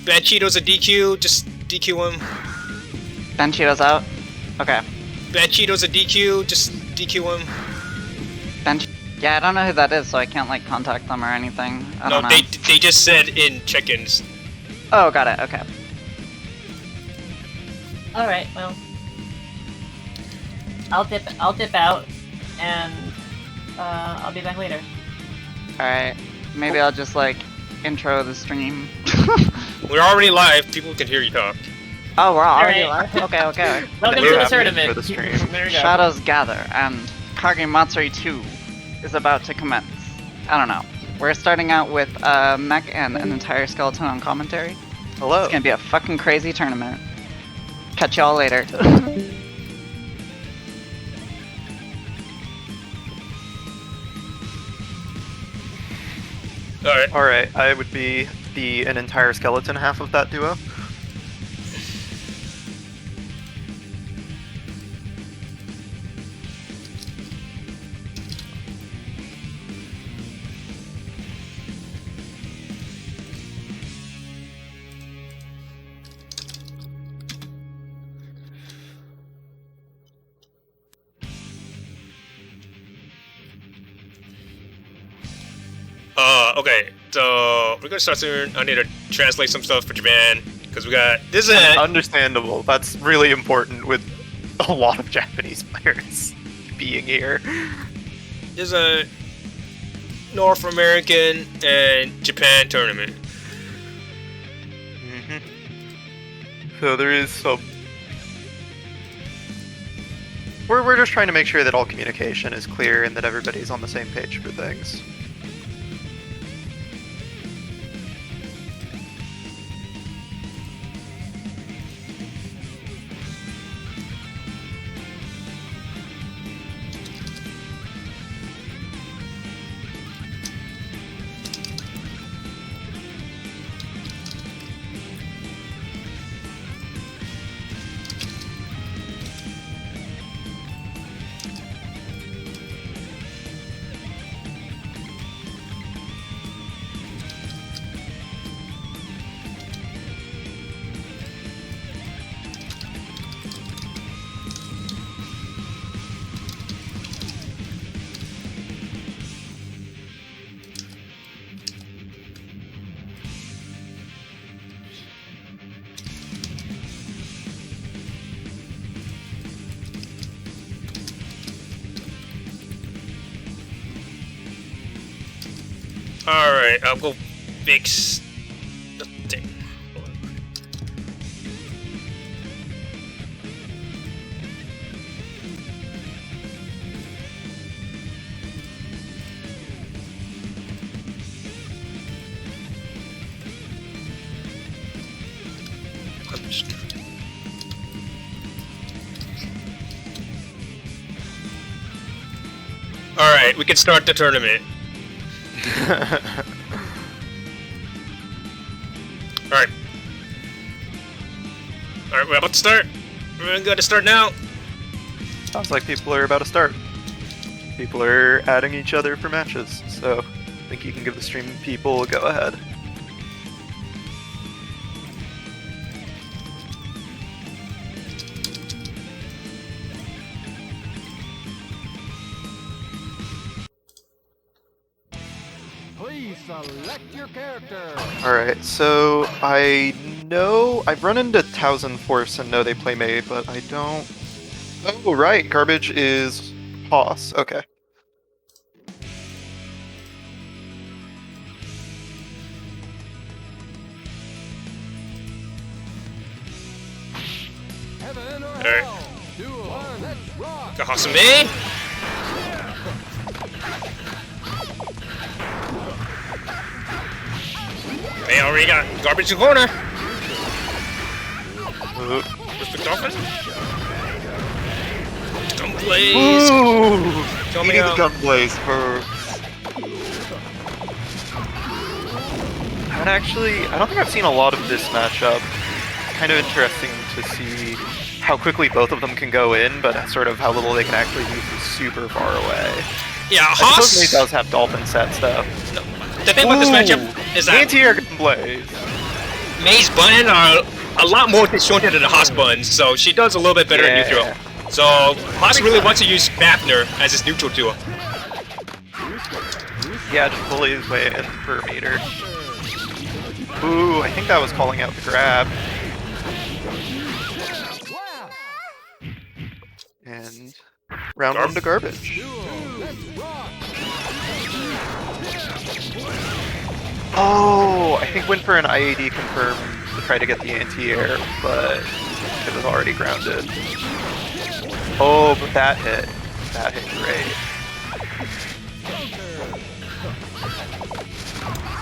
Bad Cheeto's a DQ, just DQ him. Ben Cheeto's out? Okay. Bad Cheeto's a DQ, just DQ him. Yeah, I don't know who that is, so I can't, like, contact them or anything. I No, don't know. they just said in check-ins. Oh, got it, okay. Alright, well. I'll dip out, and I'll be back later. Alright. Maybe I'll just, like, intro the stream. We're already live, people can hear you talk. Oh, we're already Alright. live? Okay, okay. Welcome We're to the happening tournament. for the stream. There we go. Shadows gather, and Kagematsuri 2 is about to commence. I don't know. We're starting out with mech and an entire skeleton on commentary. Hello. It's gonna be a fucking crazy tournament. Catch y'all later. Alright. Alright, I would be an entire skeleton half of that duo. Okay, so we're gonna start soon. I need to translate some stuff for Japan, because we got, this is a, Understandable. That's really important with a lot of Japanese players being here. this is a North American and Japan tournament. So there is some... We're just trying to make sure that all communication is clear and that everybody's on the same page for things. Alright, I'll go fix the thing. Alright, we can start the tournament. Alright. Alright, we're about to start. We're gonna start now. Sounds like people are about to start. People are adding each other for matches, so I think you can give the stream people a go ahead. Please select your character. Alright, so I know I've run into Thousand Force and know they play May, but I don't. Oh, right, Garbage is Hoss. Okay. Heaven or Alright. hell. Duel. Let's rock. Got Hasame. They already got garbage in the corner. Perfect Dolphin. Gunblaze. Ooh! Coming Eating the out. Gunblaze first. I don't think I've seen a lot of this matchup. Kind of interesting to see how quickly both of them can go in, but sort of how little they can actually do from super far away. Yeah, I suppose Haas. May does have Dolphin sets though. The thing with this matchup is that Anti-air Gunblaze. May's buttons are a lot more disjointed than the Haas buttons, so she does a little bit better at neutral. So Haas really wants to use Fafnir as his neutral tool. Yeah, just bully his way in per meter. Ooh, I think that was calling out the grab. Wow. And round one to garbage. Duel. Let's rock. Oh, I think went for an IAD confirm to try to get the anti-air, but it was already grounded. Oh, but that hit. That hit great.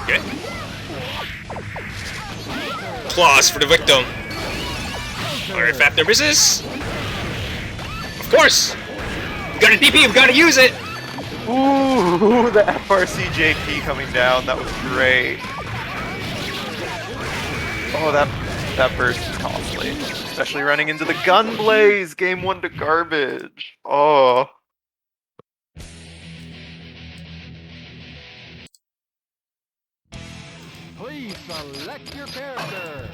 Okay. Claws for the victim. Alright, Fafnir misses. Of course! We got a DP, we gotta use it! Ooh, the FRC JP coming down, that was great. Oh, that burst is costly. Especially running into the gun blaze, game 1 to garbage. Oh. Please select your character.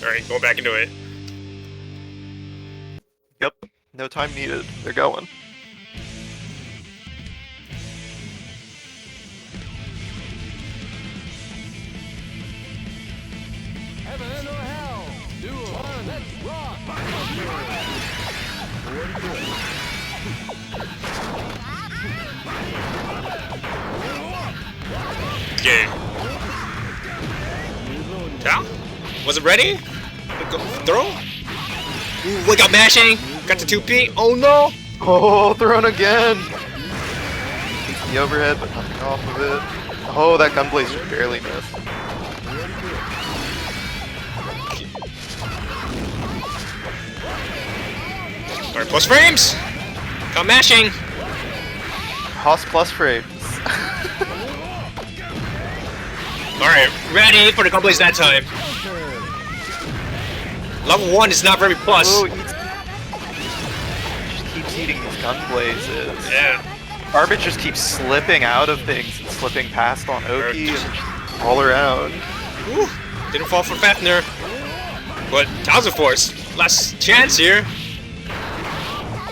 Alright, going back into it. Yep, no time needed. They're going. Heaven or hell. Duel. Let's rock. Okay. Down? Was it ready? Throw? Ooh, wake up mashing! Got the 2P. Oh no! Oh, thrown again! The overhead, but nothing off of it. Oh, that gun blaze just barely missed. Alright, plus frames! Got mashing! Haas plus frames. Alright, ready for the gun blaze that time. Level 1 is not very plus. Oh, just keeps eating these gun blazes. Yeah. Garbage just keeps slipping out of things and slipping past on Oki and just all around. Woo. Didn't fall for Fafnir. But Thousand Force, last chance here.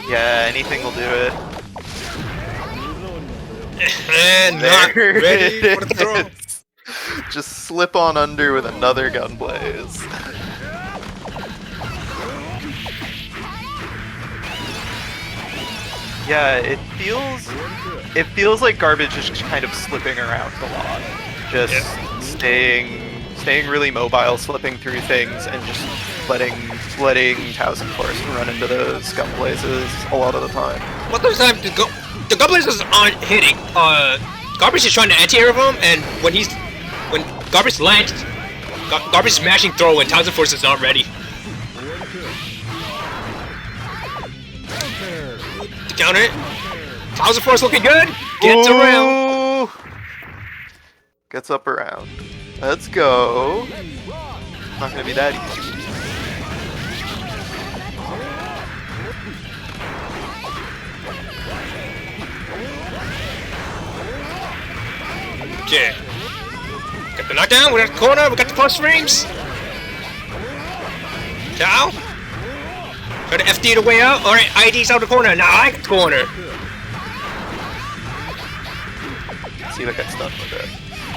Yeah, anything will do it. And not There ready it for the throw. is. Just slip on under with another gun blaze. Yeah, it feels like garbage is just kind of slipping around a lot. Just staying really mobile, slipping through things, and just letting Thousand Force run into those gun blazes a lot of the time. Most of the time, the gun blazes aren't hitting. Garbage is trying to anti-air him, and when Garbage lands, Garbage is mashing throw when Thousand Force is not ready. To counter it. Thousand Force looking good. Gets around. Gets up around. Let's go. Not gonna be that easy. Okay. Got the knockdown. We got the corner. We got the plus frames. Cow. Try to FD the way out. Alright, ID's out the corner. Now I got the corner. Let's see what gets done with it.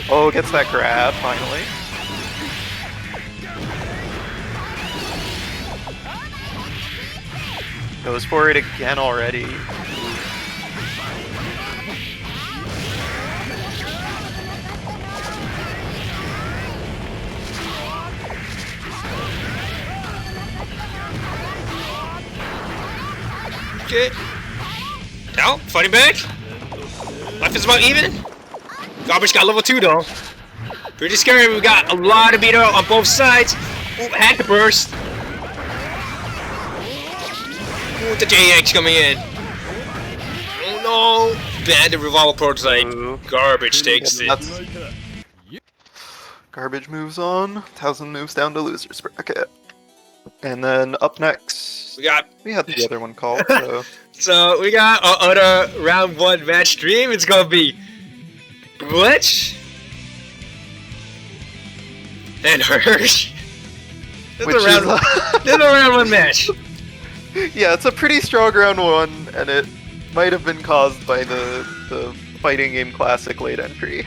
Oh, gets that grab finally. Goes for it again already. Okay. Now, fighting back. Life is about even. Garbage got level 2 though. Pretty scary. We got a lot of beat on both sides. Ooh, had to burst. Ooh, the JX coming in. Oh no! Bandit revolver prototype. Garbage takes it. Garbage moves on. Thousand moves down to losers bracket. And then up next, we had the other one called. So So we got our other round 1 match stream. It's gonna be Glitch. And Hirsch. This Which is a round one match. Yeah, it's a pretty strong round one, and it might have been caused by the fighting game classic late entry.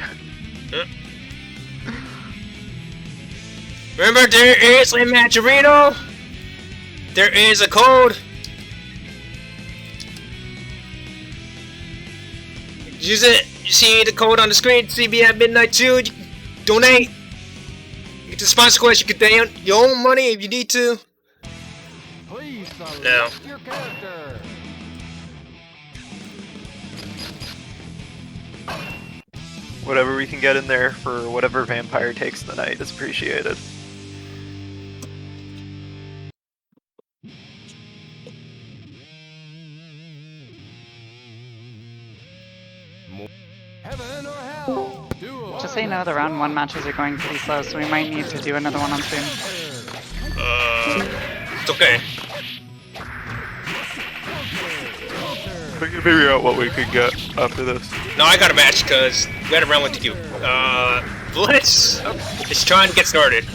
Remember, there is a Matcherino. There is a code. Use it. You see the code on the screen. CB at midnight 2. Donate. You get the sponsor quest. You can down your own money if you need to. Please select No. your character. Whatever we can get in there for whatever vampire takes the night is appreciated. Heaven or hell. Duel. Just so you know, the round 1 matches are going pretty slow, so we might need to do another one on stream. It's okay. We can figure out what we could get after this. No, I got a match because we had a round one to do. Blitz is trying to get started.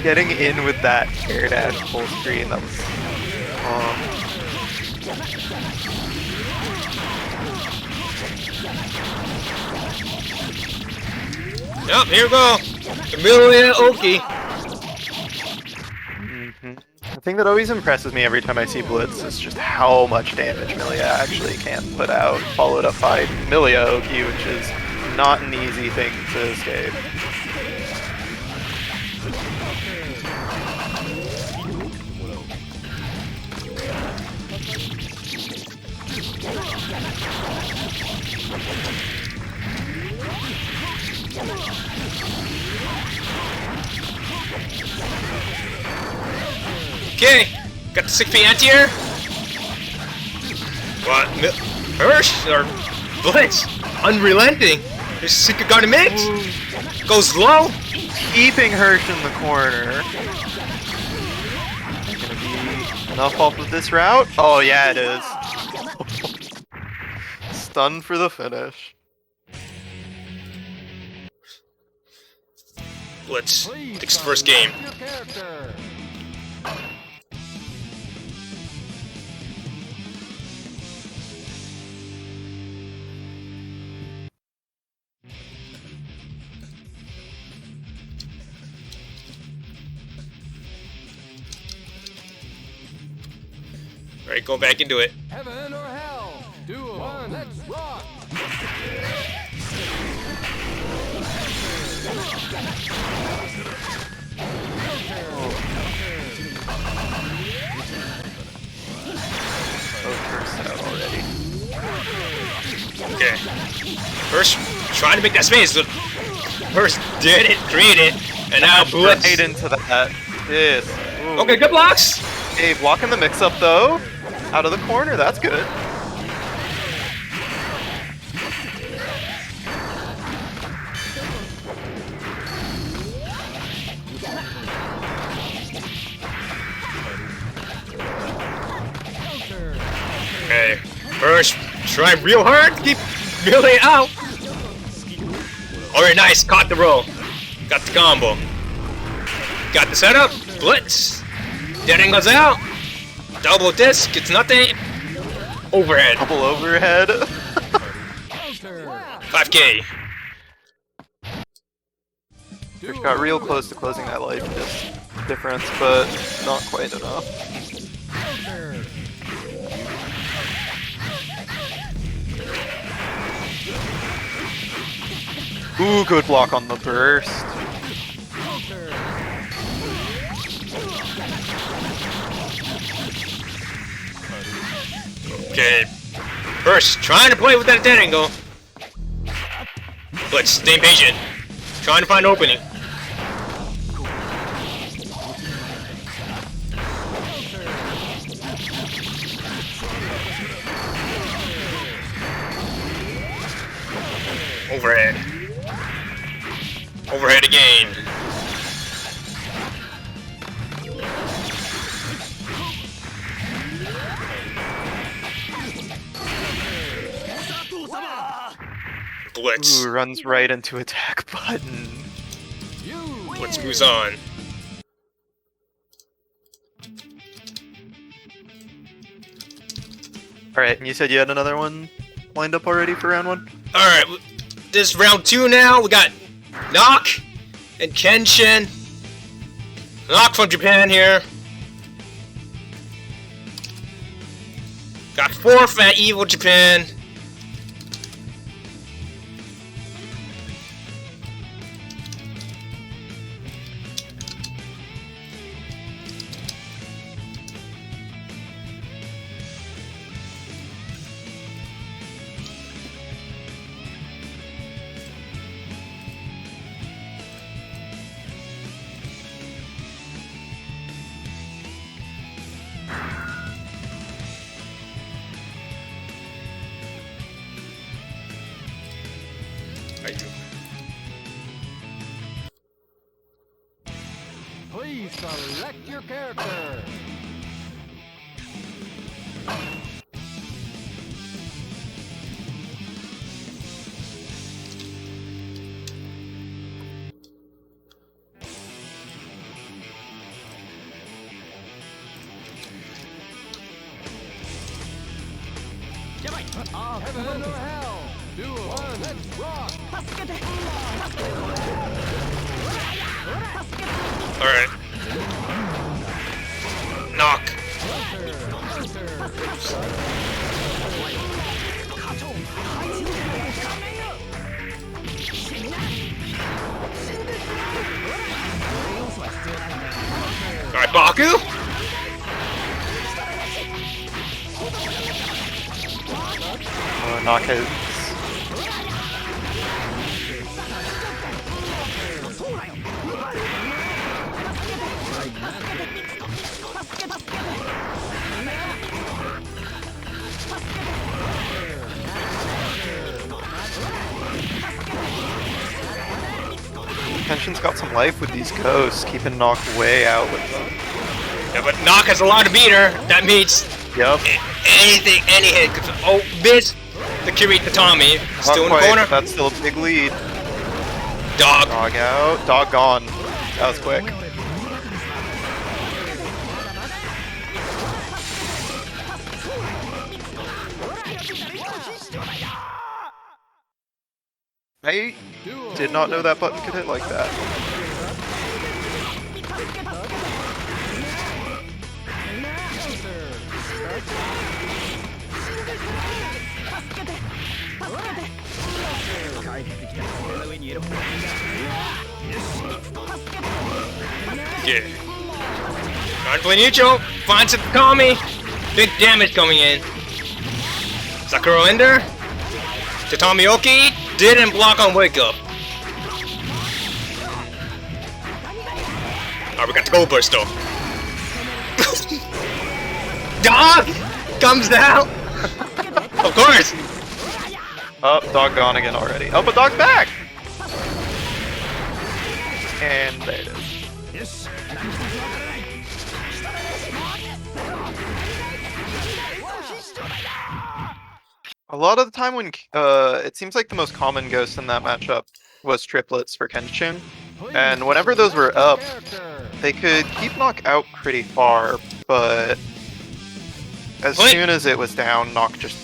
Getting in with that air dash full screen, that was... Yep, here we go. Emilia Oki. The thing that always impresses me every time I see Blitz is just how much damage Milia actually can put out, followed up by Milia Oki, which is not an easy thing to escape. Okay, got the 6 feet anti-air. What? Hirsch or Blitz? Unrelenting. There's secret guard mix. Goes low. Keeping Hirsch in the corner. Gonna be enough off of this route? Oh yeah, it is. Stun for the finish. Blitz Please takes the first game. select your character. Alright, go back into it. Heaven or hell. Duel. One. Let's rock. Oh, first out already. Okay. First, trying to make that space. But first, did it, create it, and now Blitz. Right into that. Yes. Ooh. Okay, good blocks. Hey, blocking the mix-up though. Out of the corner, that's good. Okay. First, try real hard to keep Billy out. Alright, nice. Caught the roll. Got the combo. Got the setup. Blitz. Dead angles out. Double disc. It's nothing. Overhead. Double overhead. 5K. Which got real close to closing that life difference, but not quite enough. Ooh, good block on the burst. Okay. First, trying to play with that dead angle. Blitz, stay patient. Trying to find opening. Overhead. Overhead again. Blitz. Ooh, runs right into attack button. Blitz moves on. Alright, and you said you had another one lined up already for round 1? Alright, this is round 2 now. We got Knock and Kenshin. Knock from Japan here. Got 4th at Evil Japan. I do. Please select your character. Heaven or hell. Duel. Let's rock. Alright. Knock. Alright, Baku. Knockouts. Kenshin's got some life with these ghosts, keeping Knock way out with them. Yeah, but Knock has a lot to beat her. That means Yep. anything, any hit. Oh, miss the Kiri Tatami. Still in the Not quite, corner. but that's still a big lead. Dog. Dog out. Dog gone. That was quick. I did not know that button could hit like that. Yeah. Not play neutral. Finds it Tatami. Big damage coming in. Sakura Ender. Tatami Oki didn't block on Wake Up. Alright, we got the Gold Burst though. Dog comes down. Of course. Oh, Dog gone again already. Oh, but Dog's back! And there it is. A lot of the time when, it seems like the most common ghost in that matchup was triplets for Kenshin. And whenever those were up, they could keep Knock out pretty far, but as soon as it was down, Knock just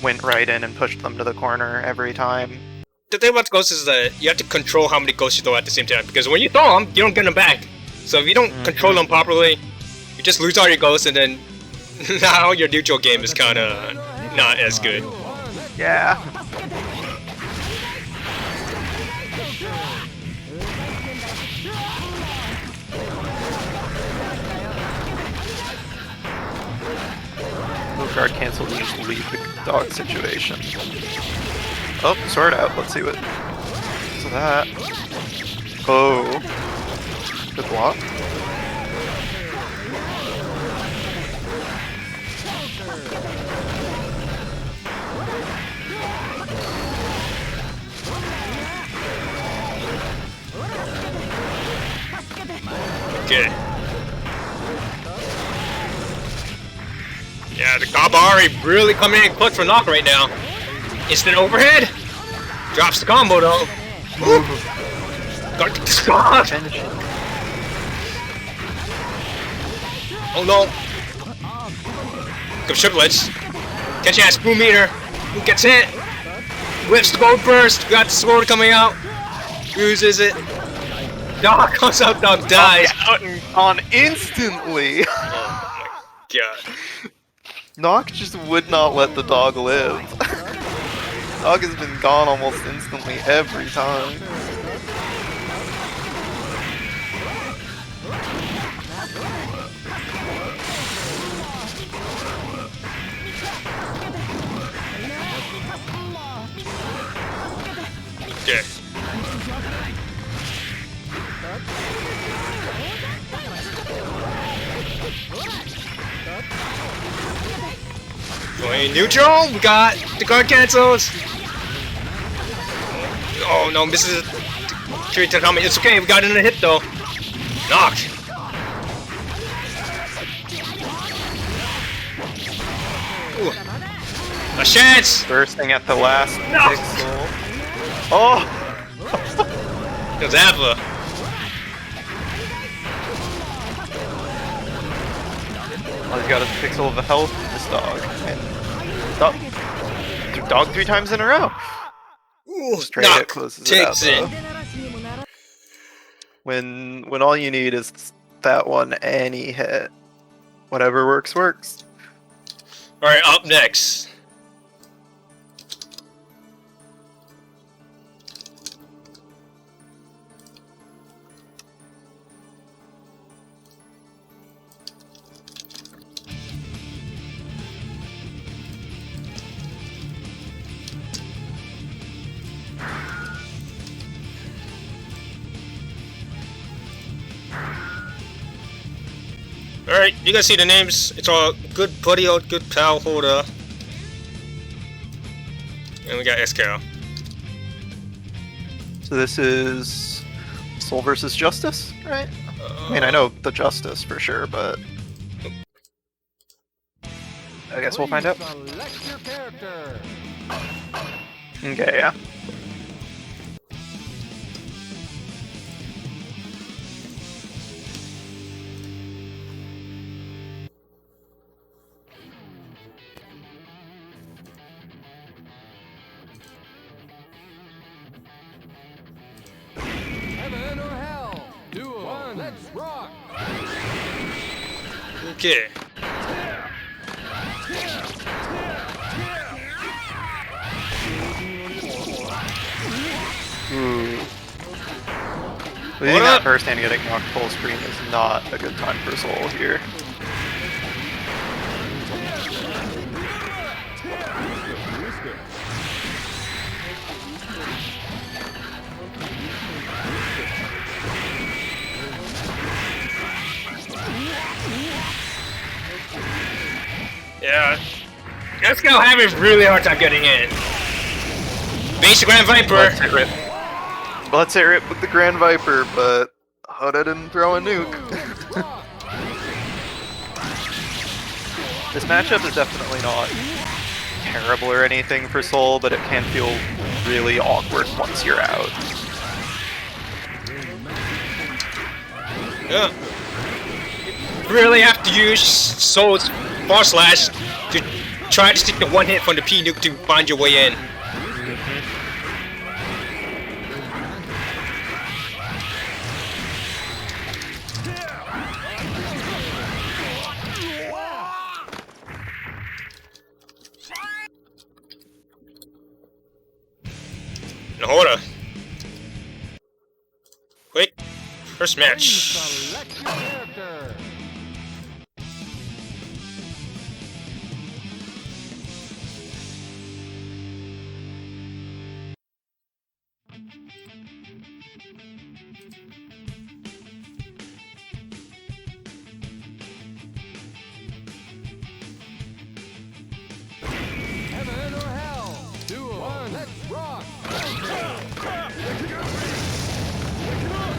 went right in and pushed them to the corner every time. The thing about ghosts is that you have to control how many ghosts you throw at the same time, because when you throw them, you don't get them back. So if you don't control them properly, you just lose all your ghosts, and then now your neutral game is kind of not as good. Yeah. Guard cancel to just leave the dog situation. Oh, sword out. Let's see what. So that. Oh. Good block. Okay. Yeah, the Gabari really coming in clutch for Knock right now. Instant overhead. Drops the combo though. Woo. Got the dog. Finish it. Oh no. Come triplets. Catch ass spoon meter. Who gets hit? Whips the gold burst. Got the sword coming out. Uses it. Dog comes out, dog dies. Out and on instantly. God. Nock just would not let the dog live. Dog has been gone almost instantly every time. Okay. Going neutral, we got the guard cancels. Oh no, misses Kirita coming. It's okay, we got in a hit though. Knock. Ooh. A chance! Bursting at the last No. pixel. Oh! Goes Ava. All he's got is a pixel of the health of this dog. And dog 3 times in a row. Ooh, Straight knock. hit closes it out, Takes it. though. When all you need is that one any hit. Whatever works, works. Alright, up next. Alright, you guys see the names. It's all good buddy, old good pal holder. And we got SKL. So this is Soul versus Justice, right? I mean, I know the Justice for sure, but I guess we'll find out. Select your character. Okay, yeah. Heaven or hell. Duo. Let's rock. Okay. Ooh. What Leading that up? first and getting knocked full screen is not a good time for Soul here. Yeah. SKL having a really hard time getting in. Basic Grand Viper. Let's hit rip with the Grand Viper, but Hoda didn't throw a nuke. This matchup is definitely not terrible or anything for Soul, but it can feel really awkward once you're out. Yeah. Really have to use Soul's bar slash to try to stick the one hit from the P nuke to find your way in. Now hold on. Quick, first match. Select your character. Heaven or hell. Duo. Let's rock.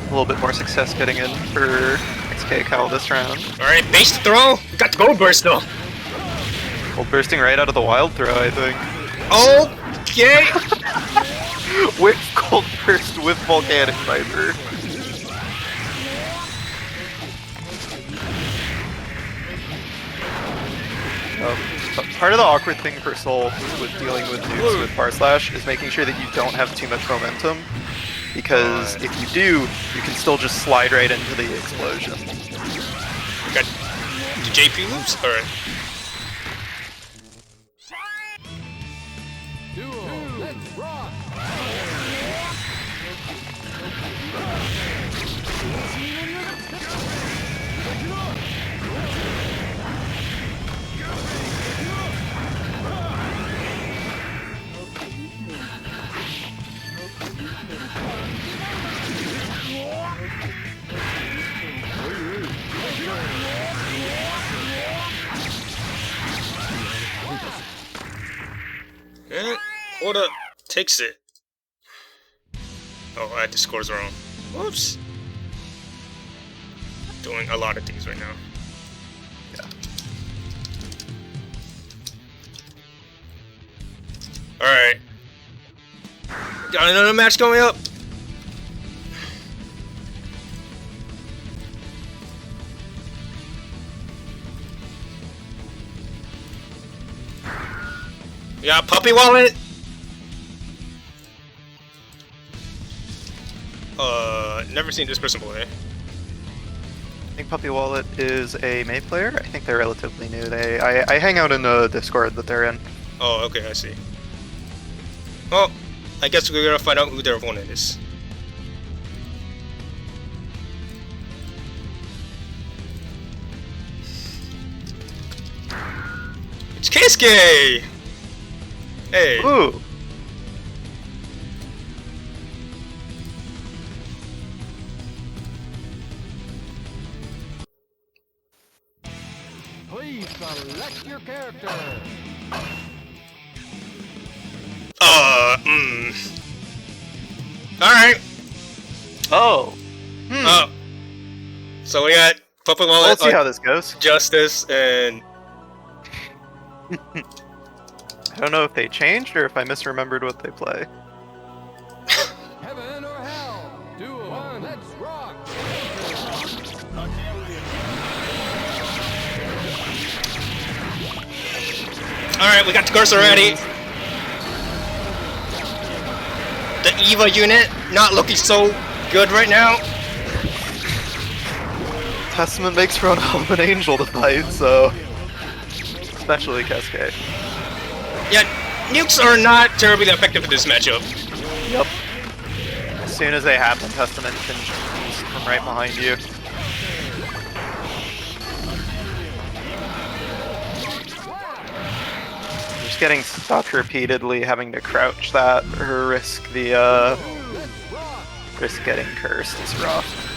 A little bit more success getting in for XK Cal this round. Alright, base to throw. We got the gold burst though. Well, bursting right out of the wild throw, I think. Okay. with Cold Burst with Volcanic Viper. Part of the awkward thing for Soul with dealing with nukes with Bar Slash is making sure that you don't have too much momentum. Because if you do, you can still just slide right into the explosion. We got the JP loops? Alright. Duo, let's rock! And Oda takes it. Oh, I had the scores wrong. Whoops. Doing a lot of things right now. Yeah. Alright. Got another match coming up. We got Puppy Wallet. Never seen this person play. I think Puppy Wallet is a May player. I think they're relatively new. I hang out in the Discord that they're in. Oh, okay, I see. Well, I guess we're gonna find out who their opponent is. It's Keisuke! Hey. Ooh. Please select your character. Alright. Oh. So we got Puppet Wallet, Let's see how this goes. Justice, and... I don't know if they changed or if I misremembered what they play. Heaven or hell. Duo, let's rock. Alright, we got the cursor ready. The Eva unit not looking so good right now. Testament makes for a hell of an angel to fight, so... Especially Keisuke. Yeah, nukes are not terribly effective in this matchup. Yep. As soon as they happen, Testament can just from right behind you. Just getting stuck repeatedly, having to crouch that or risk the risk getting cursed is rough.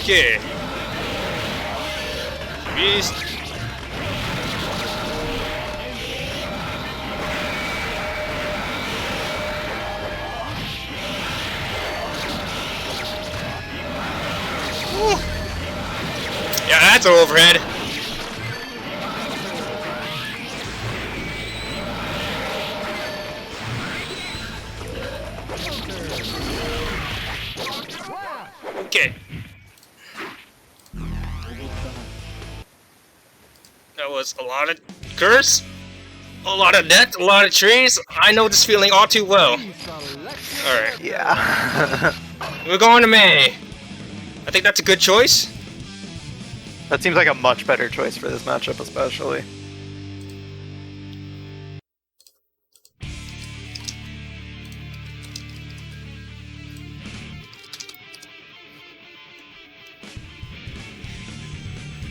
Okay. Beast. Woo. Yeah, that's an overhead. Okay. That was a lot of curse, a lot of death, a lot of trees. I know this feeling all too well. Alright, Yeah. we're going to May. I think that's a good choice. That seems like a much better choice for this matchup, especially.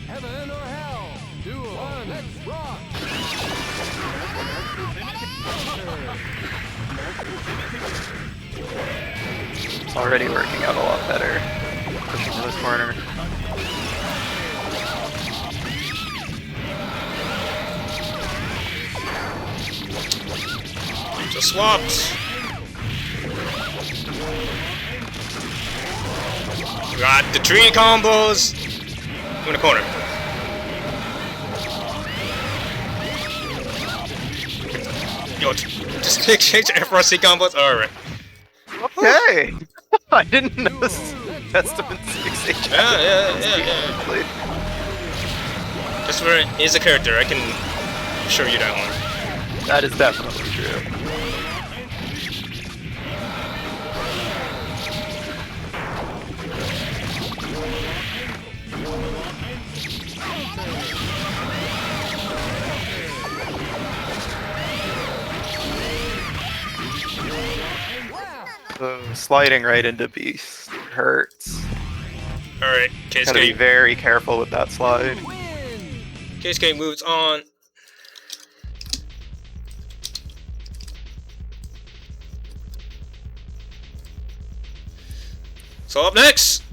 Heaven or hell. Duo, let's rock. It's already working out a lot better. Pushing to this corner. Just swapped. We got the tree combos. In the corner. Yo, just exchange FRC combos. Alright. Okay. I didn't know this Testament 6 Yeah. This is a character. I can show you that one. That is definitely true. Sliding right into Beast hurts. Alright, Gotta be KSK. very careful with that slide. KSK moves on. So up next,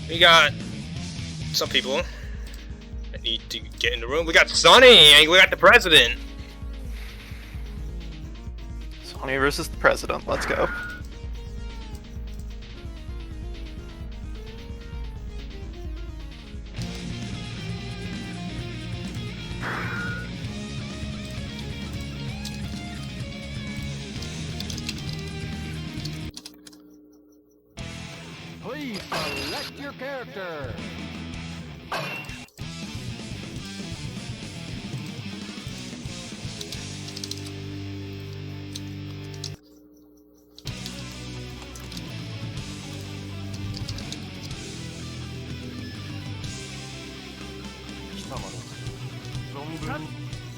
we got some people that need to get in the room. We got Sonny and we got the president. Sony versus the president. Let's go. Please select your character.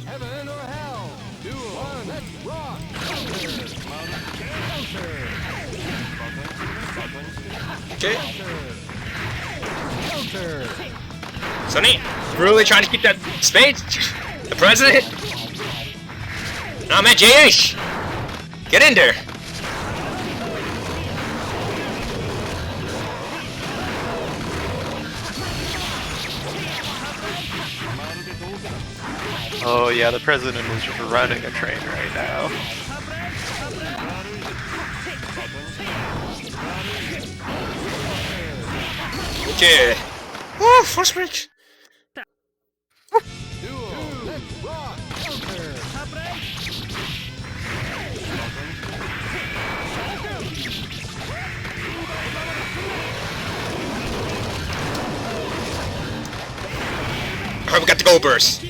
Heaven or hell? Duel. One, let's rock. Okay, Counter. Sonny, really trying to keep that space. The president. Nah, man, JH, get in there. Oh yeah, the president is just running a train right now. Okay. Woo, first break. Duel. Let's rock. Counter. Alright, we got the gold burst.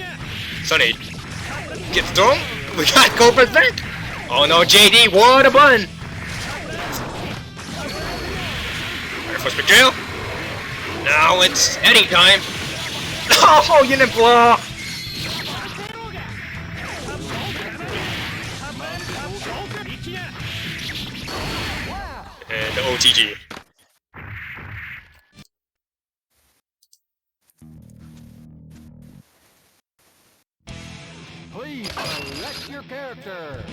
Sonny, get thrown. We got gold burst back. Oh no, JD, what a button. Alright, first break jail. Now it's Eddie time. Oh, you didn't blow. And the OTG. Please select your character.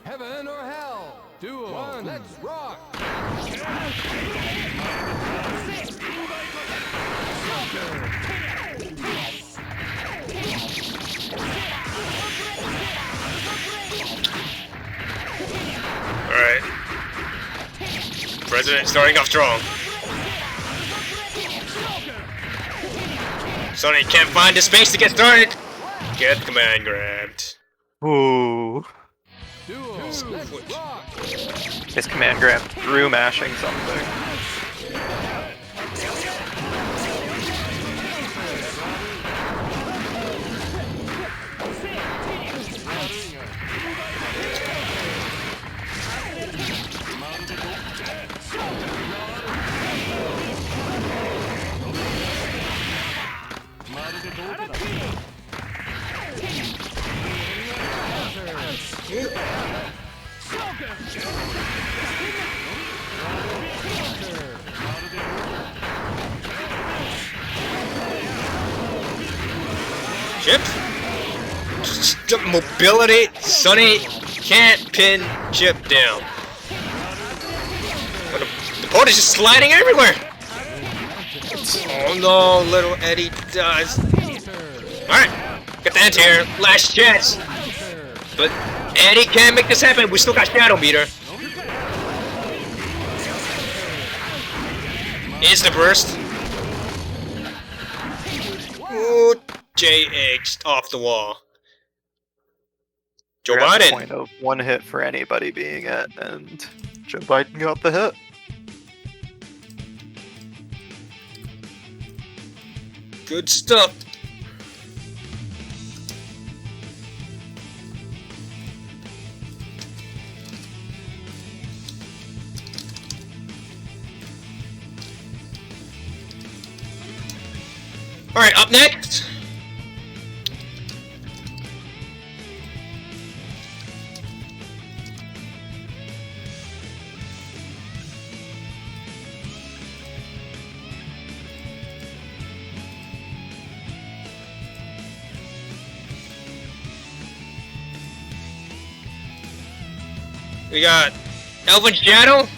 Heaven or hell? Duel. One, let's rock. Alright. President starting off strong. Sonny can't find the space to get started. Get the command grabbed. Ooh. Duel. Let's rock. His command grab through mashing something. Chip. Mobility. Sonny can't pin Chip down. The boat is just sliding everywhere. Oh no, little Eddie does. Alright, get the anti-air. Last chance. But Eddie can't make this happen. We still got Shadow Meter. Insta burst. Ooh, J-X off the wall. Joe You're at the Biden. point of one hit for anybody being it, and Joe Biden got the hit. Good stuff. Alright, up next. We got Elvin Shadow.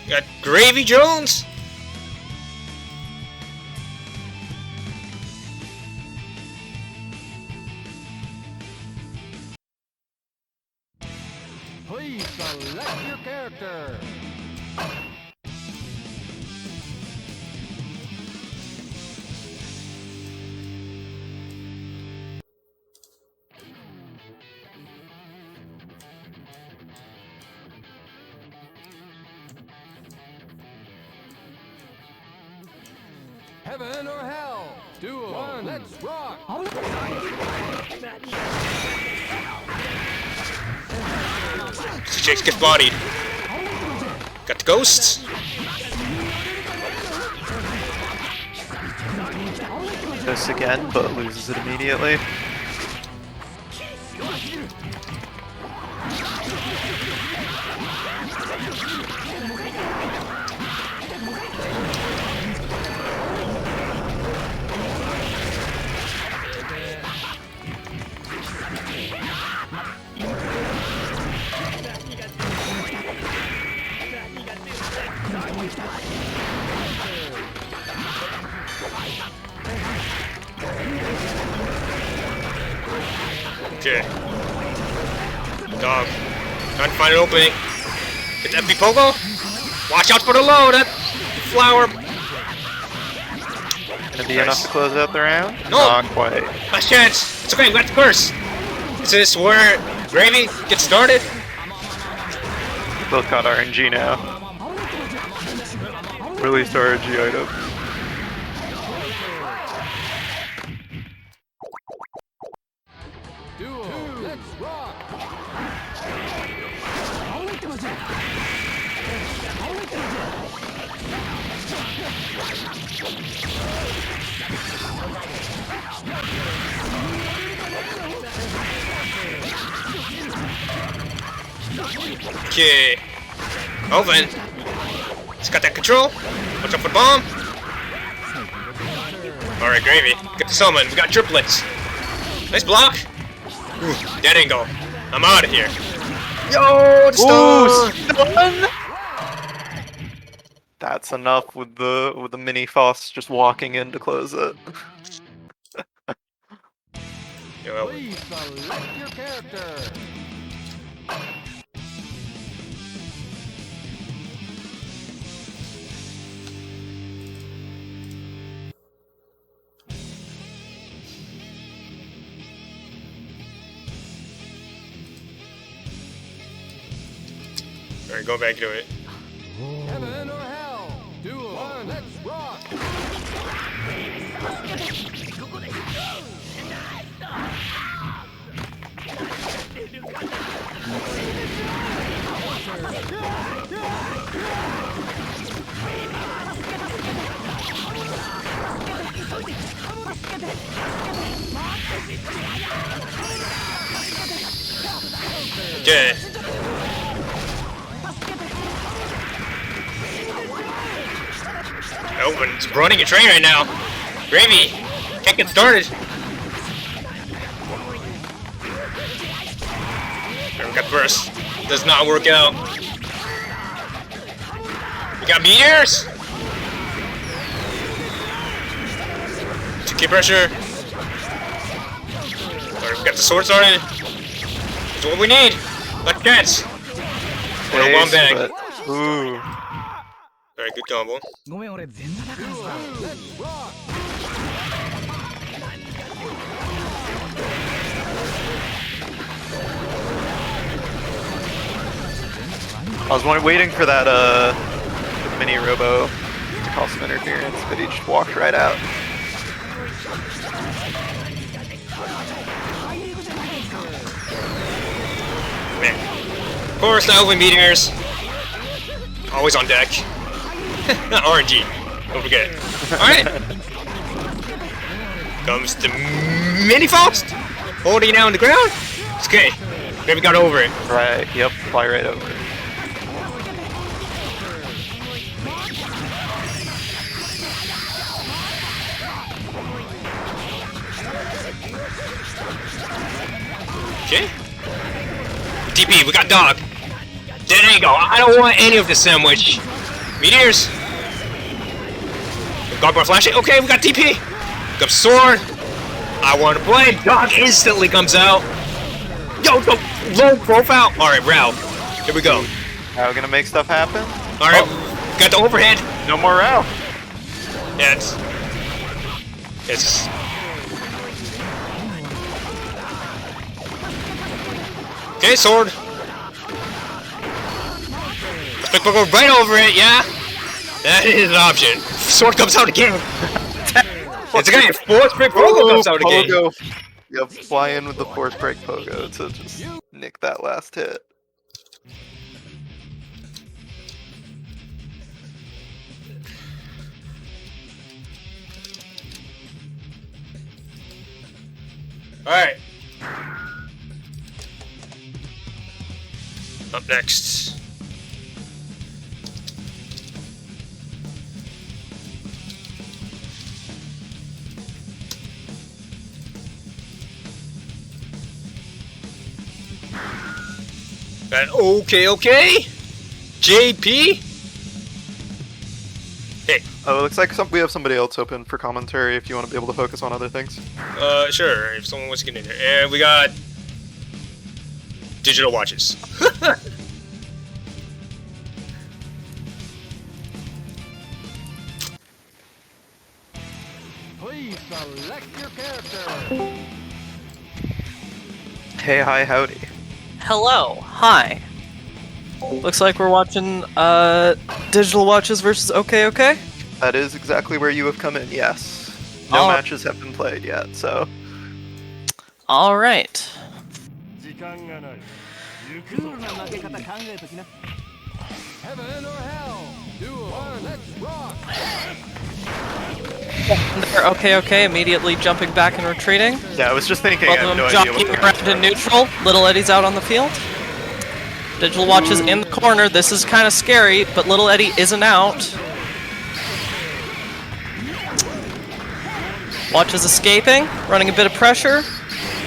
We got Gravy Jones. Please select your character. Heaven or hell? Duel. One, let's rock. Jakes gets bodied. Got the ghosts. This again, but loses it immediately. Okay. Dog. Trying to find an opening. Get the FP Pogo. Watch out for the low. That flower. Gonna be enough to close out the round? No. Not quite. Last chance. It's okay. We got the curse. Is this where Gravy gets started? Both got RNG now. Released RNG item. Duel. Let's rock. Okay. Oven. It's got that control. Watch out for the bomb. Alright, Gravy. Get the summon. We got triplets. Nice block. Ooh, dead angle. I'm out of here. Yo, the stun. That's enough with the mini Foss just walking in to close it. Yo, Please select your character. Alright, go back to it. Heaven or hell? Duel. One, let's rock. Okay. Oh, and it's running a train right now. Gravy, can't get started. There, we got burst. Does not work out. We got meteors. Keep pressure. Alright, we got the sword started. That's what we need. Let's dance. One bag. But, ooh. Very good combo. I was waiting for that mini robo to cause some interference, but he just walked right out. Man. Of course, the Elven Meteors. Always on deck. Not RNG. Don't forget. Alright. Comes the Mini Faust. Holding it down on the ground. It's okay. Maybe got over it. Right, yep, fly right over it. Okay. DP, we got dog. There you go. I don't want any of the sandwich. Meteors. Got more flashing. Okay, we got DP. Got sword. I want to play. Dog instantly comes out. Yo, low profile. All right, Rao. Here we go. Now we're gonna make stuff happen. All right, got the overhead. No more Rao. Yeah, it's. Okay, sword. Let's go right over it, yeah? That is an option. Sword comes out again. It's a guy. Fourth break Pogo comes out again. Pogo. Yep, fly in with the fourth break Pogo to just nick that last hit. Alright. Up next. And okay. JP? Hey. Oh, it looks like we have somebody else open for commentary if you want to be able to focus on other things. Sure, if someone wants to get in there. And we got digital watches. Please select your character. Hey, hi, howdy. Hello, hi. Looks like we're watching Digital Watches versus OK. That is exactly where you have come in, yes. No Oh. matches have been played yet, so... All right. 時間がない。行くぞ。Heaven or hell. Duel. Let's rock. They're OK, immediately jumping back and retreating. Yeah, I was just thinking, Both I of have them no idea jockeying what around in neutral. Little Eddie's out on the field. Digital Watch is in the corner. This is kind of scary, but Little Eddie isn't out. Watch is escaping, running a bit of pressure.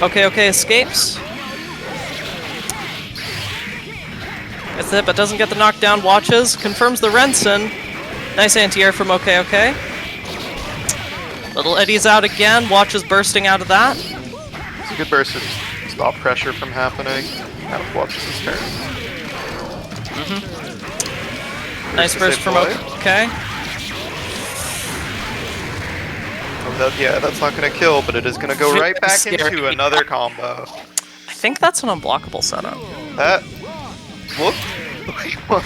OK escapes. Gets the hit, but doesn't get the knockdown. Watches, confirms the Renson. Nice anti-air from OK. Little Eddie's out again. Watches bursting out of that. It's a good burst to just stop pressure from happening. Out of Watches' turn. Nice burst from OK. Oh, yeah, that's not going to kill, but it is going to go right back into another combo. I think that's an unblockable setup. That looked like one.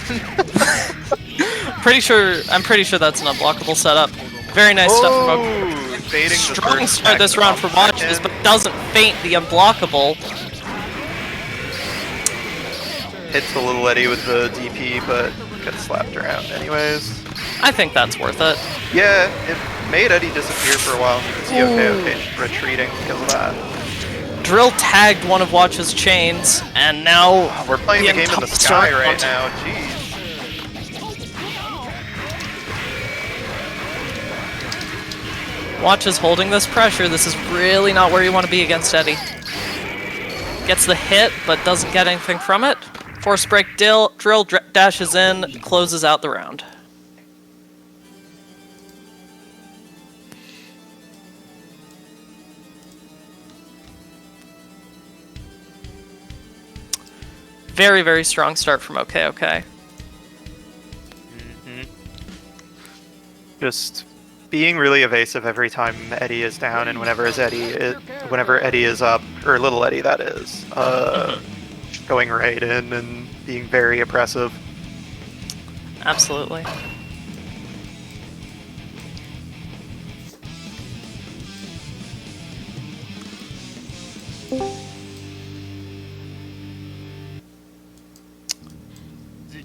I'm pretty sure that's an unblockable setup. Very nice stuff from OK. Baiting the Strong first start this attack round for Watches, but doesn't feint the unblockable. hits the Little Eddie with the DP, but gets slapped around anyways. I think that's worth it. Yeah, it made Eddie disappear for a while, and you can see OK retreating because of that. Drill tagged one of Watch's chains, and now We're playing the game in the entire sky right round- now. Jeez. Watch is holding this pressure. This is really not where you want to be against Eddie. Gets the hit, but doesn't get anything from it. Force break drill dashes in, closes out the round. Very, very strong start from OK. Just being really evasive every time Eddie is down, and whenever Eddie is up, or little Eddie that is, going right in and being very oppressive. Absolutely.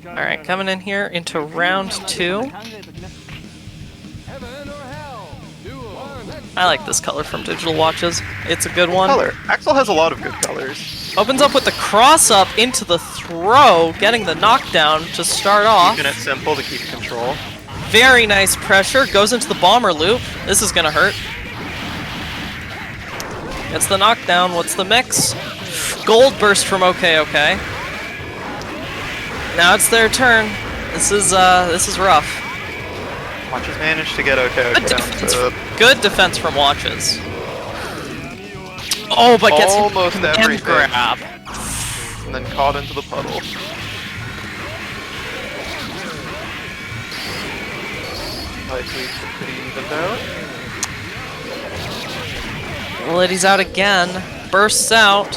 Alright, coming in here into round 2. Heaven or hell? Do one. Let's I like this color from Digital Watches. It's a good one. Color. Axel has a lot of good colors. Opens up with the cross up into the throw, getting the knockdown to start off. Keeping it simple to keep control. Very nice pressure. Goes into the bomber loop. This is gonna hurt. Gets the knockdown. What's the mix? Gold burst from OK. Now it's their turn. This is rough. Watches managed to get OK Good defense from Watches. Oh, but gets almost hit everything. and grab. And then caught into the puddle. Likely pretty evened out. Liddy's out again. Bursts out.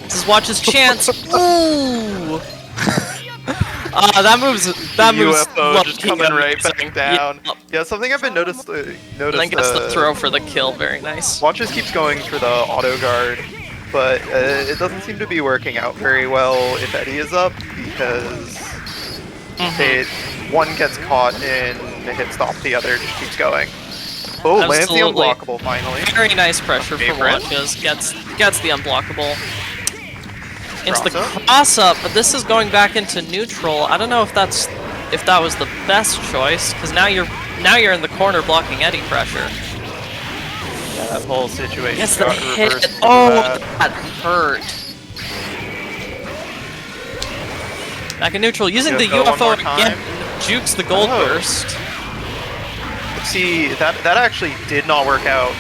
This is Watch's chance. Ooh! That moves UFO just lucky coming right amazing. back down. Yep. Yeah, something I've been And then gets the throw for the kill. Very nice. Watches keeps going for the auto guard, but it doesn't seem to be working out very well if Eddie is up, because one gets caught in the hit stop, the other just keeps going. Oh, lands the Absolutely. unblockable finally. Very nice pressure from Favorite. Watches. Gets the unblockable. Into the Cross up. cross up, but this is going back into neutral. I don't know if that was the best choice, because now you're in the corner blocking Eddie pressure. Yeah, that whole situation Gets the got hit. reversed. Oh, That. that hurt. Back in neutral, using the UFO one UFO more again, time. jukes the gold Oh. burst. See, that actually did not work out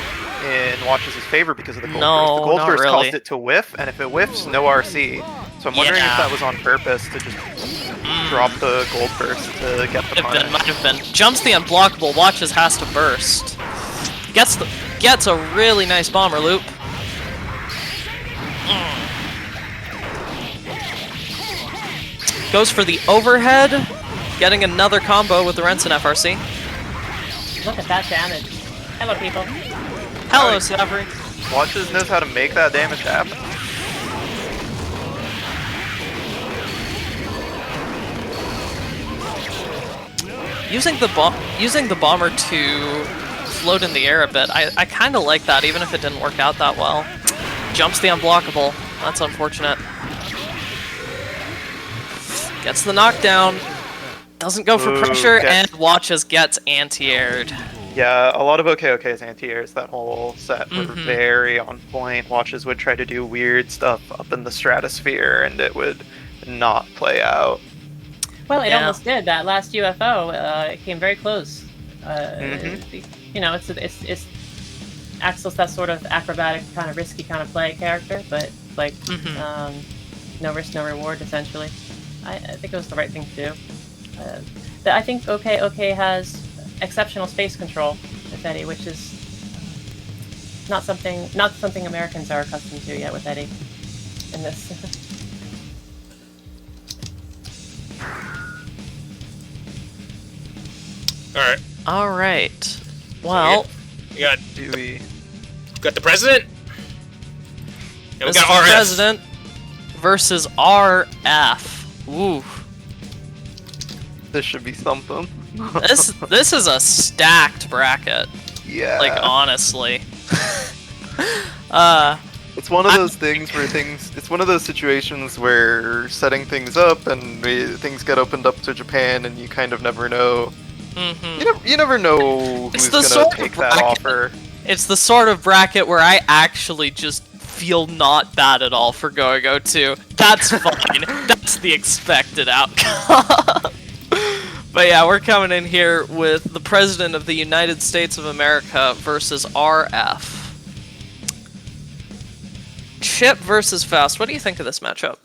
in Watches' favor because of the gold No, burst. The gold not burst really. caused it to whiff, and if it whiffs, no RC. So I'm wondering Yeah. if that was on purpose to just drop the gold burst to get the punish. Might have been. Jumps the unblockable. Watches has to burst. Gets a really nice bomber loop. Goes for the overhead, getting another combo with the Renson FRC. Look at that damage. Hello, people. Hello, Alright. Savary. Watches knows how to make that damage happen. Using the bomber to float in the air a bit, I kind of like that, even if it didn't work out that well. Jumps the unblockable. That's unfortunate. Gets the knockdown. Doesn't go for Ooh, pressure, okay. and Watches gets anti-aired. Yeah, a lot of OK's anti-airs that whole set were Mhm. very on point. Watches would try to do weird stuff up in the stratosphere, and it would not play out. Well, it Yeah. almost did. That last UFO, it came very close. You know, it's Axel's that sort of acrobatic, kind of risky kind of play character, but like no risk, no reward, essentially. I think it was the right thing to do. I think OK has exceptional space control with Eddie, which is not something Americans are accustomed to yet with Eddie in this. Alright. All right. Well, We got Dewey. the president. And we this got is RF. President versus RF. Ooh. This should be something. This is a stacked bracket. Yeah. Like honestly. It's one of those things where it's one of those situations where setting things up and things get opened up to Japan and you kind of never know. You never know who's gonna take that offer. It's the sort of bracket where I actually just feel not bad at all for going 0-2. That's fine. That's the expected outcome. But yeah, we're coming in here with the President of the United States of America versus RF. Chip versus Faust. What do you think of this matchup?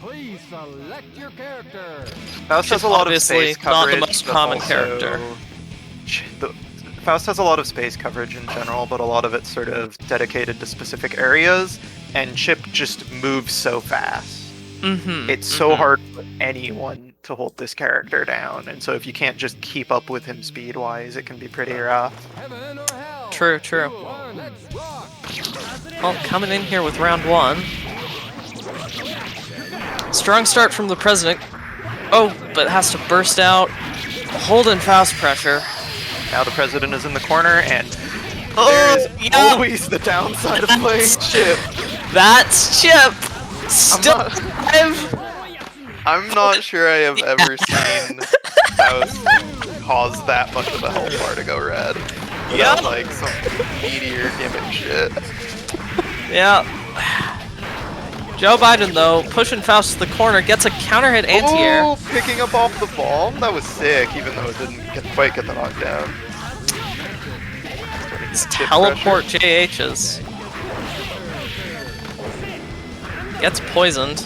Please select your character. Faust has a lot of Obviously, space not the coverage. most but common also- character. Faust has a lot of space coverage in general, but a lot of it's sort of dedicated to specific areas, and Chip just moves so fast. It's so hard for anyone to hold this character down, and so if you can't just keep up with him speed-wise, it can be pretty rough. Heaven or hell. True. 2, 1, let's rock. Well, coming in here with round 1. Strong start from the President. Oh, but has to burst out. Holding Faust pressure. Now the President is in the corner, and Oh, there's yeah. always the downside of playing Chip. That's Chip! Still alive! I'm not sure I have ever seen Faust cause that much of a health bar to go red. Without, like, some meteor gimmick shit. Yeah. Joe Biden, though, pushing Faust to the corner, gets a counter hit anti-air. Oh, picking up off the ball? That was sick, even though it didn't quite get the knockdown. Teleport JHs. Gets poisoned.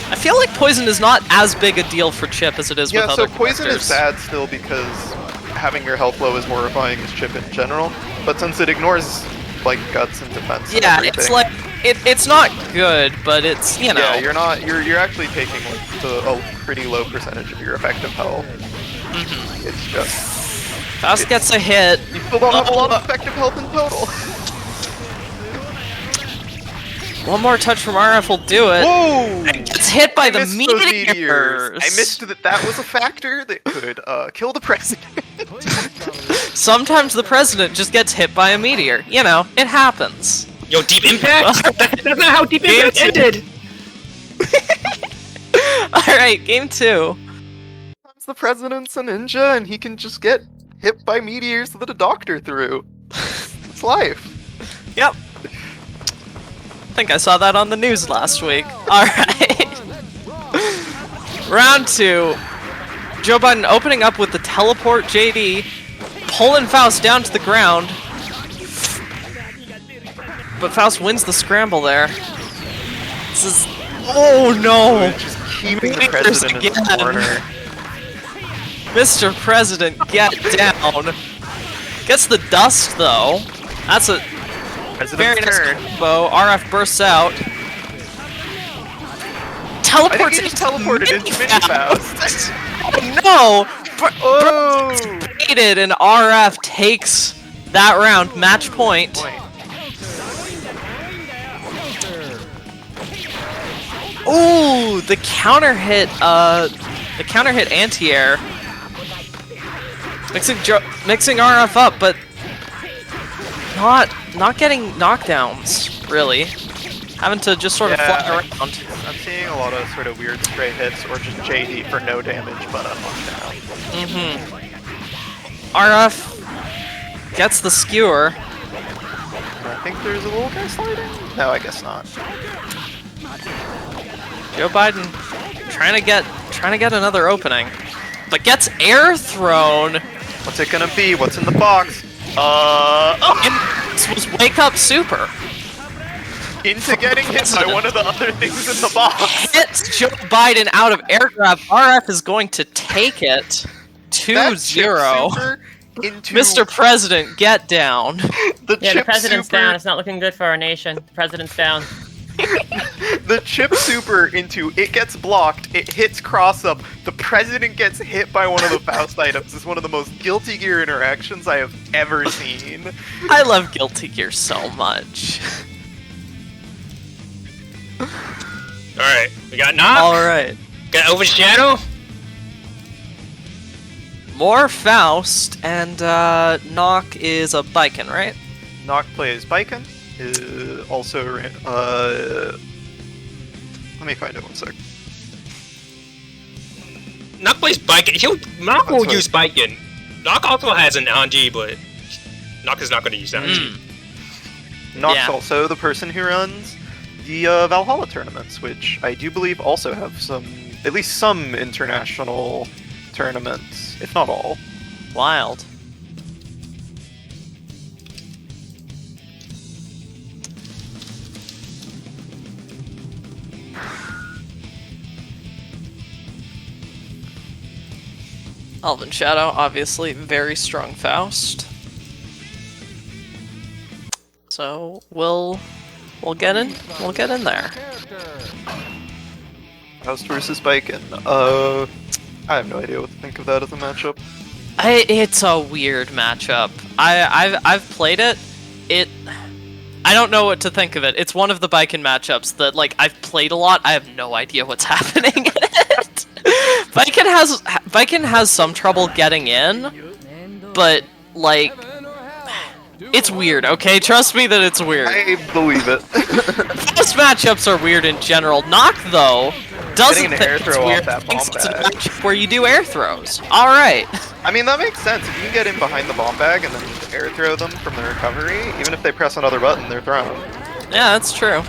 I feel like poison is not as big a deal for Chip as it is with Yeah, other so poison characters. is bad still because having your health low is horrifying as Chip in general, but since it ignores, like, guts and defense and Yeah, everything, it's like it's not good, but it's, you know. yeah, you're actually taking like a pretty low percentage of your effective health. It's just Faust gets a hit. you still don't have a lot of effective health in total. One more touch from RF will do it. Whoa! Gets hit by the missed those meteors. I missed that was a factor that could kill the president. Sometimes the president just gets hit by a meteor. You know, it happens. Yo, Deep Impact? That's not how Deep Impact Game ended! Alright, game 2. The president's a ninja, and he can just get hit by meteors that a doctor threw. It's life. Yep. I think I saw that on the news last week. Alright. Round 2. Joe Biden opening up with the teleport JD, pulling Faust down to the ground. But Faust wins the scramble there. This is... Oh no! Just keeping the Meteors president in the again. corner. Mr. President, get down. Gets the dust though. That's a very President's nice turn. combo. RF bursts out. I think Teleports he just teleported into Mini Faust. No! Oh! Baited, and RF takes that round. Match point. Ooh, the counter hit anti-air. Mixing RF up, but not getting knockdowns, really. Having to just sort of fly around. I'm seeing a lot of sort of weird stray hits or just JD for no damage but a knockdown. RF gets the skewer. I think there's a little guy sliding? No, I guess not. Joe Biden trying to get another opening, but gets air thrown. What's it gonna be? What's in the box? This was Wake Up Super. Into getting hit by one of the other things in the box. Hits Joe Biden out of air grab. RF is going to take it 2-0. Mr. President, get down. The Yeah, the chip president's super, down. It's not looking good for our nation. The president's down. The chip super into it gets blocked, it hits cross up, the president gets hit by one of the Faust items is one of the most Guilty Gear interactions I have ever seen. I love Guilty Gear so much. Alright, we got Knock. Alright. Got Overshadow. More Faust, and Nock is a Biken, right? Nock plays Biken. also ran. Let me find it one sec. Knock plays Biken. Knock will That's use Biken. Knock also has an Anji, but Knock is not going to use Anji. Nox Yeah. also the person who runs the Valhalla tournaments, which I do believe also have at least some international tournaments, if not all. Wild. Elven Shadow, obviously very strong Faust. So we'll get in there. Faust versus Biken. I have no idea what to think of that as a matchup. It's a weird matchup. I've played it. I don't know what to think of it. It's one of the Biken matchups that like I've played a lot. I have no idea what's happening in it. Biken has some trouble getting in, but like it's weird. Okay, trust me that it's weird. I believe it. Most matchups are weird in general. Knock though doesn't Getting an think air it's throw off weird. that Thinks bomb it's a bag. matchup where you do air throws. All right. I mean, that makes sense. If you can get in behind the bomb bag and then air throw them from the recovery, even if they press another button, they're thrown. Yeah, that's true.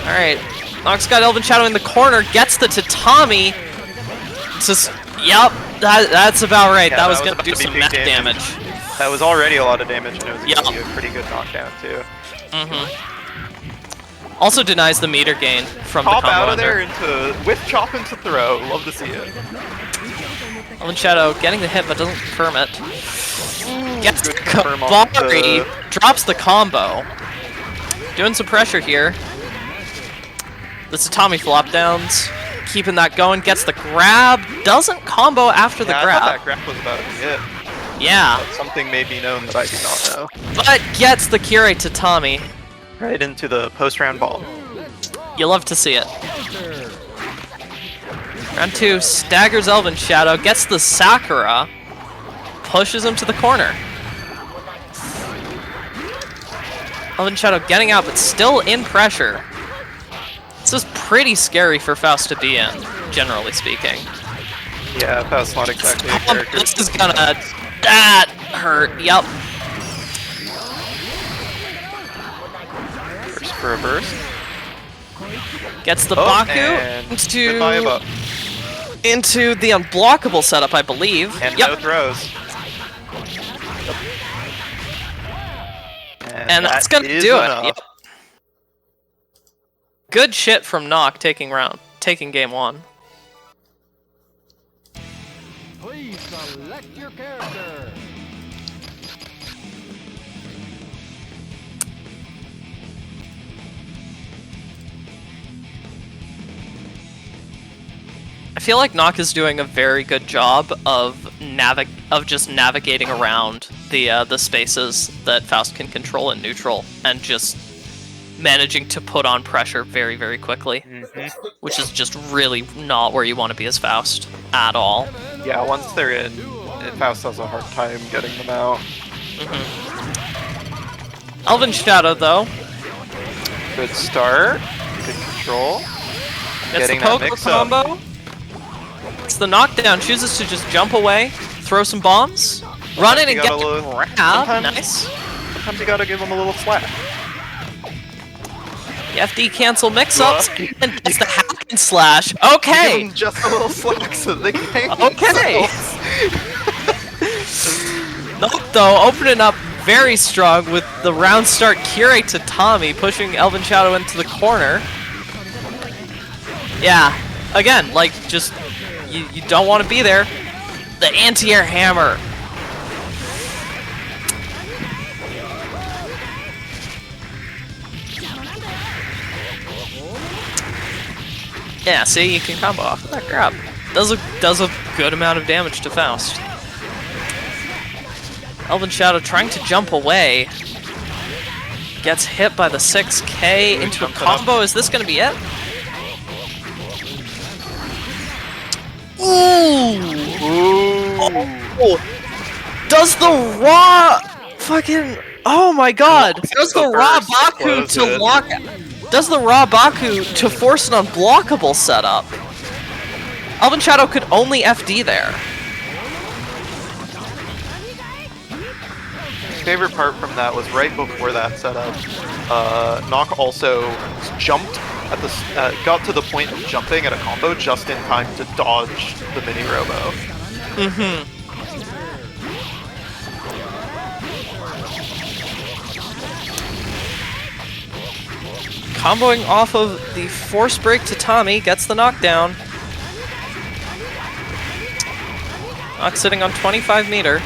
Alright. Nox got Elven Shadow in the corner, gets the tatami. Just, yep, that's about right. Yeah, that was that gonna was do about to be some big mech damage. damage. That was already a lot of damage, and it was Yeah. gonna be a pretty good knockdown, too. Also denies the meter gain from Chop the combo out of there under. with chop into throw. Love to see it. Elven Shadow getting the hit but doesn't confirm it. Gets Good confirm off Kabari, drops the combo. Doing some pressure here. The tatami flop downs. Keeping that going, gets the grab, doesn't combo after the Yeah, I grab. thought that grab was about to be it. Yeah, But something may be known that I do not know. but gets the Kire tatami. Right into the post-round bomb. You love to see it. Round 2, staggers Elven Shadow, gets the Sakura, pushes him to the corner. Elven Shadow getting out, but still in pressure. This is pretty scary for Faust to be in, generally speaking. Yeah, that's not exactly a character. This is gonna... That hurt, yep. First for a burst. Gets the Oh, Baku and goodbye above. into the unblockable setup, I believe. And Yep. no throws. And that's gonna is do enough. it. Yep. Good shit from Nock taking game 1. Please select your character. I feel like Nock is doing a very good job of just navigating around the spaces that Faust can control in neutral and just managing to put on pressure very, very quickly, which is just really not where you want to be as Faust at all. Yeah, once they're in, Faust has a hard time getting them out. Elven Shadow, though, Good start. Good control. gets Getting the that poker mix up. combo. It's the knockdown, chooses to just jump away, throw some bombs, run in and you get gotta the look- grab. sometimes- Nice. Sometimes you gotta give them a little slack. The FD cancel mix-ups, Look. and it's the hack and slash. Give Okay! them just a little slack so they can hang Okay. themselves. Nope, though, opening up very strong with the round start Kire tatami, pushing Elven Shadow into the corner. Yeah, again, like, just, you don't want to be there. The anti-air hammer. Yeah, see, you can combo off of that grab. Does a good amount of damage to Faust. Elven Shadow trying to jump away. Gets hit by the 6K into a jumping up. combo. Is this gonna be it? Ooh! Oh. Does the raw fucking Oh my god! Does the raw burst, Baku close to it. lock... Does the raw Baku to force an unblockable setup? Elven Shadow could only FD there. Favorite part from that was right before that setup. Nock also jumped at the got to the point of jumping at a combo just in time to dodge the mini robo. Mm-hmm. Comboing off of the force break to Tommy gets the knockdown. Nock sitting on 25 meter.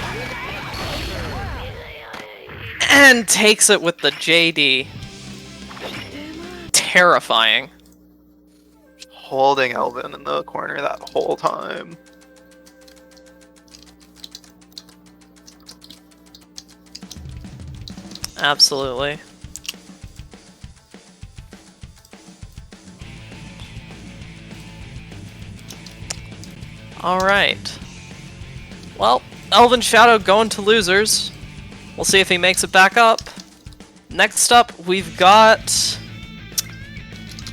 And takes it with the JD. Terrifying. Holding Elvin in the corner that whole time. Absolutely. Alright. Well, Elven Shadow going to losers. We'll see if he makes it back up. Next up, we've got...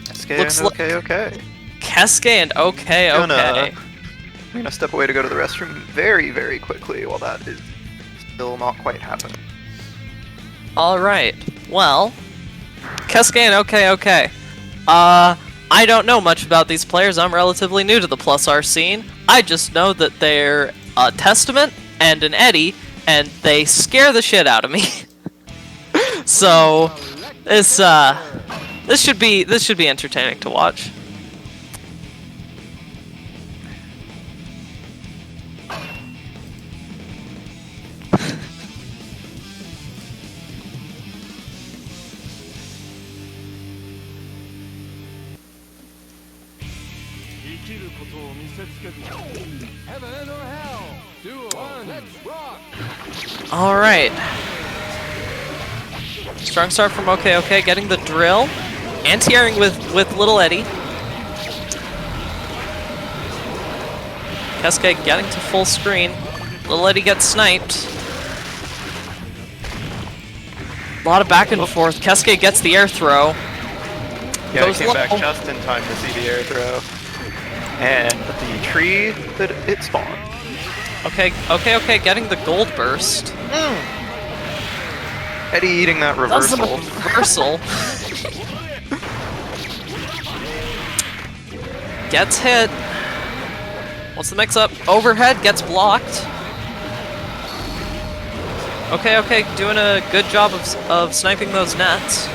Keske Looks and like- okay. Keske and okay. I'm gonna step away to go to the restroom very, very quickly while that is still not quite happening. Alright. Well, Keske and okay. I don't know much about these players. I'm relatively new to the plus R scene. I just know that they're a Testament and an Eddie, and they scare the shit out of me. So this should be entertaining to watch. Heaven or hell? Duo. Let's rock. All right. Strong start from okay, getting the drill. Anti-airing with little Eddie. Keske getting to full screen. Little Eddie gets sniped. A lot of back and forth. Keske gets the air throw. Yeah, Goes I came back low. just in time to see the air throw. And the tree that it spawned. Okay, getting the gold burst. Eddie eating that Does the reversal. reversal. Gets hit. What's the mix up? Overhead gets blocked. Okay, doing a good job of sniping those nets.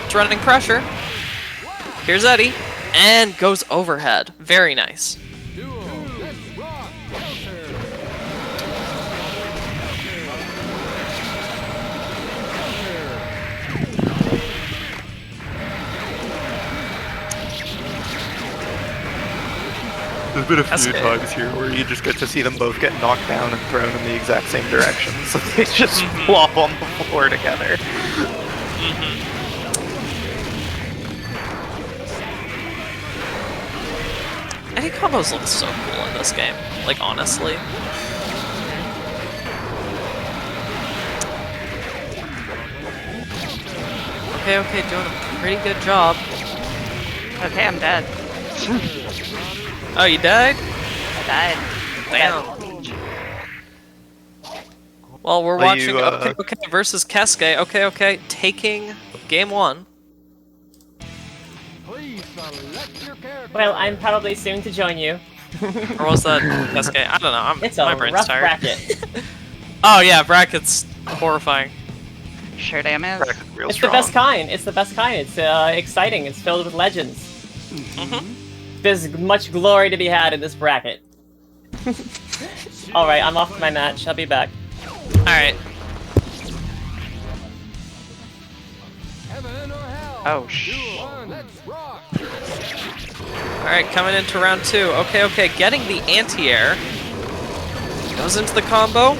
It's running pressure. Here's Eddie. And goes overhead. Very nice. Duo. Let's rock. There's been a That's few good. times here where you just get to see them both get knocked down and thrown in the exact same direction, so they just flop on the floor together. Eddie combos look so cool in this game. Like, honestly. Okay, doing a pretty good job. Okay, I'm dead. Oh, you died? I died. Damn. Well, we're Are watching you, okay versus Keske. Okay, taking game one. Please select your character. Well, I'm probably soon to join you. Or was that Keske? I don't know. It's a my brain's rough tired. bracket. Oh yeah, brackets horrifying. Sure damn is. Real It's strong. the best kind. It's the best kind. It's exciting. It's filled with legends. There's much glory to be had in this bracket. Alright, I'm off to my match. I'll be back. Alright. Heaven or hell? Oh, shh. Duo. Let's rock. Alright, coming into round two. Okay, getting the anti-air. Goes into the combo.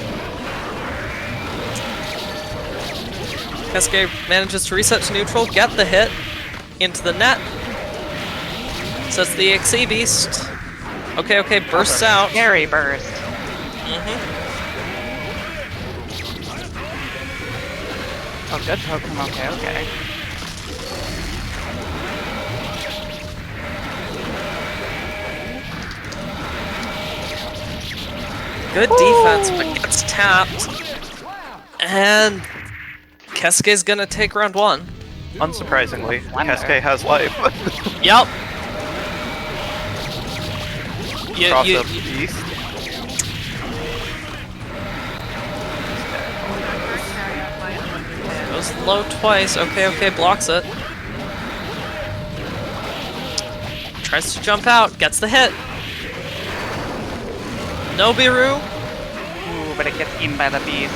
Keske manages to reset to neutral, get the hit into the net. Sets the EXE beast. Okay, bursts out. Scary burst. Oh, good poke from okay. Good defense, but gets tapped. And Kesuke's gonna take round 1. Unsurprisingly, Wonder. Kesuke has life. Yep. Cross up east. Goes low twice. Okay, blocks it. Tries to jump out, gets the hit. Nobiru. Ooh, but it gets eaten by the beast.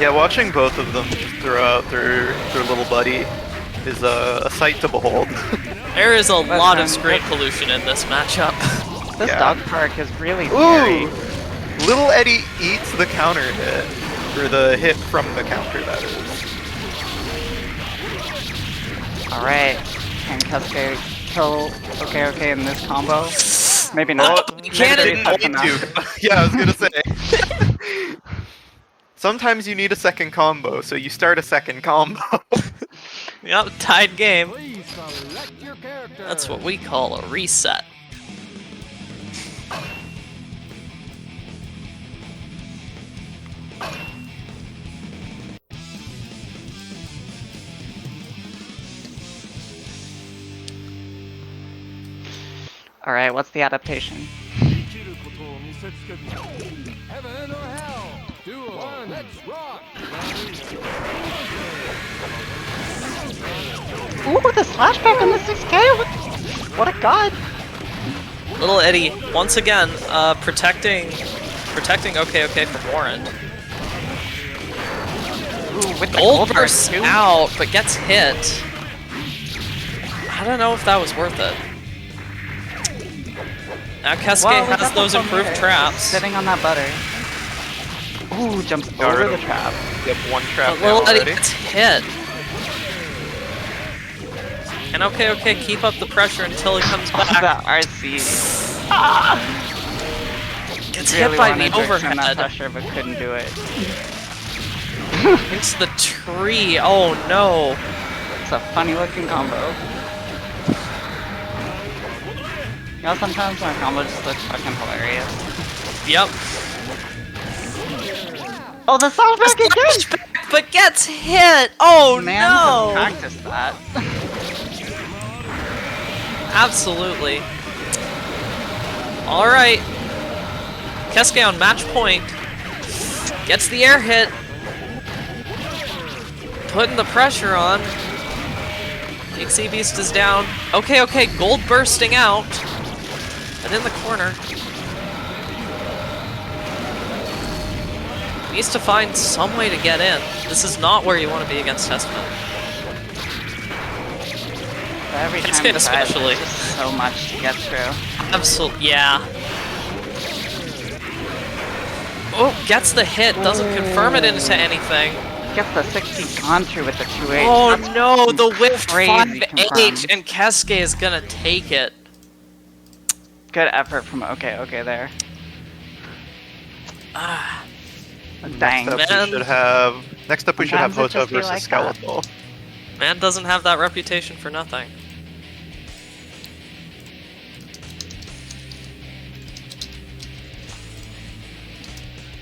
Yeah, watching both of them just throw out their little buddy is a sight to behold. There is a lot of Listen, screen pollution in this matchup. This Yeah. dog park is really scary. Ooh! Little Eddie eats the counter hit. Or the hit from the counter, that is. Alright, can Kesuke kill okay in this combo? Maybe not. You can't Maybe that's Going enough. to. Yeah, I was gonna say. Sometimes you need a second combo, so you start a second combo. Yep, tied game. Please select your character. That's what we call a reset. Alright, what's the adaptation? Heaven or hell. Duel. One. Let's rock. Ooh, the slashback on the 6K! What a god! Little Eddie, once again, protecting okay from Warren. Ooh, with the Gold burst bursts too. out, but gets hit. I don't know if that was worth it. Now Kesuke Well, we has got the those improved familiar. traps. Sitting on that butter. Ooh, jumps Got rid over the of- trap. Yep, one trap But down Little Eddie already. gets hit. And okay, keep up the pressure until he comes Oh, back. that RC. Gets Really hit by wanted the to extend that overhead. pressure, but couldn't do it. Into the tree. Oh no. It's a funny looking combo. You know, sometimes my combo just looks fucking hilarious. Yep. Oh, the soundback again! But gets hit. Oh Man, no. practice that. Absolutely. Alright. Kesuke on match point. Gets the air hit. Putting the pressure on. The XE Beast is down. Okay, gold bursting out. And in the corner. Needs to find some way to get in. This is not where you want to be against Testament. But every Kesuke time he dies, especially. there's just so much to get through. Absolutely, yeah. Oh, gets the hit, doesn't confirm it into anything. Gets the 60 gone through with the 2H. Oh That's no, the whiffed crazy 5H, confirmed. and Kesuke is gonna take it. Good effort from okay there. Ah, Dang. Next man. up we should have Sometimes it Hoto just be versus like that. Skeletal. man doesn't have that reputation for nothing.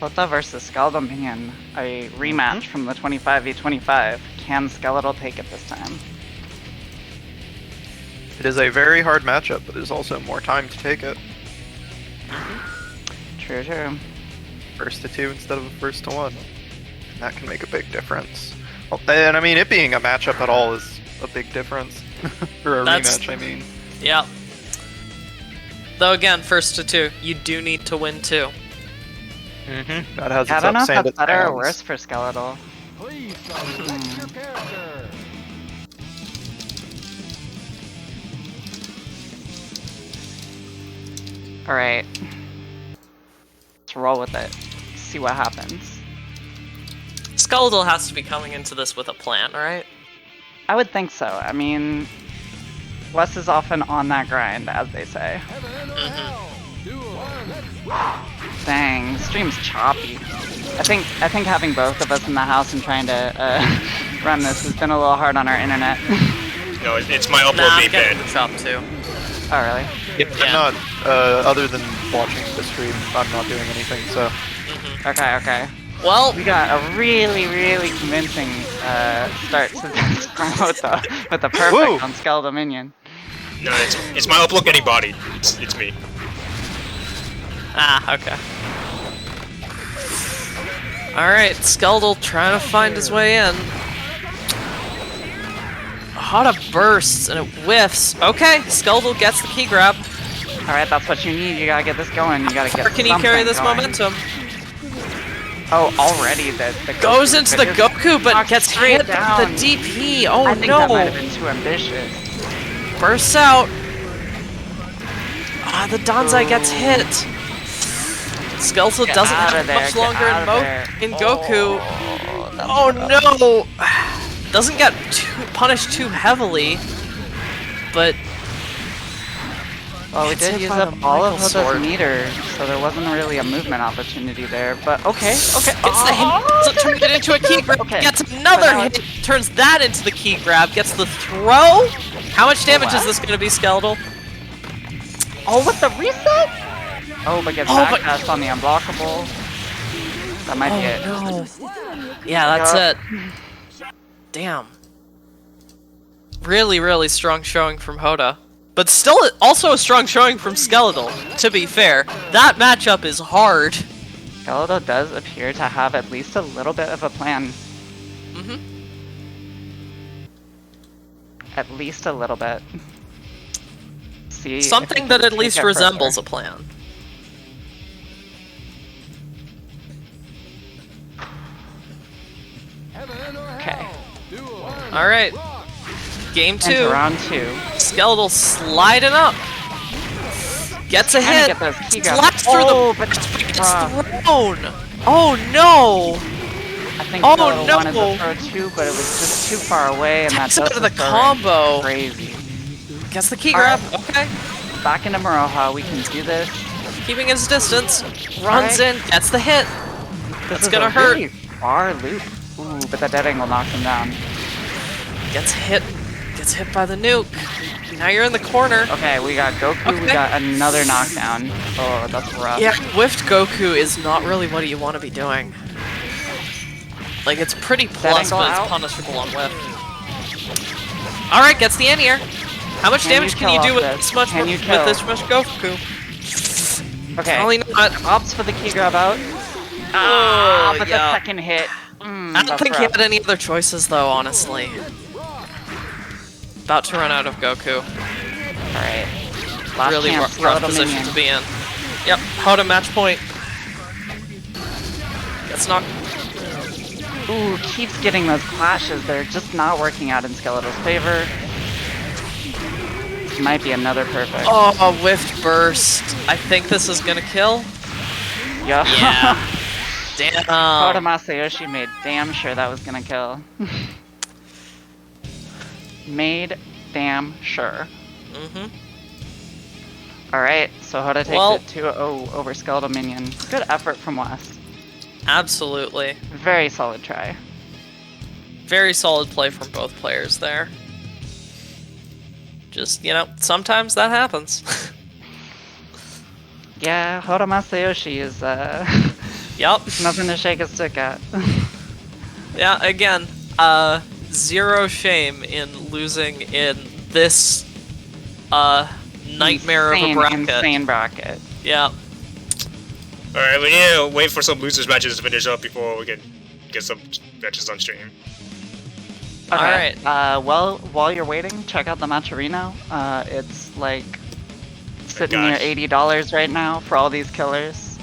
Hoto versus Skeletal Minion, a rematch from the 25v25. Can Skeletal take it this time? It is a very hard matchup, but there's also more time to take it. True. First to 2 instead of a first to 1. That can make a big difference. Well, and I mean, it being a matchup at all is a big difference. or a That's- rematch, I mean. Yeah. Though again, first to 2, you do need to win 2. That has I its don't know ups if and that's its better or downs. worse for Skeletal. Please select your character. Alright. Let's roll with it. See what happens. Skeletal has to be coming into this with a plan, right? I would think so. I mean, Wes is often on that grind, as they say. Heaven or hell. Duel. One. Let's rock. Dang, stream's choppy. I think having both of us in the house and trying to run this has been a little hard on our internet. No, it's my upload Nah, I'm being getting bad. the chop too. Oh really? Yeah, I'm not, other than watching the stream, I'm not doing anything, so. Okay, okay. Well, We got a really, really convincing start to this with the perfect Woo! on Skeletal Minion. No, it's my upload getting bodied. It's me. ah, okay. Alright, Skeletal trying to find his way in. Hada bursts and it whiffs. Okay, Skeletal gets the key grab. Alright, that's what you need. You gotta get this going. You gotta get Or can he carry something this going. momentum? Oh, already the Goes Goku into the just Goku, but knocks gets straight hit down. with the DP. Oh I think that might have no! been too ambitious. Bursts out. Ah, the Danzai gets hit. Skeletal Get doesn't out have of there, much get longer out in, of there. in Goku. that's Oh rough. no! Doesn't get punished too heavily, but Well, we Gets did hit use by up the all of Michael Hoda's sword. meter, so there wasn't really a movement opportunity there. But okay, okay. gets the hit, doesn't turn it into a key grab, Okay. gets another But now hit, turns that into the key grab, gets the throw. How much damage is this going to be, Skeletal? Oh, with the reset? Oh, but gets Oh, but- backdash on the unblockable. That might be it. no. Yeah, that's Yup. it. Damn. Really, really strong showing from Hoda. But still, also a strong showing from Skeletal, to be fair. That matchup is hard. Skeletal does appear to have at least a little bit of a plan. Mm-hmm. At least a little bit. See, if Something we that can at take least it resembles further. a plan. Okay. Alright. Game Into 2. round 2. Skeletal sliding up. Gets a Trying to hit. get those key grabs. Slaps through Oh, the but gets rough. thrown. Oh no! I think Oh, Skeletal no. wanted to throw 2, but it was just too far away, and that Takes does out of the throwing combo. crazy. Gets the key grab. Alright. Okay. Back into Maroha, we can do this. Keeping his distance. Runs in. Gets the hit. This That's is gonna a hurt. really far loop. Ooh, but the dead angle knocks him down. Gets hit. Gets hit by the nuke. Now you're in the corner. Okay, we got Goku, we Okay. got another knockdown. Oh, that's rough. Yeah, whiffed Goku is not really what you want to be doing. Like, it's pretty plus, angle but out? it's punishable on whiff. Alright, gets the anti-air. How much Can damage you can you kill do with off this this? much Can you with kill? this much Goku? Okay, Probably not. opts for the key grab out. Ah, but yeah. the second hit. I don't that's think he rough. had any other choices, though, honestly. About to run out of Goku. Alright. Last Really chance, rough Skeletal position Minion. to be in. Yep, Hoda match point. Gets knocked. Ooh, keeps getting those clashes. They're just not working out in Skeletal's favor. This might be another perfect. Oh, a whiffed burst. I think this is gonna kill. Yeah. Yeah. Damn. Hoda Masayoshi made damn sure that was gonna kill. Made damn sure. Mm-hmm. Alright, so Hoda takes Well- it 2-0 over Skeletal Minion. Good effort from West. Absolutely. Very solid try. Very solid play from both players there. Just, you know, sometimes that happens. Yeah, Hoda Masayoshi is Yep. nothing to shake a stick at. Yeah, again, zero shame in losing in this, nightmare of a bracket. Insane bracket. Yeah. Alright, we need to wait for some losers matches to finish up before we can get some matches on stream. Okay. Alright. Well, while you're waiting, check out the Matcherino. It's like sitting near gosh. $80 right now for all these killers.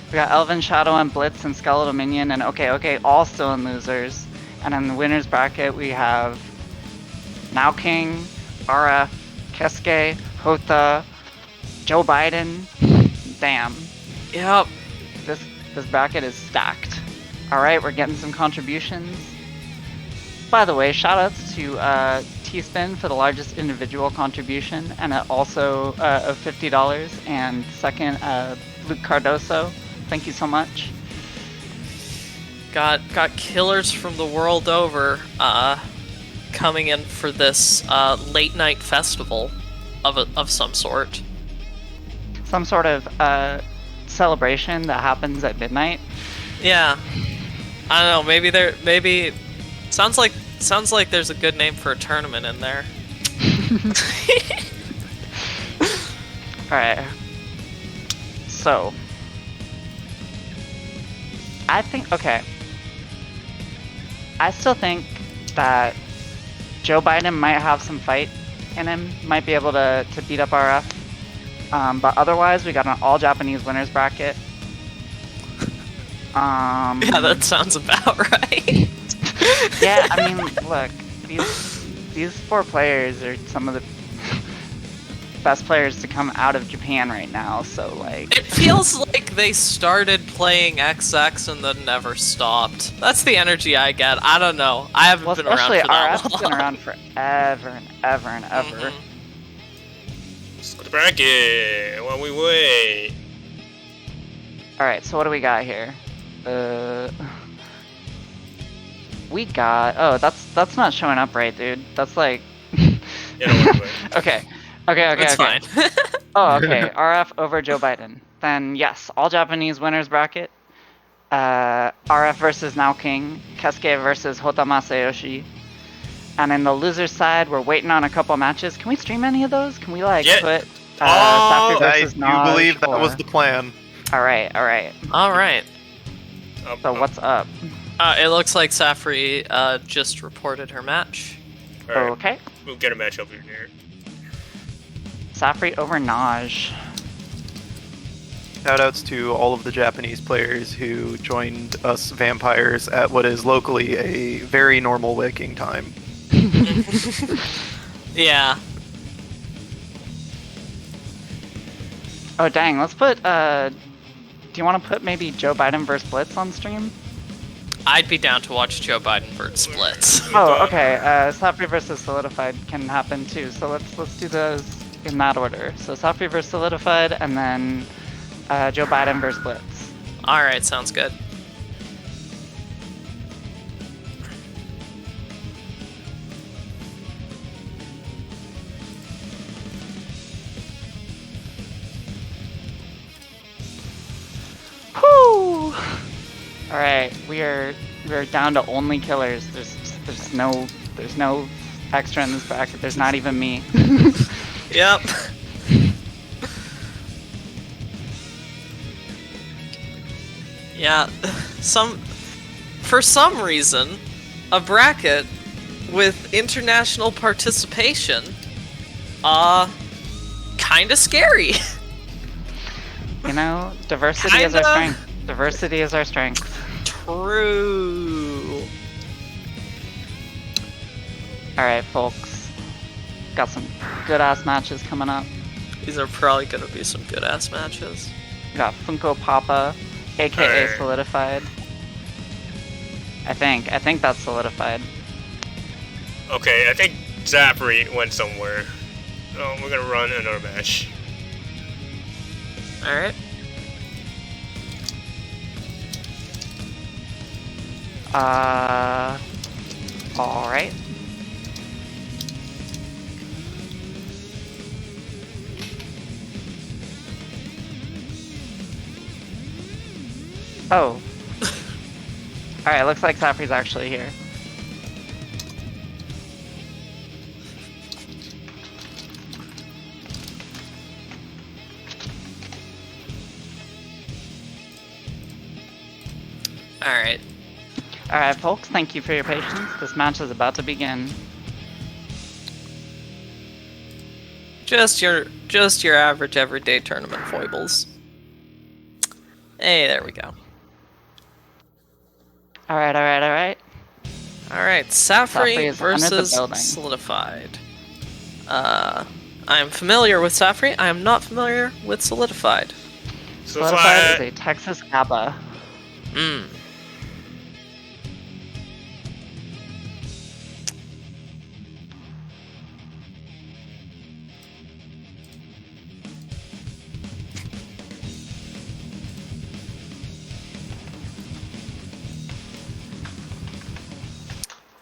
We got Elven, Shadow, and Blitz, and Skeletal Minion, and okay, all still in losers. And in the winners bracket, we have Now King, RF, Kesuke, Hota, Joe Biden. Damn. Yep. This bracket is stacked. All right, we're getting some contributions. by the way, shoutouts to T-Spin for the largest individual contribution, and also of $50, and second, Luke Cardoso. Thank you so much. Got killers from the world over coming in for this late night festival of some sort. Some sort of celebration that happens at midnight. Yeah, I don't know. Maybe sounds like there's a good name for a tournament in there. All right. So, I think I still think that Joe Biden might have some fight in him. Might be able to beat up RF. But otherwise, we got an all-Japanese winners bracket. Yeah, that sounds about right. Yeah, I mean, look, these 4 players are some of the best players to come out of Japan right now. So like, It feels like they started playing XX and then never stopped. That's the energy I get. I don't know. I haven't been around for especially that RF's long. been around forever and ever and ever. Let's go to bracket while we wait. All right, so what do we got here? We got. Oh, that's not showing up right, dude. That's like. Yeah, don't worry about it. Okay. It's Okay. fine. Oh, okay. RF over Joe Biden. Then yes, all Japanese winners bracket. RF versus Now King. Kesuke versus Hota Masayoshi. And in the losers side, we're waiting on a couple matches. Can we stream any of those? Can we like Yeah. put Safri I versus do Naj? believe that or- was the plan. All right. All right. So what's up? It looks like Safri just reported her match. All right, Okay. we'll get a match over here. Safri over Naj. Shoutouts to all of the Japanese players who joined us vampires at what is locally a very normal waking time. Yeah. Oh dang, let's put do you want to put maybe Joe Biden versus Blitz on stream? I'd be down to watch Joe Biden versus Splits. Oh, okay. Safri versus Solidified can happen too. So let's do those in that order. So Safri versus Solidified, and then Joe Biden versus Blitz. All right, sounds good. Whew. All right, we're down to only killers. There's no extra in this bracket. There's not even me. Yep. Yeah, for some reason, a bracket with international participation, kinda scary. You know, diversity is our Kinda. strength. Diversity is our strength. True. All right, folks. Got some good ass matches coming up. These are probably gonna be some good ass matches. We got Funko Papa, aka Alright. Solidified. I think that's Solidified. Okay, I think Zafri went somewhere. Oh, we're gonna run another match. All right. All right. Oh. Alright, looks like Safri's actually here. All right. Alright, folks, thank you for your patience. This match is about to begin. Just your average everyday tournament foibles. Hey, there we go. Alright. All right, Safri Safri is under the versus building. Solidified. I am familiar with Safri. I am not familiar with Solidified. So Solidified is far, a Texas ABBA.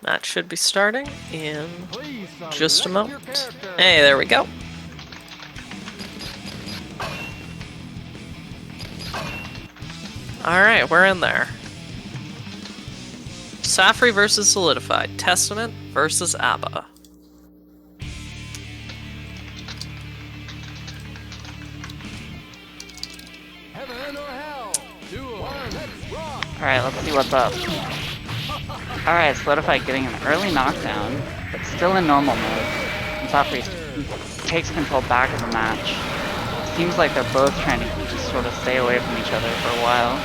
That should be starting in just a moment. Hey, there we go. Alright, we're in there. Safri versus Solidified. Testament versus Abba. Heaven or hell? Duel. Let's rock. Alright, let's see what's up. Alright, Solidified getting an early knockdown, but still in normal mode. And Safri takes control back of the match. Seems like they're both trying to just sort of stay away from each other for a while.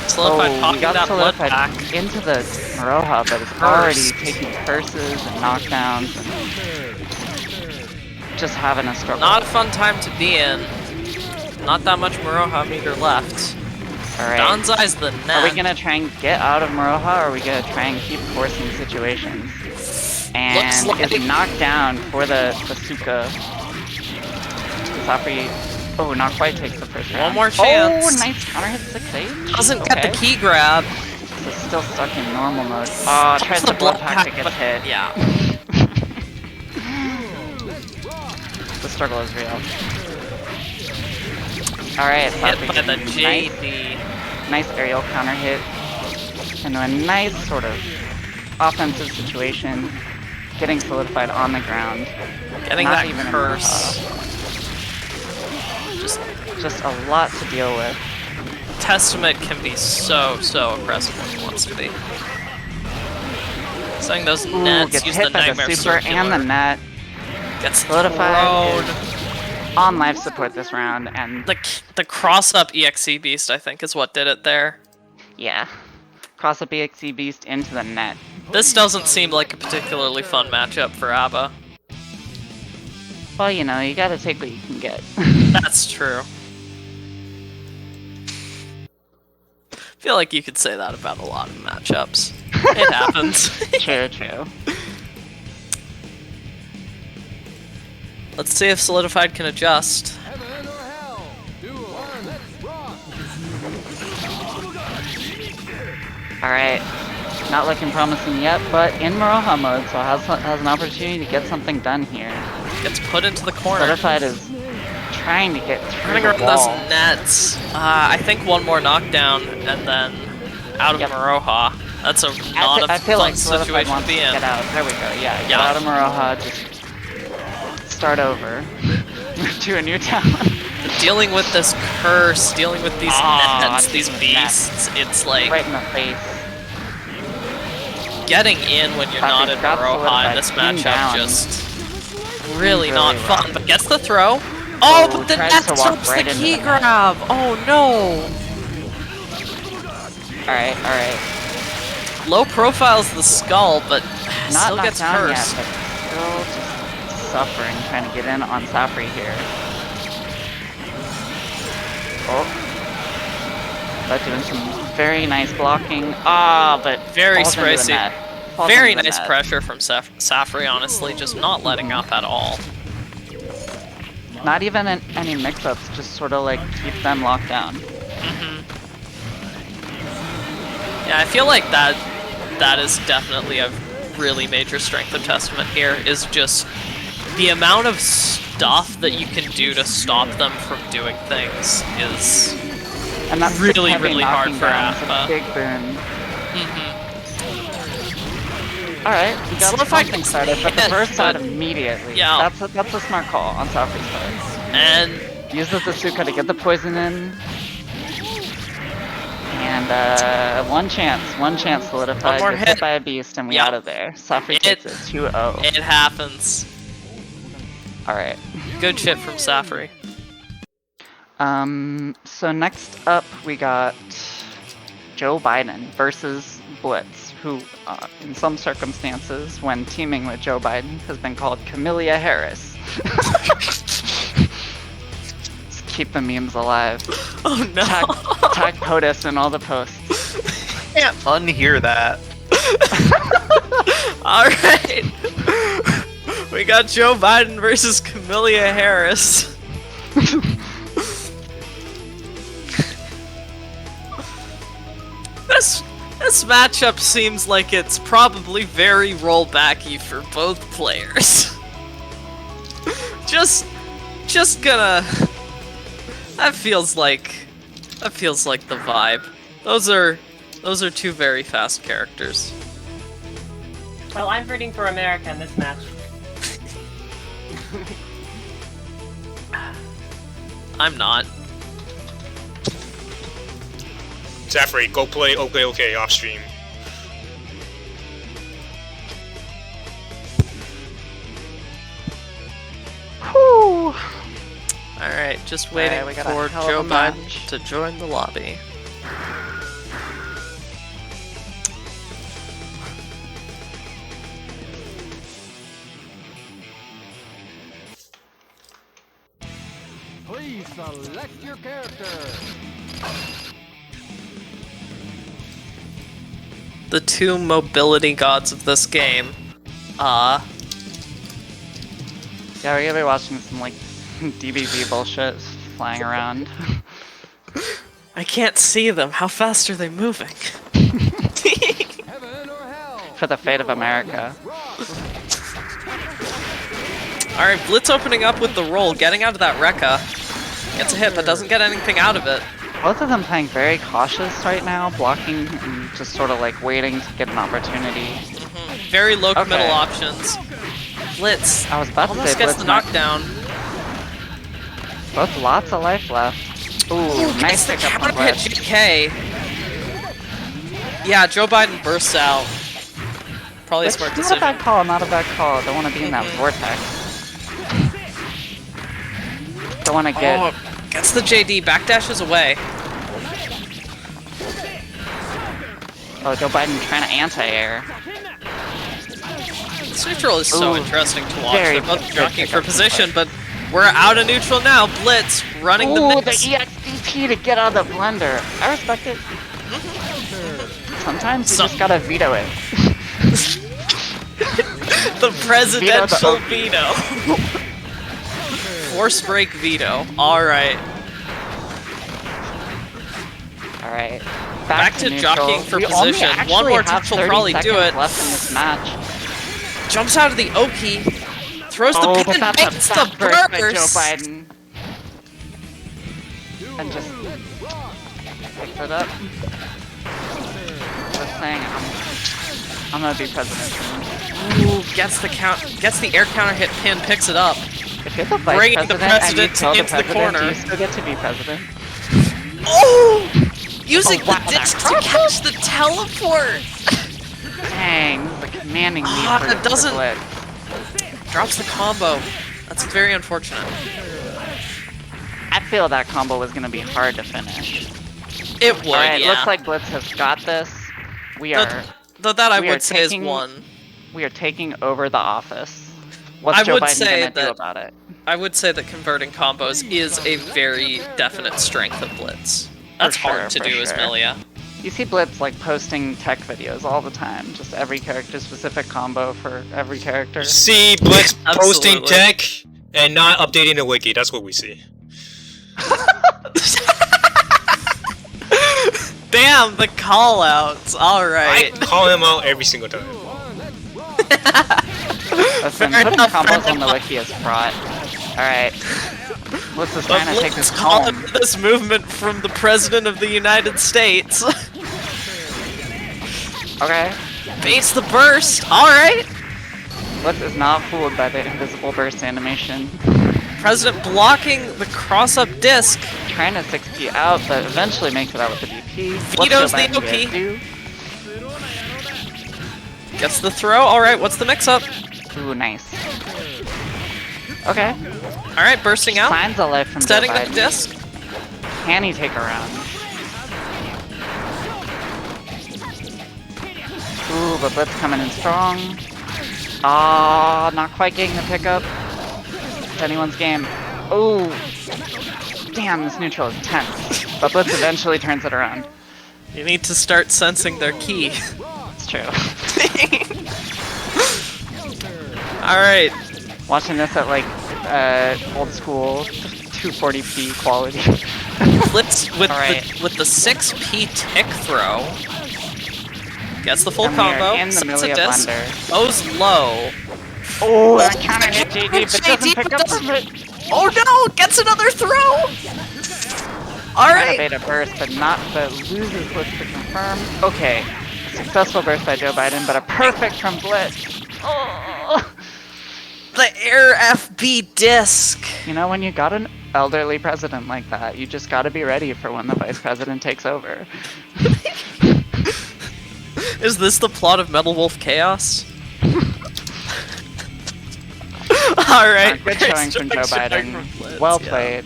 Solidified we popping got that blood Solidified back. into the Maroha, but it's already taking curses and knockdowns and just having a struggle. Not a fun time to be in. Not that much Maroha meter left. Alright. Danzai's the net. Are we gonna try and get out of Maroha, or are we gonna try and keep forcing situations? And Looks like- is knocked down for the Suka. Safri, oh, not quite takes the first round. One more chance. Oh, nice counter hit 6-8. Doesn't get the key grab. So still stuck in normal mode. Oh, tries the the blood blood pack, pack, gets but- hit. Yeah. The struggle is real. Alright, Hit Safri by the getting JD. nice aerial counter hit into a nice sort of offensive situation, getting Solidified on the ground. Getting Not that even in curse. Just a lot to deal with. Testament can be so oppressive when he wants to be. Saying those Ooh, nets, gets use hit the by the Nightmare super and the Circular. net. Gets Solidified thrown. is on life support this round, and The cross-up EXE Beast, I think, is what did it there. yeah. Cross up EXE Beast into the net. This doesn't seem like a particularly fun matchup for Abba. Well, you know, you gotta take what you can get. That's true. Feel like you could say that about a lot of matchups. It happens. True. Let's see if Solidified can adjust. Heaven or hell? Duel. Let's rock. Alright. Not looking promising yet, but in Maroha mode, so has an opportunity to get something done here. Gets put into the corner. Solidified is trying to get through Running the around those wall. nets. I think one more knockdown and then out of Yep. Maroha. That's not a I feel fun like Solidified situation to wants to be in. get out. There we go, yeah. Get Yeah. out of Maroha, just start over. Move to a new town. Dealing with this curse, dealing with these nets, these nets. beasts, it's like Right in the face. getting in when you're not in Got Maroha in this Solidified pinned matchup down. just really Really not rough. fun. But gets the throw. Oh, but the tries net to walk stops right the into key the net. grab. Oh no. Alright. Low profile's the skull, but Not still knocked gets down cursed. yet, but still just suffering, trying to get in on Safri here. Oh. But doing some very nice blocking. But Very falls into the spicy. net. Falls Very into the nice net. pressure from Safri, honestly, just not letting up at all. Not even any mix-ups, just sort of like keep them locked down. Yeah, I feel like that is definitely a really major strength of Testament here, is just the amount of stuff that you can do to stop them from doing things is And that's really, heavy really hard knocking for down is Appa. a big boon. Alright, we got Solidified something started, but the hit, first side but- immediately. Yeah. That's a smart call on Safri's part. And Uses the Suka to get the poison in. And one chance Solidified. One more Gets hit. hit by a beast and we Yep. out of there. Safri It- takes it 2-0. it happens. Alright. Good shit from Safri. So next up we got Joe Biden versus Blitz, who, in some circumstances, when teaming with Joe Biden, has been called Camellia Harris. Just keep the memes alive. Oh no. Tag POTUS in all the posts. Can't unhear that. Alright. We got Joe Biden versus Camellia Harris. This This matchup seems like it's probably very rollbacky for both players. just gonna. That feels like the vibe. Those are two very fast characters. Well, I'm rooting for America in this match. I'm not. Zafrey, go play okay off stream. Whew. Alright, just waiting Alright, we got a for hell of Joe a Biden match. to join the lobby. Please select your character. The two mobility gods of this game. Yeah, we're gonna be watching some like DBV bullshit flying around. I can't see them. How fast are they moving? Heaven or hell. For the fate of America. Alright, Blitz opening up with the roll, getting out of that Rekka. Gets a hit, but doesn't get anything out of it. Both of them playing very cautious right now, blocking and just sort of like waiting to get an opportunity. Very low committal Okay. options. Blitz I was about to almost say gets Blitz the might- knockdown. Both lots of life left. Ooh, nice Gets the pickup from counter hit Blitz. GK. Yeah, Joe Biden bursts out. Probably a Which, smart not a decision. bad call, not a bad call. Don't want to be in that vortex. Don't want to get... Oh, gets the JD, backdashes away. Oh, Joe Biden trying to anti-air. This neutral is so Ooh, interesting to watch. very They're both good jockeying for pickup. position, but we're out of neutral now. Blitz running the Ooh, the mix. EXDP to get out of the blender. I respect it. Sometimes you Some- just gotta veto it. The presidential Veto veto. Force break veto. Alright. Alright. Back to neutral. jockeying for We only position. actually One more have touch will 30 probably do seconds it. left in this match. Jumps out of the Oki. Throws the Oh, pin but and that's a makes the fast burst by Joe burst. Biden. And just picks it up. Just saying, I'm gonna be president soon. Ooh, gets the air counter hit pin, picks it up. If you're the vice Bringing the president and you president kill the into the president, corner. you still get to be president. Oh! Using Oh, wow, the disc that to catch the teleport! Dang, this is a commanding lead Ah, for that doesn't- for Blitz. Drops the combo. That's very unfortunate. I feel that combo was gonna be hard to finish. It would, Alright, yeah. looks like Blitz has got this. Though that I we are would say is taking- one. We are taking over the office. What's I Joe would Biden say gonna do that- about it? I would say that converting combos is a very definite strength of Blitz. That's sure, hard to for do as sure. Melia. You see Blitz like posting tech videos all the time, just every character specific combo for every character. See Blitz posting Absolutely. tech and not updating the wiki. That's what we see. Damn, the callouts. I Alright. call him out every single time. Listen, Fair putting enough, combos fair on the wiki is fraught. Alright. Blitz is trying to take this calling home. this movement from the President of the United States. Okay. Baits the burst. Alright. Blitz is not fooled by the invisible burst animation. President blocking the cross-up disc. Trying to 6P out, but eventually makes it out with the DP. Vetoes the Oki. do? Gets the throw. Alright, what's the mix-up? Ooh, nice. Okay. Alright, bursting out. Signs of life from Joe Setting the Biden. disc. Can he take a round? Ooh, but Blitz coming in strong. Ah, not quite getting the pickup. It's anyone's game. Ooh. Damn, this neutral is tense. But Blitz eventually turns it around. You need to start sensing their key. It's true. Alright. Watching this at like old school 240p quality. Blitz with Alright. the 6P tick throw. Gets the full And we are combo. in the Sets a Milia disc. blender. Goes low. Oh, that counter hit JD, but doesn't pick up from it. Oh no! Gets another throw! Trying to Alright. bait a burst, but loses Blitz to confirm. Okay. A successful burst by Joe Biden, but a perfect from Blitz. Oh. The Air FB disc. You know, when you got an elderly president like that, you just gotta be ready for when the vice president takes over. Is this the plot of Metal Wolf Chaos? Alright. Good showing from Joe Biden. Well played.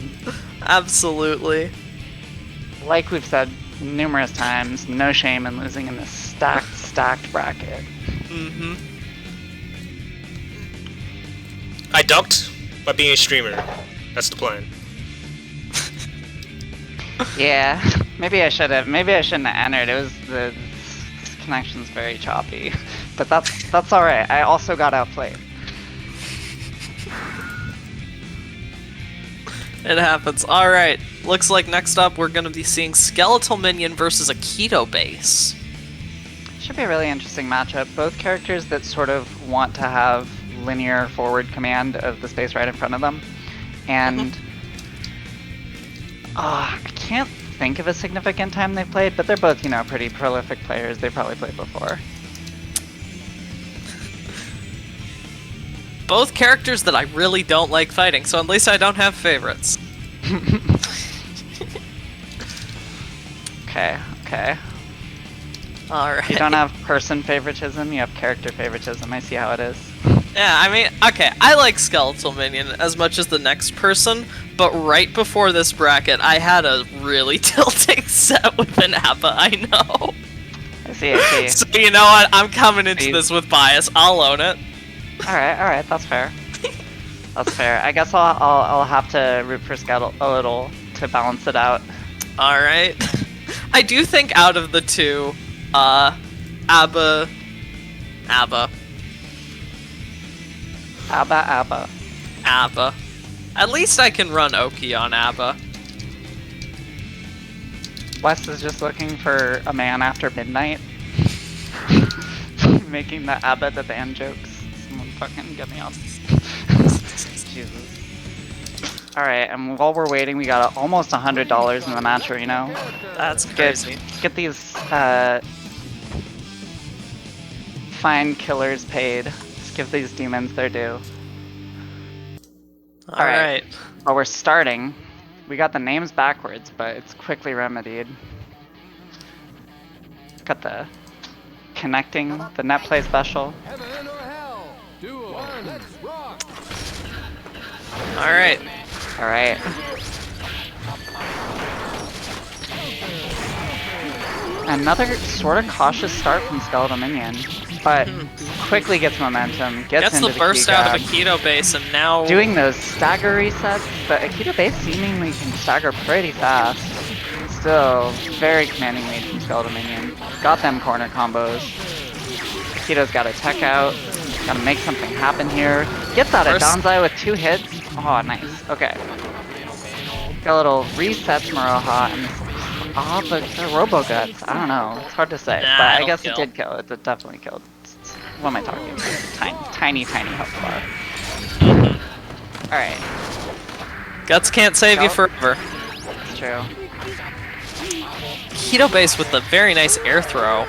Absolutely. Like we've said numerous times, no shame in losing in this stacked bracket. Mm-hmm. I ducked by being a streamer. That's the plan. Yeah, maybe I shouldn't have entered. It was the connection's very choppy, but that's all right. I also got outplayed. It happens. Alright. Looks like next up we're gonna be seeing Skeletal Minion versus Aikido Base. Should be a really interesting matchup. Both characters that sort of want to have linear forward command of the space right in front of them, and I can't think of a significant time they've played, but they're both, you know, pretty prolific players. They've probably played before. Both characters that I really don't like fighting, so at least I don't have favorites. Okay. Alright. You don't have person favoritism, you have character favoritism. I see how it is. Yeah, I mean, okay, I like Skeletal Minion as much as the next person, but right before this bracket, I had a really tilting set with an ABBA, I know. I see. So you know what, I'm coming into See. this with bias, I'll own it. Alright, that's fair. That's fair. I guess I'll have to root for Skeletal a little to balance it out. Alright. I do think out of the two, ABBA. ABBA. At least I can run Oki on ABBA. Wes is just looking for a man after midnight. Making the ABBA the band jokes. Someone fucking get me off. Jesus. Alright, and while we're waiting, we got almost $100 in the match arena. That's crazy. Get these fine killers paid. Just give these demons their due. Alright. While we're starting, we got the names backwards, but it's quickly remedied. Got the connecting, the net play special. Heaven or hell? Duel one. Rock. Alright. Alright. Another sort of cautious start from Skeletal Minion, but quickly gets momentum, gets into the the burst key out grab. of Aikido base and now... Doing those stagger resets, but Aikido base seemingly can stagger pretty fast. Still, very commanding lead from Skeletal Minion. Got them corner combos. Aikido's got a tech out. Gotta make something happen here. Gets out of Danzai with 2 hits. Oh, nice. Okay. Skeletal resets Maroha, and but the Robo-Guts, I don't know. It's hard to say. Nah, but I it'll guess kill. it did kill. It definitely killed. What am I talking about? Tiny health bar. Alright. Guts can't save you forever. It's true. Aikido base with the very nice air throw.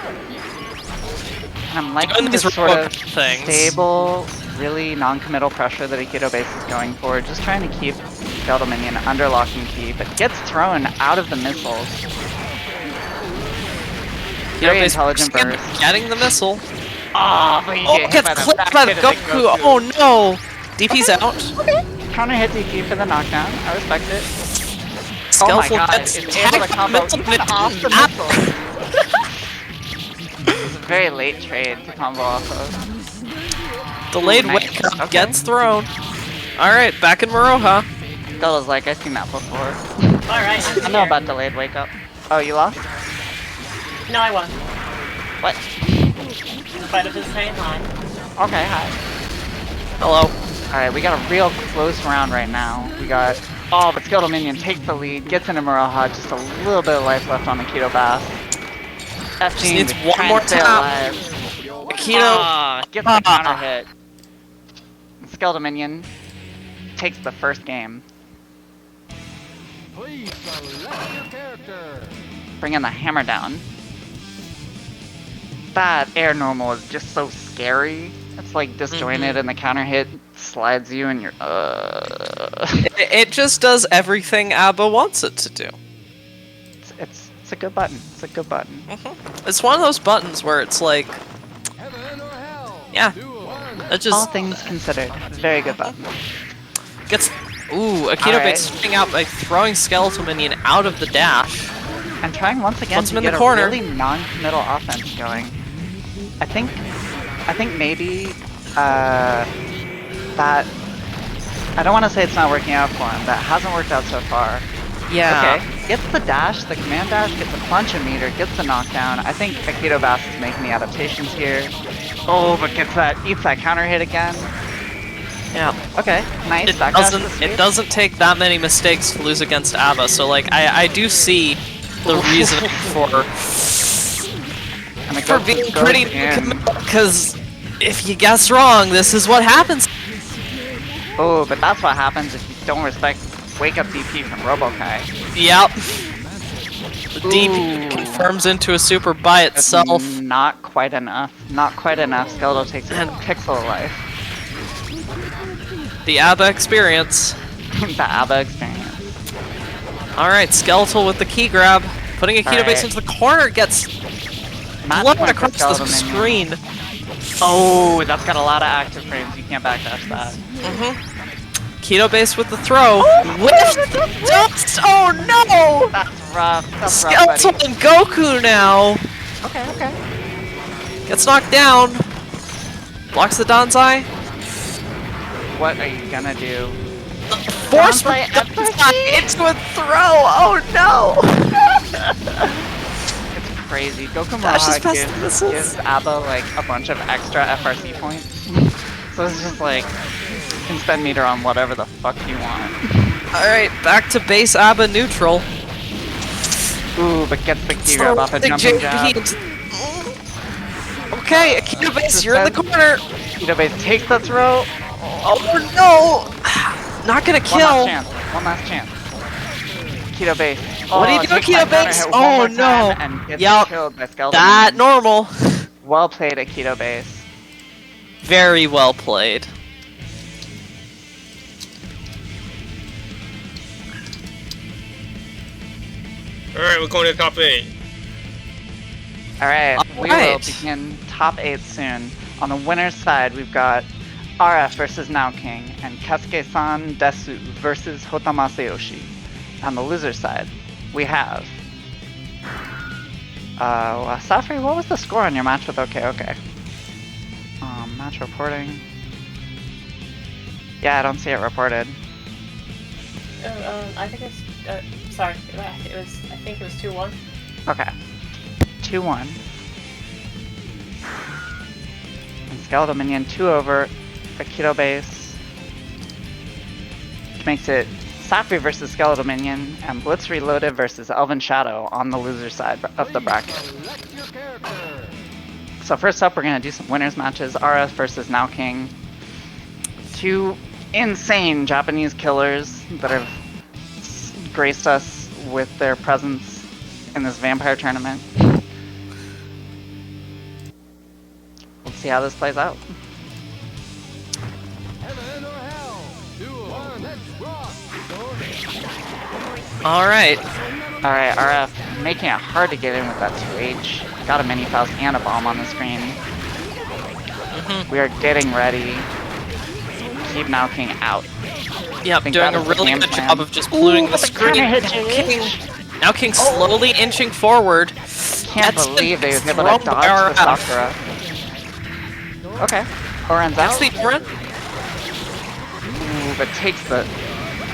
And I'm liking Doing this these sort of Robo-Gut things. stable, really non-committal pressure that Aikido base is going for. Just trying to keep Skeletal Minion under lock and key, but gets thrown out of the missiles. Very intelligent burst. Getting the missile. Oh, but you Oh, get hit gets by the clipped back by the hit of Goku. Oh no! DP's out. Counter hit DP for the knockdown. I respect it. Skeletal oh my god, gets it's able to tagged combo missile even with off the apple. missile. It's a very late trade to combo off of. Delayed Nice. wake up Okay. gets thrown. Alright, back in Maroha. Stella's like, I've seen that before. Alright, I know about delayed wake up. Oh, you lost? No, I won. What? Fight of his train line. Okay, hi. Hello. Alright, we got a real close round right now. We got... Oh, but Skeletal Minion takes the lead, gets into Maroha, just a little bit of life left on Aikido Bass. F Just needs team one trying more to stay tap. alive. Aikido. Gets the counter hit. Skeletal Minion takes the first game. Please select your character. Bringing the hammer down. That air normal is just so scary. It's like disjointed and the counter hit slides you and you're It just does everything ABBA wants it to do. It's a good button. It's a good button. It's one of those buttons where it's like, Heaven or hell. yeah, it All just things considered, very good button. gets. Ooh, Aikido Alright. base starting out by throwing Skeletal Minion out of the dash. And trying once again Puts him to in the get corner. a really non-committal offense going. I think maybe that I don't want to say it's not working out for him. That hasn't worked out so far. Yeah. Okay, gets the dash, the command dash, gets a punch meter, gets the knockdown. I think Aikido Bass is making the adaptations here. Oh, but eats that counter hit again. Yeah. Okay, nice. It Back dash to doesn't. sweep. It doesn't take that many mistakes to lose against ABBA. So like, I do see the reason And it for goes- being goes pretty in. because if you guess wrong, this is what happens. Oh, but that's what happens if you don't respect wake up DP from Robokai. Yep. The DP Ooh. confirms into a super by That's itself. not quite enough. Not quite enough. Skeletal takes a And- pixel of life. The ABBA experience. The ABBA experience. Alright, Skeletal with the key grab. Putting Aikido base Alright. into the corner gets Match blown point for across the Skeletal Minion. screen. Oh, that's got a lot of active frames. You can't backdash that. Aikido base with the throw. With the dust! Oh no! That's rough. That's rough, Skeletal buddy. and Goku now Okay. gets knocked down. Blocks the Danzai. What are you gonna do? Force Danzai Danzai into a throw. Oh no! It's crazy. Goku Dash is Maraha past the missiles. gives ABBA like a bunch of extra FRC points. So it's just like, you can spend meter on whatever the fuck you want. Alright, back to base ABBA neutral. Ooh, but gets the key grab off a Big jumping JP. jab. Okay, Aikido base, you're in the corner. Aikido base takes the throw. Oh no! Not gonna kill. One last chance. Aikido base. What do you do, takes Aikido that counter base? hit Oh, one more no. time And gets Yup. killed by Skeletal That Minion. normal. Well played, Aikido base. Very well played. Alright, we're going to the top 8. Alright, we will Alright. begin top 8 soon. On the winner's side, we've got RF versus Now King and Kesuke-san Desu versus Hotamasayoshi. On the loser's side, we have Safri, what was the score on your match with OK? Match reporting. Yeah, I don't see it reported. I think it's sorry. I think it was 2-1. Okay. 2-1. And Skeletal Minion 2 over Aikido base. Which makes it Safri versus Skeletal Minion and Blitz Reloaded versus Elven Shadow on the loser side of the bracket. Select your character. So first up, we're gonna do some winners matches. RF versus Now King. Two insane Japanese killers that have graced us with their presence in this vampire tournament. Let's see how this plays out. Heaven or hell. 2-1. Let's rock. Alright. Alright, RF making it hard to get in with that 2H. Got a mini Faust and a bomb on the screen. We are getting ready. Keep Now King out. Yep, think doing that a is the really game good plan. job of just polluting Ooh, the the screen. counter hit Now King slowly inching forward. Can't That's believe they the was able throw to by dodge the RF. Sakura. Okay. Oren's That's out. the Oren. Ooh, but takes the...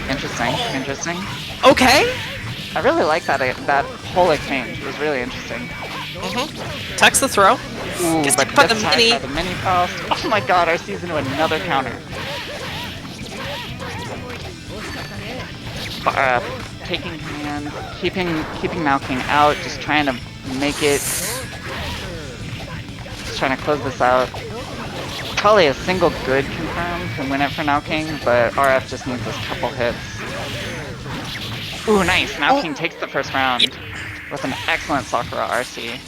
Interesting. Okay. I really like that whole exchange. It was really interesting. Text the throw. Ooh, Gets but hit by the gets tagged mini. by the mini Faust. Oh my god, our season to another counter. Taking command, keeping Now King out, just trying to make it just trying to close this out. Probably a single good confirm can win it for Now King, but RF just needs this couple hits. Ooh, nice! Now King takes the first round with an excellent Sakura RC.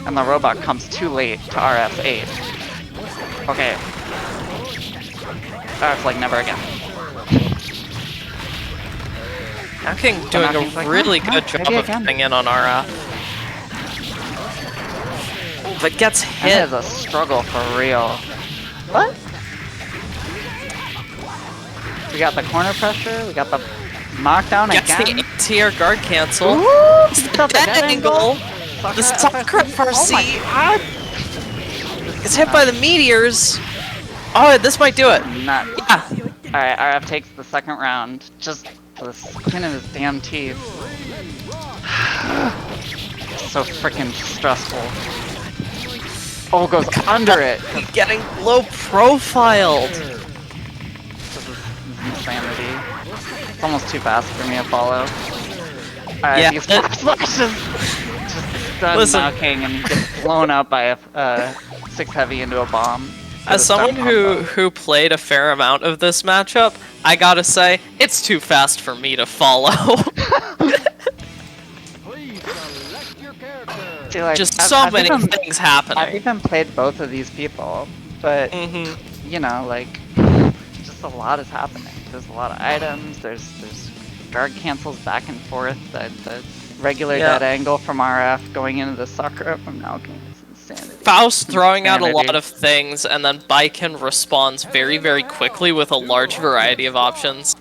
And the robot comes too late to RF's aid. Okay. RF's like, never again. Now King doing Now King's a like, really "No, good no, job maybe of again." coming in on RF. But gets It hit. is a struggle for real. What? We got the corner pressure, we got the knockdown Gets again. the tier guard cancel. Ooh, got the Dead angle. The Sakura Oh my RC god! gets hit by the meteors. Oh, this might do it. Not. Yeah. Alright, RF takes the second round. Just for the skin of his damn teeth. So freaking stressful. Oh, goes under it. He's getting low profiled. This is insanity. It's almost too fast for me to follow. Alright, Yeah, these flashes just stun Listen. Now King and he gets blown up by a 6 heavy into a bomb. As someone who played a fair amount of this matchup, I gotta say, it's too fast for me to follow. Please select your character. See, like, Just I've- so I've many even- things I've happening. even played both of these people, but Mm-hmm. you know, like, just a lot is happening. There's a lot of items. There's guard cancels back and forth. The regular Yeah. dead angle from RF going into the Sakura from Now King is insanity. Faust throwing out a lot Insanity. of things, and then Baiken responds very, very quickly with a large variety of options.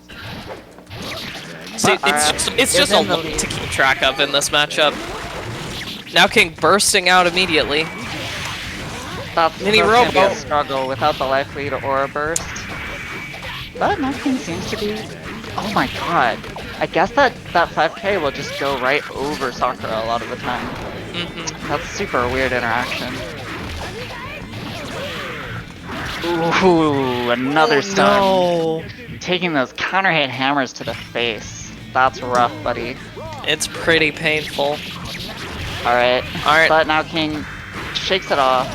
See, it's just a in the lot lead. to keep track of in this matchup. Now King bursting out immediately. That's Mini gonna be Robo. a struggle without the life lead or a burst. But Now King seems to be. Oh my god! I guess that 5K will just go right over Sakura a lot of the time. Mm-hmm. That's super weird interaction. Ooh, another stun. No. Taking those counter hit hammers to the face. That's rough, buddy. It's pretty painful. Alright. Alright. But Now King shakes it off.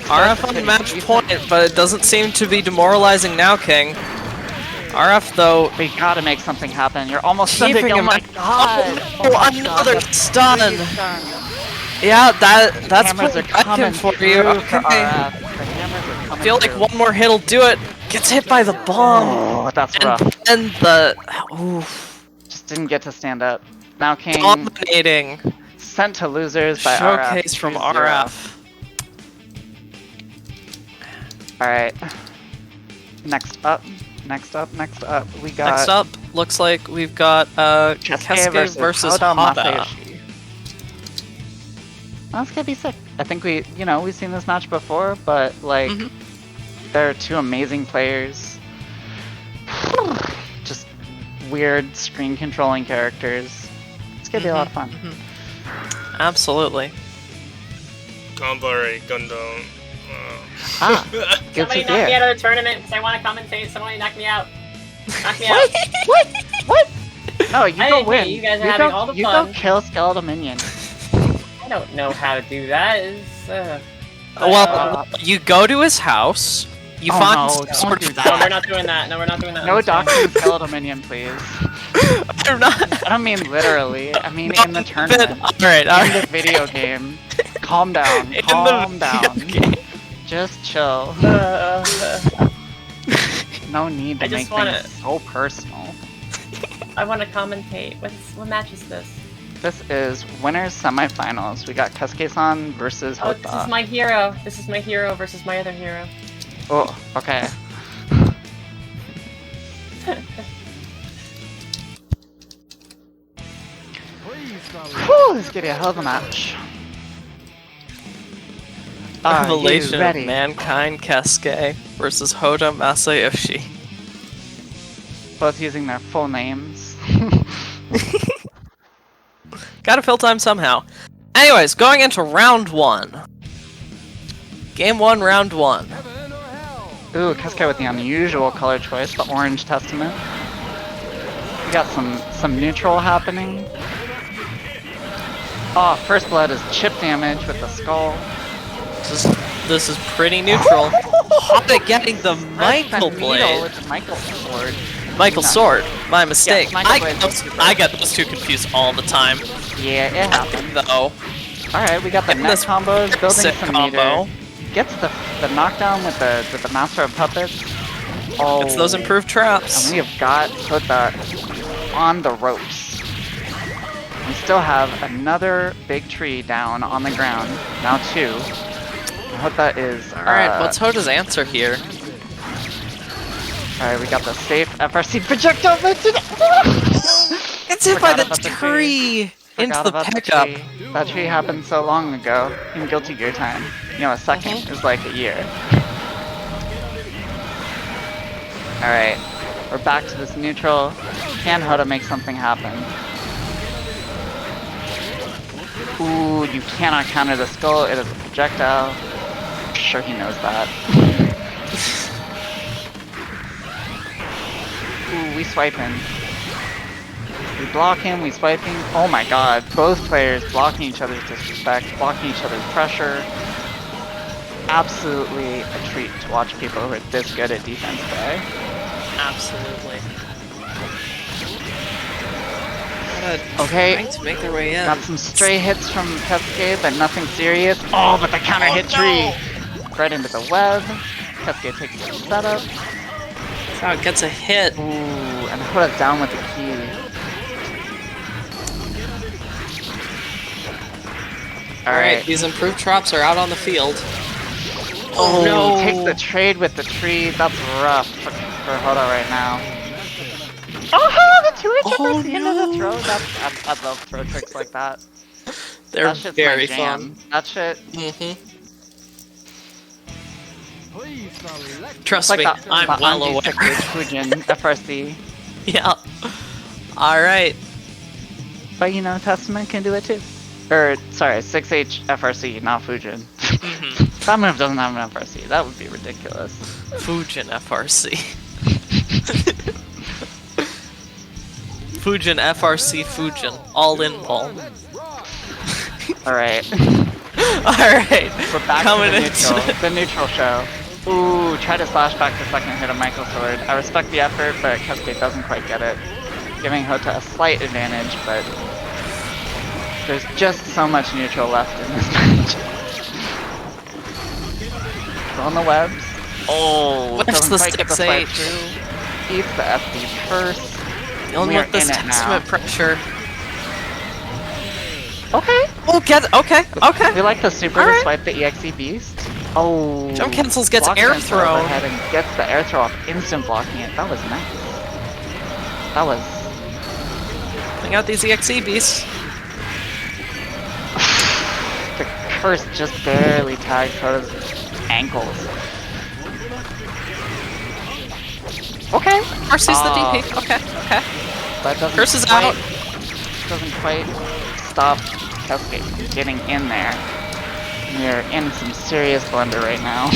RF on the match point, but it doesn't seem to be demoralizing Now King. RF though, We gotta make something happen. You're almost stunned keeping again. him. Oh my god! Oh, my another God, that's stun. really stun. Yeah, that's Hammers are Baiken coming for through you. for Okay. RF. The hammers are coming Feel like through. one more hit'll do it. Gets hit by the bomb. Oh, that's And rough. then the oof, Just didn't get to stand up. Now King dominating sent to losers by showcase RF. from 2-0. RF. Alright. Next up, we got Next up, looks like we've got Kesuke versus Hoda Hada. Masayoshi. That's gonna be sick. I think we've seen this match before, but like, Mhm. they're two amazing players. Just weird screen controlling characters. It's gonna be a lot of fun. Absolutely. Ganbare Gundam. Ah, good to Somebody knock me hear. out of the tournament because I want to commentate. Somebody knock me out. Knock me out. What? No, you Hey, go hey, win. you guys are having all the you fun. go kill Skeletal Minion. I don't know how to do that. It's, Well, you go to his house. You Oh, find no, some don't sort do of that. no, we're not doing that. No, we're not doing that. No I'm sorry. doxing Skeletal Minion, please. I'm not. I don't mean literally. I mean in the All tournament. right, all In the right. video game. Calm down. In Calm the down. video game. Just chill. No need to I make just wanna- things so personal. I want to commentate. What match is this? This is winners semifinals. We got Kesuke-san versus Oh, this is Hotta. my hero. This is my hero versus my other hero. Oh, okay. Please select Whew, this is gonna be a hell of a match. Are you Revelation of ready? Mankind Kesuke versus Hoda Masayoshi. Both using their full names. Gotta fill time somehow. Anyways, going into round one. Game one, round one. heaven or hell. Ooh, Kesuke with the unusual color choice, the Orange Testament. We got some neutral happening. Oh, first blood is chip damage with the skull. This is pretty neutral. Hotta getting the Michael Needle blade. with the Michael sword. Michael sword. My mistake. Michael blade was I get those two confused all the time. Yeah, it happened. Though. Alright, we got the Getting net this combos, building sick some combo. meter. Gets the knockdown with the Master of Puppets. Oh, It's those improved traps. and we have got Hota on the ropes. We still have another big tree down on the ground. Now 2. Hota is... Alright, what's Hota's answer here? Alright, we got the safe FRC projectile vented. It's hit by Forgot the about the tree! Into Forgot the about pickup. tree. That tree happened so long ago in Guilty Gear time. You know, a second is like a year. Alright, we're back to this neutral. Can Hota make something happen? Ooh, you cannot counter the skull, it is a projectile. I'm sure he knows that. Ooh, we swipe him. We block him, we swipe him. Oh my god, both players blocking each other's disrespect, blocking each other's pressure. Absolutely a treat to watch people who are this good at defense play. Absolutely. Okay, Trying to make their way in. got some stray hits from Cascade, but nothing serious. Oh, but the counter hit tree! Right into the web. Cascade takes the setup. That's how it gets a hit. Ooh, and Hota's down with the key. Alright, these improved traps are out on the field. Oh no. Take the trade with the tree. That's rough for Hota right now. Oh, the 2H Oh, into the throw. I love throw tricks like that. They're That shit's very my jam. fun. That shit. Please select. Trust It's me, like I'm the well Anji aware. Fujin FRC. Yeah. Alright. But you know, Testament can do it too. Or, sorry, 6H FRC, not Fujin. That move doesn't have an FRC. That would be ridiculous. Fujin FRC. Fujin FRC Fujin. All in ball. Alright. Alright. We're back Coming to into the neutral show. Ooh, try to slash back the second hit of Michael Sword. I respect the effort, but Cascade doesn't quite get it. Giving Hota a slight advantage, but there's just so much neutral left in this match. On the webs. Oh, What's doesn't the quite get the 6H? swipe through. Eats the FD first. Dealing We're with this in it now. testament pressure. Okay. Oh, okay. We like the super to Alright. swipe the EXE beast. Oh. Jump cancels, gets block air cancel throw. overhead and gets the air throw off, instant blocking it. That was nice. That was. Bring out these EXE beasts. The curse just barely tags Hota's ankles. Okay. RC's the DP. Okay. But doesn't Curse is quite, out. Doesn't quite stop Cascade from getting in there. We are in some serious blunder right now.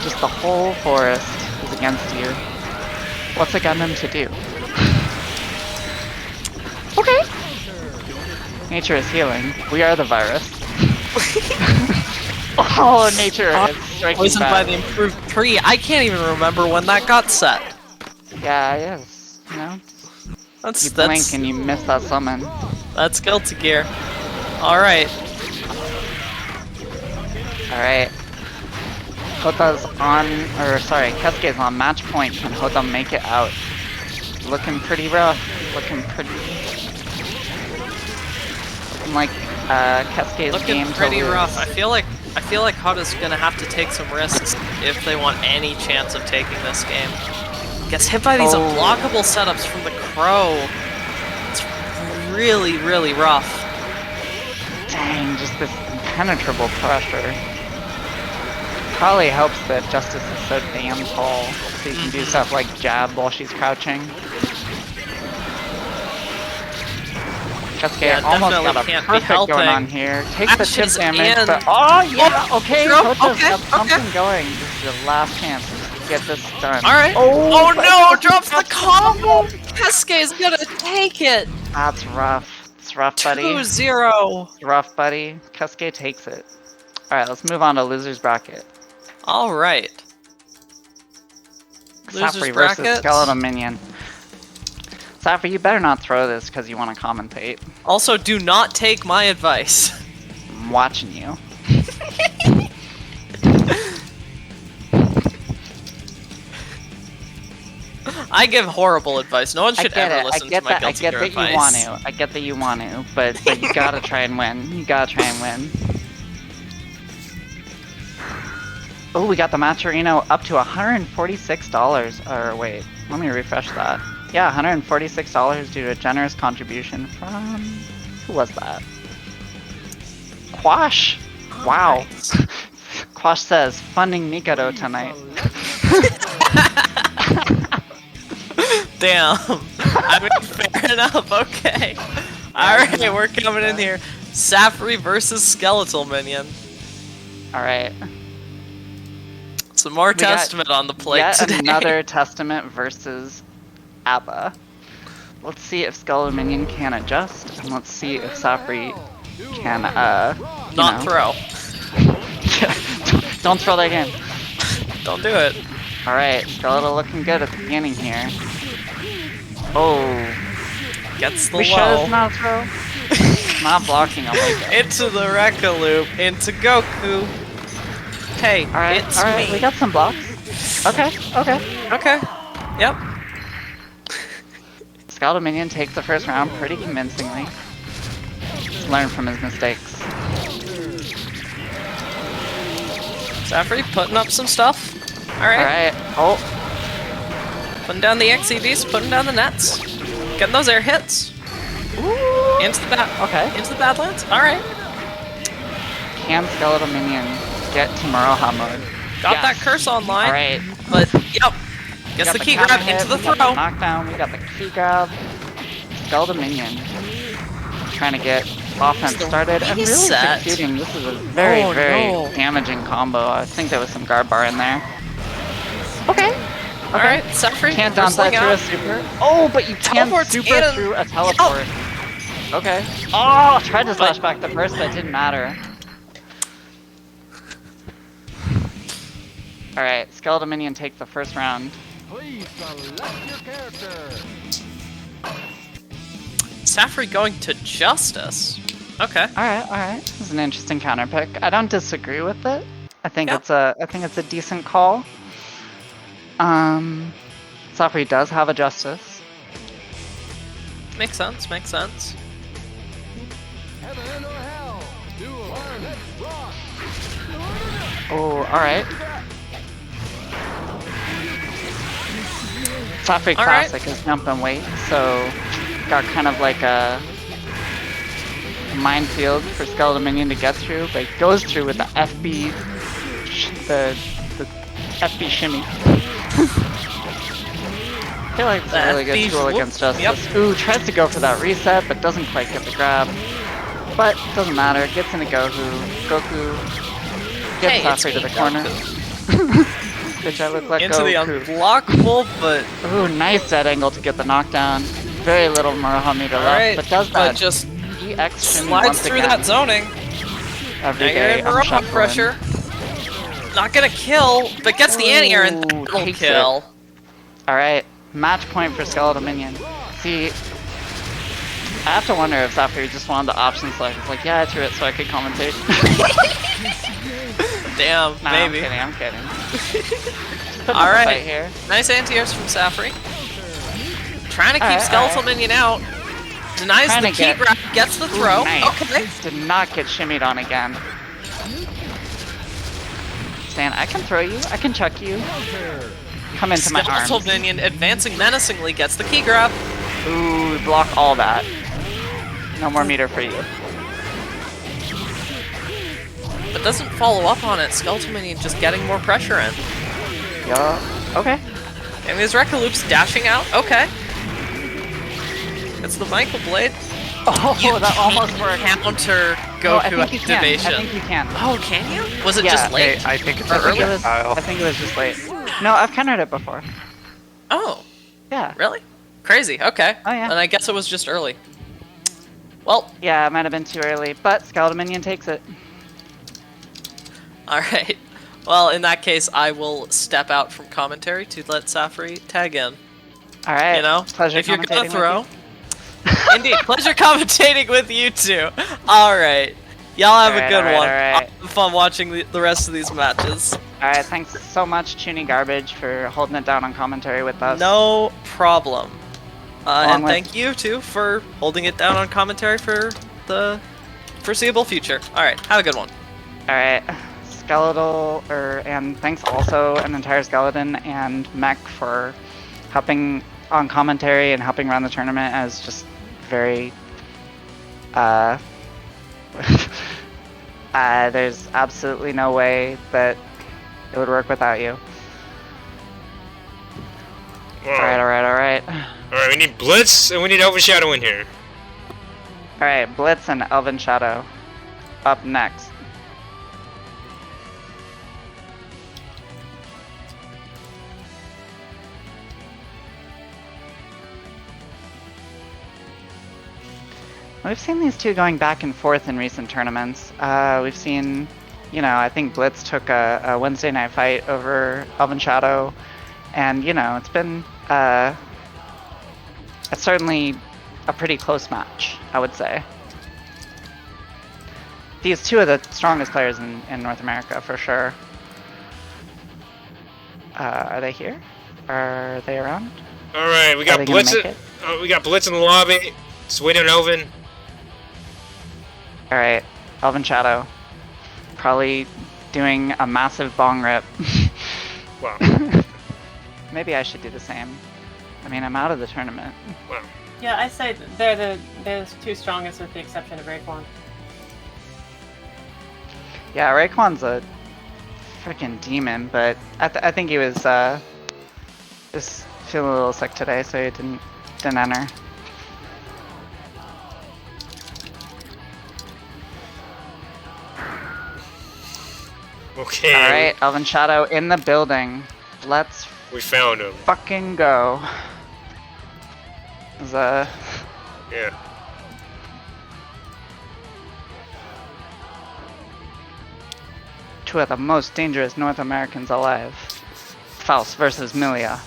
Just the whole forest is against you. What's a Gundam to do? Okay. Nature is healing. We are the virus. Oh, nature is striking Poisoned back. by the improved tree. I can't even remember when that got set. Yeah, yes. You know, That's you blink and you miss that summon. that's Guilty Gear. Alright. Alright. Hota's on, or sorry, Cascade's on match point. Can Hota make it out? Looking pretty rough. Looking like Cascade's Looking game pretty to lose. rough. I feel like Hota's gonna have to take some risks if they want any chance of taking this game. Gets hit by these unblockable setups from the Crow. It's really, really rough. Dang, just this impenetrable pressure. Probably helps that Justice is so damn tall, so you can do stuff like jab while she's crouching. Cascade Yeah, almost got a definitely can't be perfect going helping. on here. Takes the chip Ashes damage, and- but oh yeah, okay, True, Hota's okay, got something okay. going. This is the last chance to get this done. Alright. Oh, Oh no! Drops the combo! Cascade's gonna take it! That's rough. It's rough, buddy. 2-0. Rough, buddy. Cascade takes it. Alright, let's move on to loser's bracket. All right. Losers Sapri versus bracket. Skeletal Minion. Sapri, you better not throw this because you want to commentate. Also, do not take my advice. I'm watching you. I give horrible advice. No one should ever listen to my guilty gear advice. I get that you want to, but you gotta try and win. You gotta try and win. Oh, we got the Matcherino up to $146. Or wait, let me refresh that. Yeah, $146 due to a generous contribution from... Who was that? Quash! Wow. Nice. Quash says, funding Mikado tonight. Damn. I mean, fair enough, okay. Alright, we're coming in here. Sapri versus Skeletal Minion. Alright. Some more We got Testament on the plate Yet today. another Testament versus Abba. Let's see if Skeletal Minion can adjust, and let's see if Sapri can, Not throw. Don't throw that again. Don't do it. Alright, Skeletal looking good at the beginning here. Oh. Gets the We sure low. it's not a throw? Not blocking a wake up. Into the Rekka loop. Into Goku. Hey, Alright, it's alright, me. we got some blocks. Okay. Okay. Yep. Skeletal Minion takes the first round pretty convincingly. He's learned from his mistakes. Sapri putting up some stuff. Alright. Alright, oh, Putting down the XEVs, putting down the nets. Getting those air hits. Into the into the Badlands. Alright. can Skeletal Minion get to Maroha mode? Got that curse online. Alright. But yep. We Gets got the key counter grab hit, into the we got throw. knockdown, we got the key grab. Skeletal Minion trying to get offense started and really reset. succeeding. This is a very, Oh, very no. damaging combo. I think there was some guard bar in there. Okay. Alright, Sapri. Can't wrestling downside through a out. super. Oh, but you can Teleport's super in. through a teleport. Okay. Oh, tried to slash back the burst, but it didn't matter. Alright, Skeletal Minion take the first round. Please select your character. Sapri going to Justice. Okay. Alright. This is an interesting counter pick. I don't disagree with it. I think Yeah. it's a decent call. Sapri does have a Justice. Makes sense, makes sense. Heaven or hell. Do one. Rock. Oh, alright. Sapri Alright. Classic is jump and wait, so got kind of like a minefield for Skeletal Minion to get through, but it goes through with the FB, the FB shimmy. I feel like it's a really good FB tool whoop. against Justice. Yep. Ooh, tries to go for that reset, but doesn't quite get the grab. But doesn't matter, gets into Goku gets Hey, it's Sapri to me, the corner. Which I look like Into the Goku. unblockable, but Ooh, nice dead angle to get the knockdown. Very little Maruha meter alright. left, but does But that just EX shimmy slides once through again. that zoning. Every Now you're day in I'm Maroha shuffling. pressure. Not gonna kill, but gets the anti-air and Ooh, that'll takes kill. Alright, match point for Skeletal Minion. See, I have to wonder if Sapri just wanted the option select. It's like, yeah, I threw it so I could commentate. Damn, Nah, maybe. I'm kidding. Putting up a Alright. fight here. Nice anti-airs from Sapri. Trying to keep Alright, Skeletal alright. Minion out. Denies Trying the to key get- grab, gets the throw. Ooh, nice. Okay. Did not get shimmied on again. Stan, I can throw you. I can chuck you. Come into my Skeletal arms. Minion advancing menacingly gets the key grab. Ooh, block all that. No more meter for you. But doesn't follow up on it. Skeletal Minion just getting more pressure in. Yeah. Okay. And his Rekka Loop's dashing out. Okay. It's the Michael Blade. Oh, You that almost can't worked. counter No, I Goku think you can. activation. I think you can. Oh, can you? Was it Yeah, just late? I think it's I a think it was. projectile. I think it was just late. No, I've countered it before. Oh, Yeah. really? Crazy. Okay. Oh, yeah. And I guess it was just early. Well, Yeah, it might have been too early, but Skeletal Minion takes it. Alright. Well, in that case, I will step out from commentary to let Safri tag in. Alright. You know, Pleasure if you're gonna commentating throw. with Indeed, pleasure commentating with you two. Alright. Y'all have a good one. Alright. I'll have fun watching the rest of these matches. Alright, thanks so much, Chuny Garbage, for holding it down on commentary with us. No problem. And with- thank you, too, for holding it down on commentary for the foreseeable future. Alright, have a good one. Alright. Skeletal, and thanks also an entire Skeleton and Mech for helping on commentary and helping run the tournament as just very, there's absolutely no way that it would work without you. Wow. Alright. Alright, we need Blitz and we need Overshadow in here. Alright, Blitz and Elven Shadow up next. We've seen these two going back and forth in recent tournaments. We've seen, I think Blitz took a Wednesday night fight over Elven Shadow, and it's been it's certainly a pretty close match, I would say. These two are the strongest players in North America, for sure. Are they here? Are they around? Alright, we got Blitz. We got Blitz in the lobby. Just waiting on Oven. Alright, Elven Shadow. Probably doing a massive bong rip. Wow. Maybe I should do the same. I mean, I'm out of the tournament. Wow. Yeah, I say they're the two strongest with the exception of Raekwon. Yeah, Raekwon's a freaking demon, but I think he was just feeling a little sick today, so he didn't enter. Okay. Alright, Elven Shadow in the building. Let's We found him. fucking go. Yeah. Two of the most dangerous North Americans alive. Faust versus Milia.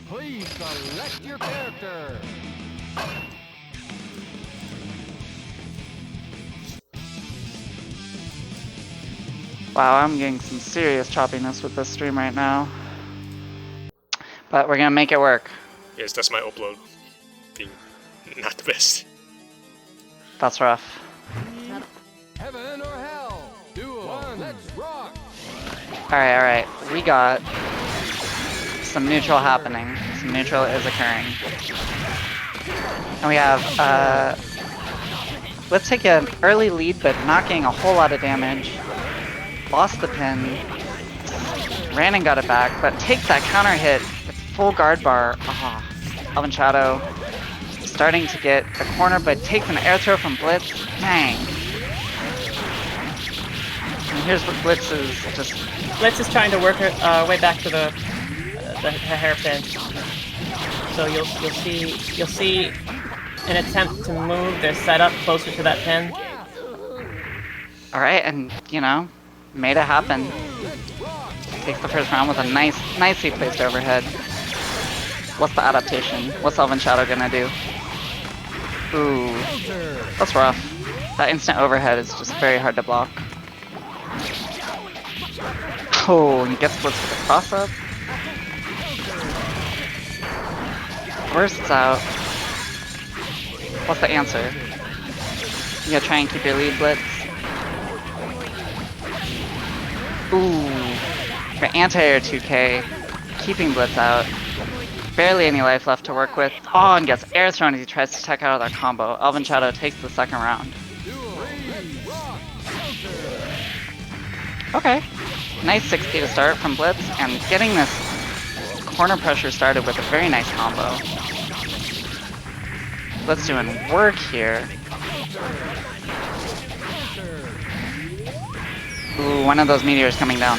Please select your character. Wow, I'm getting some serious choppiness with this stream right now. But we're gonna make it work. Yes, that's my upload. Being not the best. That's rough. Heaven or hell. Duo. Let's rock. Alright. We got some neutral happening. Some neutral is occurring. And we have, let's take an early lead, but not getting a whole lot of damage. Lost the pin. Ran and got it back, but takes that counter hit with full guard bar. Ah, Elven Shadow starting to get the corner, but takes an air throw from Blitz. Dang. And here's what Blitz is just. Blitz is trying to work her way back to the hairpin. So you'll see an attempt to move their setup closer to that pin. All right, and made it happen. Takes the first round with a nicely placed overhead. What's the adaptation? What's Elven Shadow gonna do? Ooh, that's rough. That instant overhead is just very hard to block. Oh, and he gets Blitz with a cross up. Bursts out. What's the answer? You gotta try and keep your lead, Blitz. Ooh, for anti-air 2k, keeping Blitz out. Barely any life left to work with. Oh, and gets air thrown as he tries to tech out of that combo. Elven Shadow takes the second round. Okay, nice 6k to start from Blitz, and getting this corner pressure started with a very nice combo. Blitz doing work here. Ooh, one of those meteors coming down.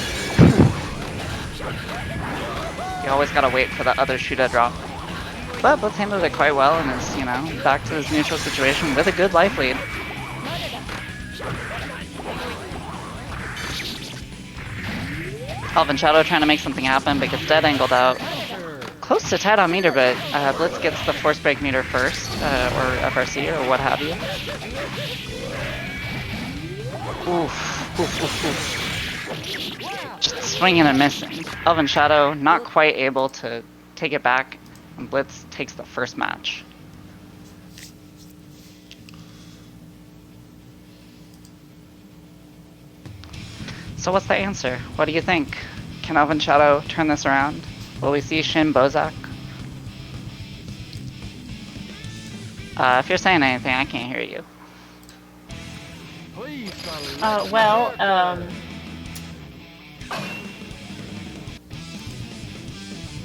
You always gotta wait for the other shoe to drop. But Blitz handled it quite well and is, back to this neutral situation with a good life lead. Elven Shadow trying to make something happen, but gets dead angled out. Close to tight on meter, but Blitz gets the force break meter first, or FRC, or what have you. Oof, oof, oof, oof. Just swinging and missing. Elven Shadow not quite able to take it back, and Blitz takes the first match. So what's the answer? What do you think? Can Elven Shadow turn this around? Will we see Shin Bozak? If you're saying anything, I can't hear you.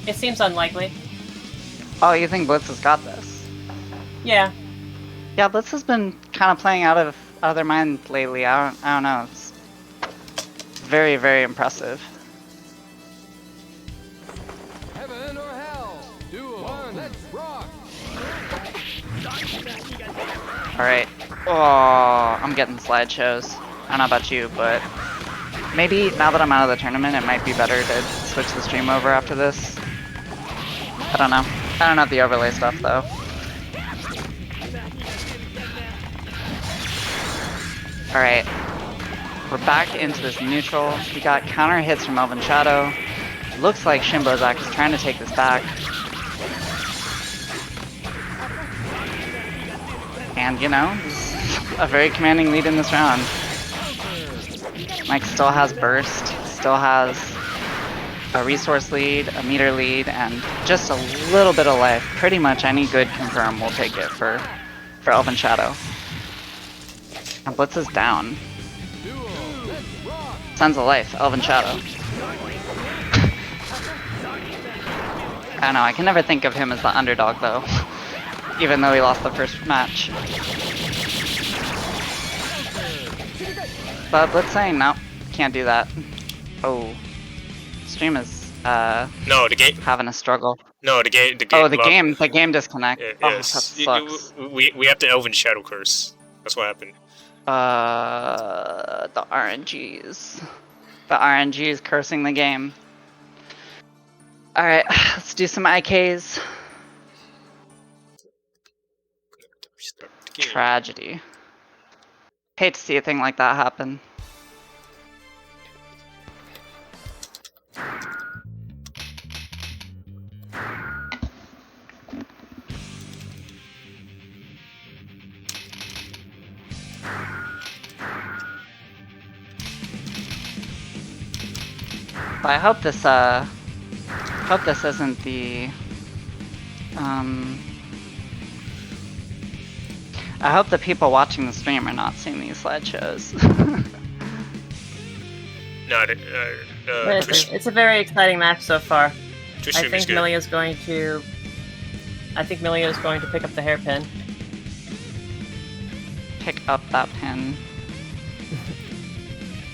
It seems unlikely. Oh, you think Blitz has got this? Yeah. Yeah, Blitz has been kind of playing out of their mind lately. I don't know. It's very, very impressive. Heaven or hell? Duel. Let's rock. Alright. Oh, I'm getting slideshows. I don't know about you, but maybe now that I'm out of the tournament, it might be better to switch the stream over after this. I don't know. I don't know the overlay stuff, though. Alright. We're back into this neutral. We got counter hits from Elven Shadow. Looks like Shin Bozak is trying to take this back. And, you know, a very commanding lead in this round. Mike still has burst, still has a resource lead, a meter lead, and just a little bit of life. Pretty much any good confirm will take it for Elven Shadow. And Blitz is down. Sons of life, Elven Shadow. I don't know, I can never think of him as the underdog though. Even though he lost the first match. But Blitz saying, no, can't do that. Oh. Stream is, No, the game. having a struggle. No, the game. Oh, the game disconnect. Yeah, Oh, yes. that sucks. We have the Elven Shadow curse. That's what happened. The RNGs. The RNGs cursing the game. Alright, let's do some IKs. Restart the game. Tragedy. Hate to see a thing like that happen. But I hope this isn't the I hope the people watching the stream are not seeing these slideshows. No, It's a very exciting match so far. Twitch I stream is think good. Milia's going to pick up the hairpin. Pick up that pin.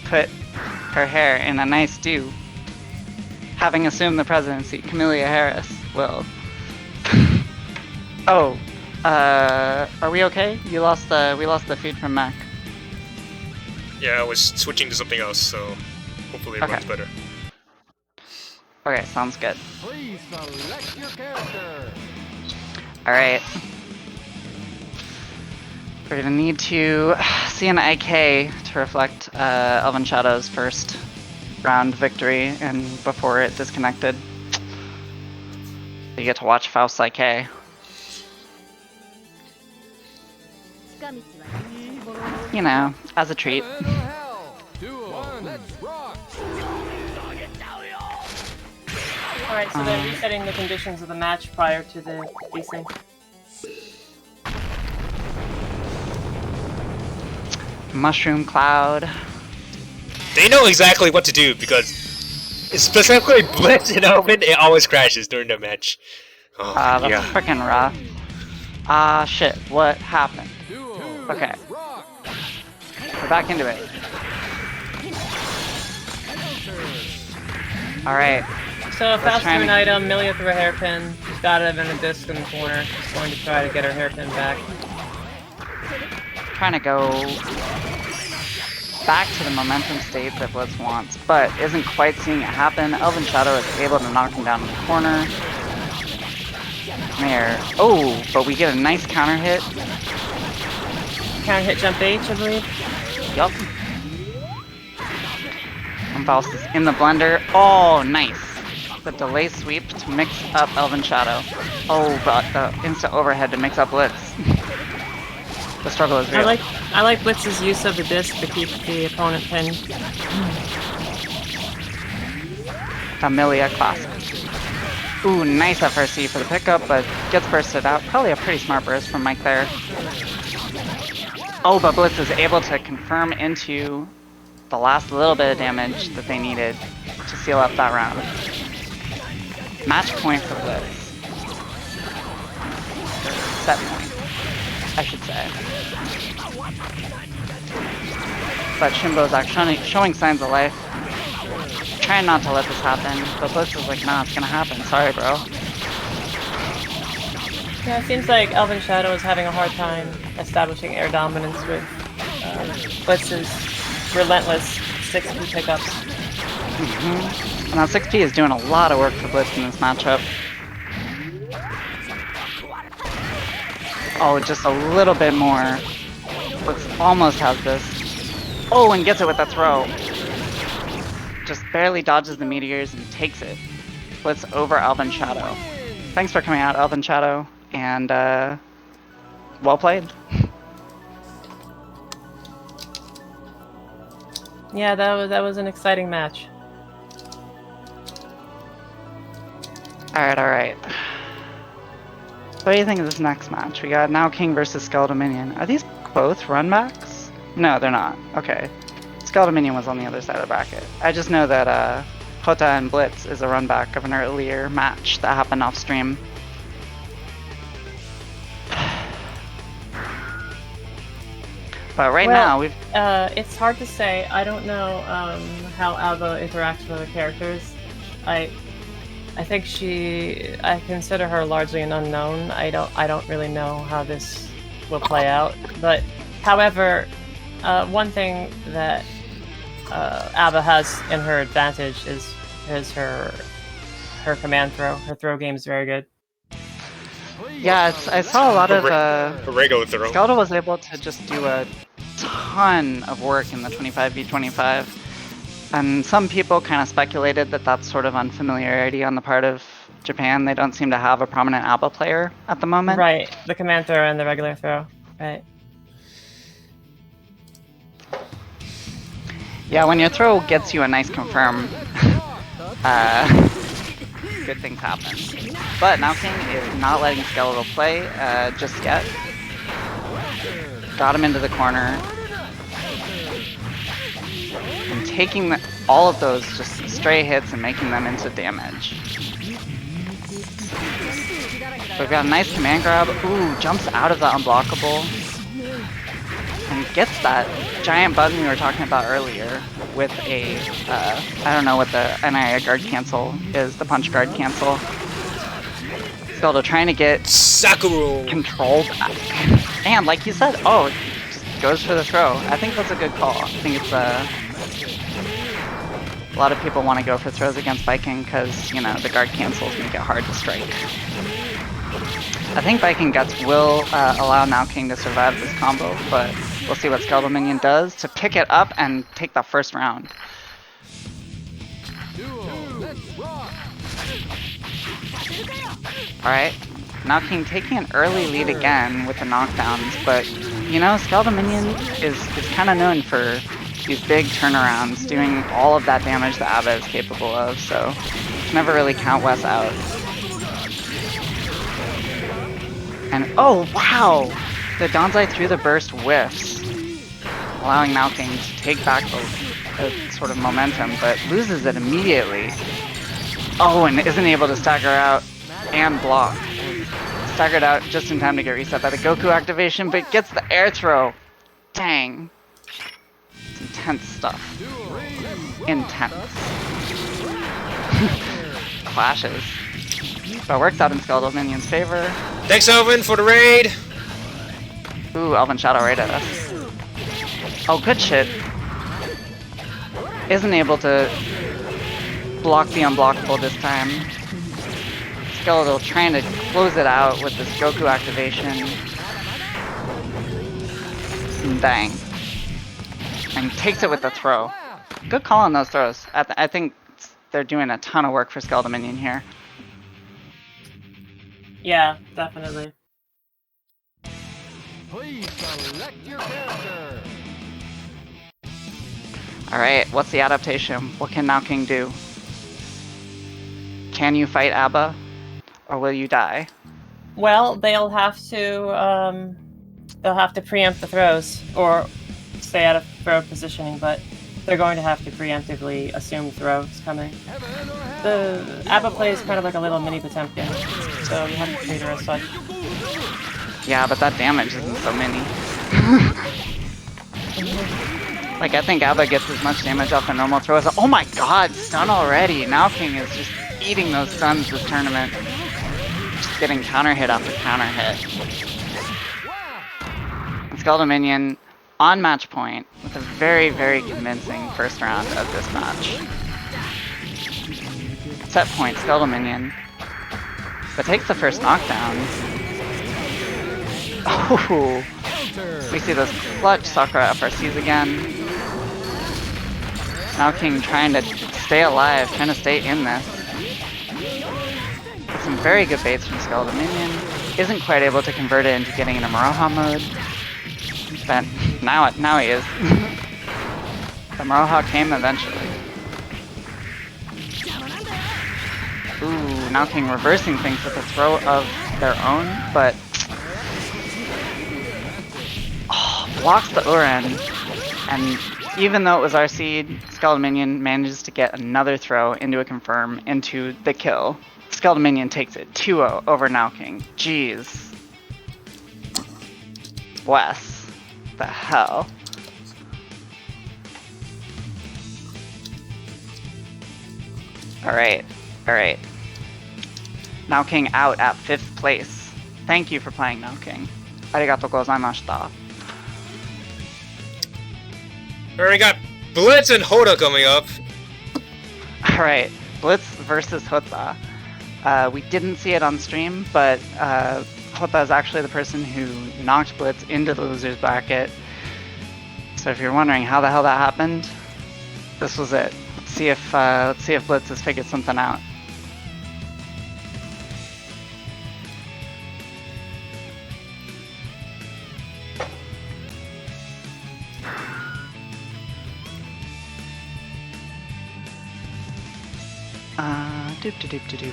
Put her hair in a nice do. Having assumed the presidency, Camellia Harris will. Oh, are we okay? We lost the feed from Mac. Yeah, I was switching to something else, so hopefully it Okay. runs better. Okay, sounds good. Please select your character. Alright. We're gonna need to see an IK to reflect Elven Shadow's first round victory and before it disconnected. You get to watch Faust's IK. You know, as a treat. Heaven or hell? Duel. Let's rock. Alright, so they're resetting the conditions of the match prior to the desync. Mushroom Cloud. They know exactly what to do because, specifically Blitz and Elven, it always crashes during the match. Oh, That's yeah. freaking rough. Ah, shit. What happened? Duel. Okay, Let's rock. we're back into it. Alright, So Let's fast try through an and- item, Milia threw a hairpin. She's got it in a disc in the corner. She's going to try to get her hairpin back. trying to go back to the momentum state that Blitz wants, but isn't quite seeing it happen. Elven Shadow is able to knock him down in the corner. There. Oh, but we get a nice counter hit. Counter hit jump H, I believe. Yup. And Faust is in the blender. Oh, nice. The delay sweep to mix up Elven Shadow. Oh, but the instant overhead to mix up Blitz. The struggle is real. I like Blitz's use of the disc to keep the opponent pinned. Familia classic. Ooh, nice FRC for the pickup, but gets bursted out. Probably a pretty smart burst from Mike there. Oh, but Blitz is able to confirm into the last little bit of damage that they needed to seal up that round. Match point for Blitz. Set point, I should say. But Shimbo's actually showing signs of life. Trying not to let this happen, but Blitz is like, nah, it's gonna happen. Sorry, bro. Yeah, it seems like Elven Shadow is having a hard time establishing air dominance with Blitz's relentless 6P pickups. And now 6P is doing a lot of work for Blitz in this matchup. Oh, just a little bit more. Blitz almost has this. Oh, and gets it with that throw. Just barely dodges the meteors and takes it. Blitz over Elven Shadow. Thanks for coming out, Elven Shadow, and well played. Yeah, that was an exciting match. Alright. What do you think of this next match? We got Now King versus Skeletal Minion. Are these both runbacks? No, they're not. Okay. Skeletal Minion was on the other side of the bracket. I just know that Hota and Blitz is a runback of an earlier match that happened off stream. But right now we've it's hard to say. I don't know how Alba interacts with the characters. I think I consider her largely an unknown. I don't really know how this will play out. But however, one thing that Abba has in her advantage is her command throw. Her throw game is very good. Yeah, I saw a lot of Rego throw. Skeletal was able to just do a ton of work in the 25v25. And some people kind of speculated that that's sort of unfamiliarity on the part of Japan. They don't seem to have a prominent ABBA player at the moment. Right, the command throw and the regular throw. Right. Yeah, when your throw gets you a nice confirm, good things happen. But Now King is not letting Skeletal play just yet. Got him into the corner. And taking all of those just stray hits and making them into damage. We've got a nice command grab. Ooh, jumps out of the unblockable. And gets that giant button we were talking about earlier with a, I don't know what the NIA guard cancel is, the punch guard cancel. Skeletal trying to get Sakura control back. And like you said, oh, it just goes for the throw. I think that's a good call. I think it's a lot of people want to go for throws against Viking because, you know, the guard cancels make it hard to strike. I think Viking Guts will allow Now King to survive this combo, but we'll see what Skeletal Minion does to pick it up and take the first round. Alright, Now King taking an early lead again with the knockdowns, but you know, Skeletal Minion is kind of known for these big turnarounds, doing all of that damage that Abba is capable of, so can never really count Wes out. And oh wow! The Danzai through the burst whiffs, allowing Now King to take back the sort of momentum, but loses it immediately. Oh, and isn't able to stagger out and block. Staggered out just in time to get reset by the Goku activation, but gets the air throw. Dang. It's intense stuff. Intense. Clashes. But works out in Skeletal Minion's favor. Thanks, Elvin, for the raid. Ooh, Elven Shadow raided us. Oh, good shit. isn't able to block the unblockable this time. Skeletal trying to close it out with this Goku activation. Dang. And takes it with the throw. Good call on those throws. I think they're doing a ton of work for Skeletal Minion here. Yeah, definitely. Please select your character. Alright, what's the adaptation? What can Now King do? Can you fight Abba? Or will you die? Well, they'll have to preempt the throws or stay out of throw positioning, but they're going to have to preemptively assume throws coming. The Abba plays kind of like a little mini Potemkin, so you have to treat her as such. Yeah, but that damage isn't so many. Like, I think Abba gets as much damage off a normal throw as oh my god, stun already! Now King is just eating those stuns this tournament. Just getting counter hit after counter hit. And Skeletal Minion on match point with a very, very convincing first round of this match. Set point, Skeletal Minion. But takes the first knockdown. Oh, we see those clutch Sakura FRCs again. Now King trying to stay alive, trying to stay in this. Some very good baits from Skeletal Minion. Isn't quite able to convert it into getting into Maroha mode. But now he is. The Maroha came eventually. Ooh, Now King reversing things with a throw of their own, but blocks the Uren, and even though it was RC'd, Skeletal Minion manages to get another throw into a confirm into the kill. Skeletal Minion takes it 2-0 over Now King. Jeez. Wes. The hell? Alright, alright. Now King out at 5th place. Thank you for playing Now King. Arigatou gozaimashita. Already got Blitz and Hoda coming up. Alright, Blitz versus Hota. We didn't see it on stream, but Hota is actually the person who knocked Blitz into the loser's bracket. So if you're wondering how the hell that happened, this was it. Let's see if Blitz has figured something out. Doop.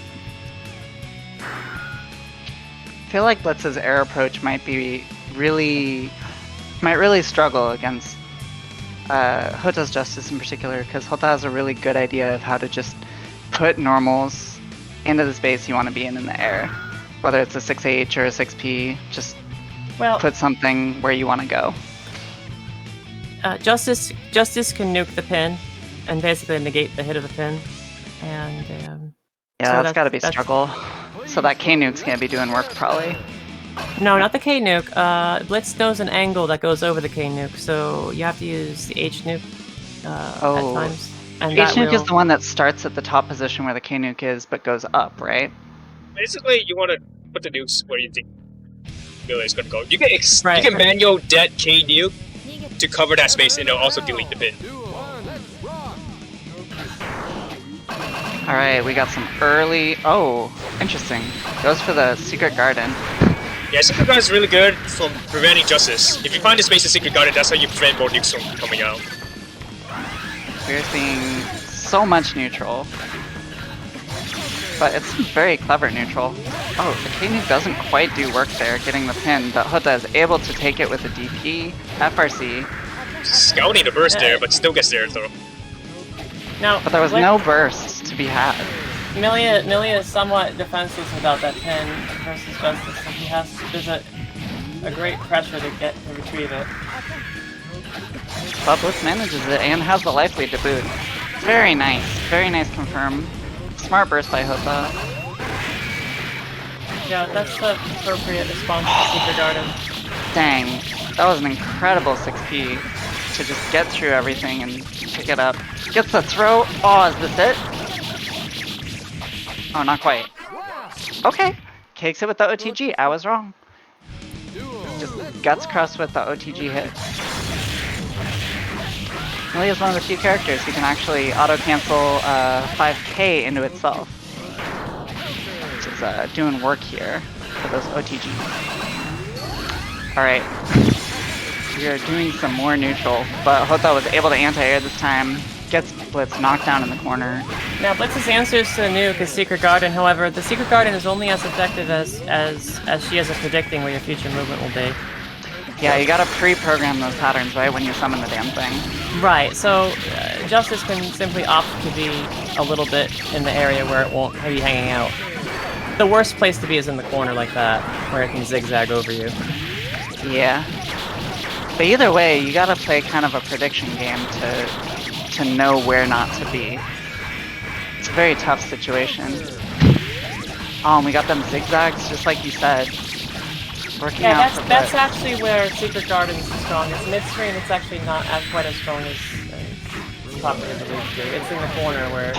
I feel like Blitz's air approach might really struggle against Hota's Justice in particular, because Hota has a really good idea of how to just put normals into the space you want to be in the air. Whether it's a 6H or a 6P, just put something where you want to go. Justice can nuke the pin and basically negate the hit of the pin. And yeah, so that's gotta be struggle. So that K-Nuke's gonna be doing work probably. No, not the K-Nuke. Blitz knows an angle that goes over the K-Nuke, so you have to use the H-Nuke at times. And H-Nuke is the one that starts at the top position where the K-Nuke is, but goes up, right? Basically, you want to put the nukes where you think really is going to go. You can manual det K-Nuke to cover that space and it'll also delete the pin. Alright, we got some early... Oh, interesting. Goes for the Secret Garden. Yeah, Secret Garden is really good for preventing Justice. If you find the space in Secret Garden, that's how you prevent more nukes from coming out. We're seeing so much neutral. But it's very clever neutral. Oh, the K-Nuke doesn't quite do work there, getting the pin, but Hota is able to take it with a DP, FRC. Scouting the burst there, but still gets there though. No, but there was no burst to be had. Milia is somewhat defenseless without that pin versus Justice, so he has there's a great pressure to retrieve it. But Blitz manages it and has the life lead to boot. Very nice confirm. Smart burst by Hota. Yeah, that's the appropriate response to Secret Garden. Dang, that was an incredible 6P. to just get through everything and pick it up. Gets the throw. Oh, is this it? Oh, not quite. Okay. Cakes it with the OTG. I was wrong. Just guts crust with the OTG hit. Millie is one of the few characters who can actually auto-cancel 5k into itself. Which is doing work here for those OTG. Alright. We are doing some more neutral, but Hota was able to anti-air this time. Gets Blitz knocked down in the corner. Now Blitz's answers to the nuke is Secret Garden, however, the Secret Garden is only as effective as she is at predicting where your future movement will be. Yeah, you gotta pre-program those patterns, right, when you summon the damn thing. Right, so Justice can simply opt to be a little bit in the area where it won't be hanging out. The worst place to be is in the corner like that, where it can zigzag over you. Yeah. But either way, you gotta play kind of a prediction game to know where not to be. It's a very tough situation. Oh, and we got them zigzags, just like you said. Working Yeah, out that's actually where Secret Garden is the strongest. Mid-screen, it's actually not quite as strong as top of the league do. It's in the corner where...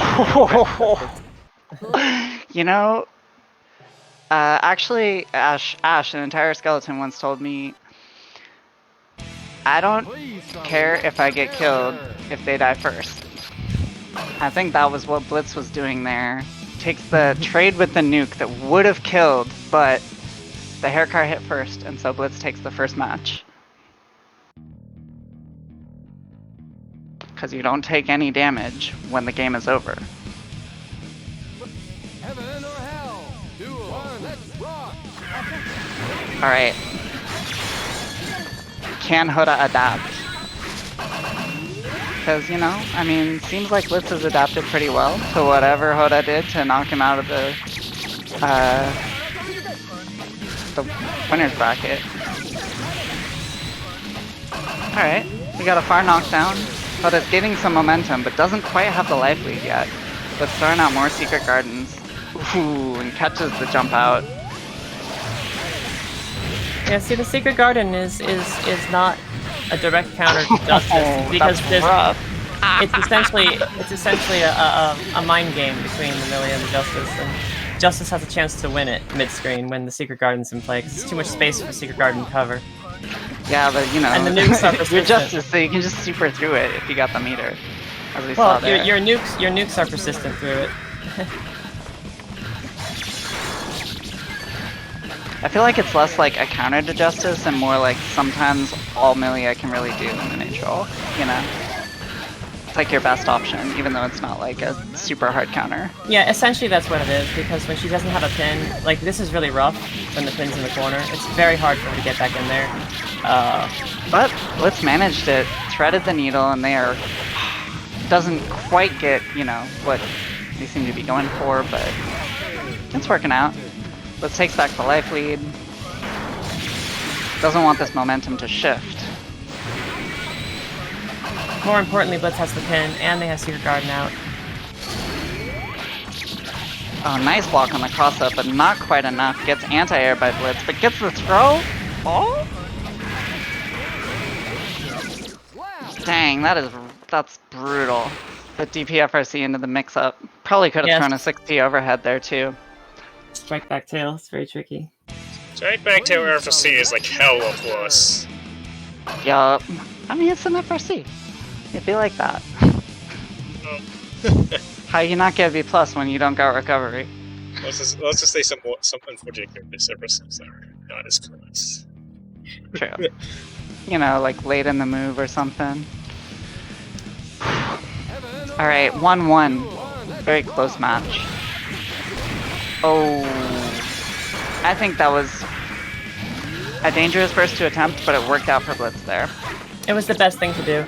You know, actually, Ash, an entire skeleton once told me, I don't care if I get killed if they die first. I think that was what Blitz was doing there. Takes the trade with the nuke that would have killed, but the haircar hit first, and so Blitz takes the first match. Because you don't take any damage when the game is over. Heaven or hell? Duel. Let's rock. Alright. Can Hoda adapt? Because, you know, I mean, seems like Blitz has adapted pretty well to whatever Hoda did to knock him out of the winner's bracket. Alright, we got a far knockdown. Hoda's getting some momentum, but doesn't quite have the life lead yet. But throwing out more Secret Gardens. Ooh, and catches the jump out. Yeah, see, the Secret Garden is not a direct counter to Justice because it's essentially a mind game between the Millie and the Justice, and Justice has a chance to win it mid-screen when the Secret Garden's in play because it's too much space for Secret Garden to cover. Yeah, but you know, and the nukes are you're Justice, so you can just super through it if you got the meter, as we saw well, there. your nukes are persistent through it. I feel like it's less like a counter to Justice and more like sometimes all Millia can really do in the neutral, you know? It's like your best option, even though it's not like a super hard counter. Yeah, essentially that's what it is, because when she doesn't have a pin, like this is really rough when the pin's in the corner. It's very hard for her to get back in there. But Blitz managed it, threaded the needle, and they are... doesn't quite get, you know, what they seem to be going for, but it's working out. Blitz takes back the life lead. Doesn't want this momentum to shift. More importantly, Blitz has the pin, and they have Secret Garden out. Oh, nice block on the cross-up, but not quite enough. Gets anti-air by Blitz, but gets the throw? Oh? Dang, that's brutal. Put DPFRC into the mix-up. Probably could have thrown a 6P overhead there, too. Strike back tail, it's very tricky. Strike back tail FRC is like hella plus. Yup. I mean, it's an FRC. It'd be like that. How you not get B+ when you don't got recovery? Let's just say some unfortunate characters FRCs are not as plus. True. You know, like late in the move or something. Alright, 1-1. Very close match. Oh, I think that was a dangerous burst to attempt, but it worked out for Blitz there. It was the best thing to do.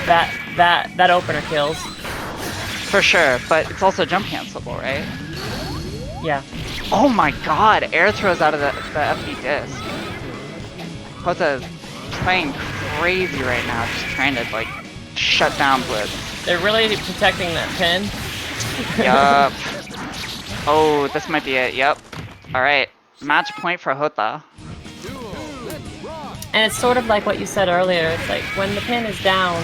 That opener kills. For sure, but it's also jump cancelable, right? Yeah. Oh my god, air throws out of the FB disc. Hota's playing crazy right now, just trying to like shut down Blitz. They're really protecting that pin. Yup. Oh, this might be it. Yep. Alright. Match point for Hota. And it's sort of like what you said earlier. It's like when the pin is down,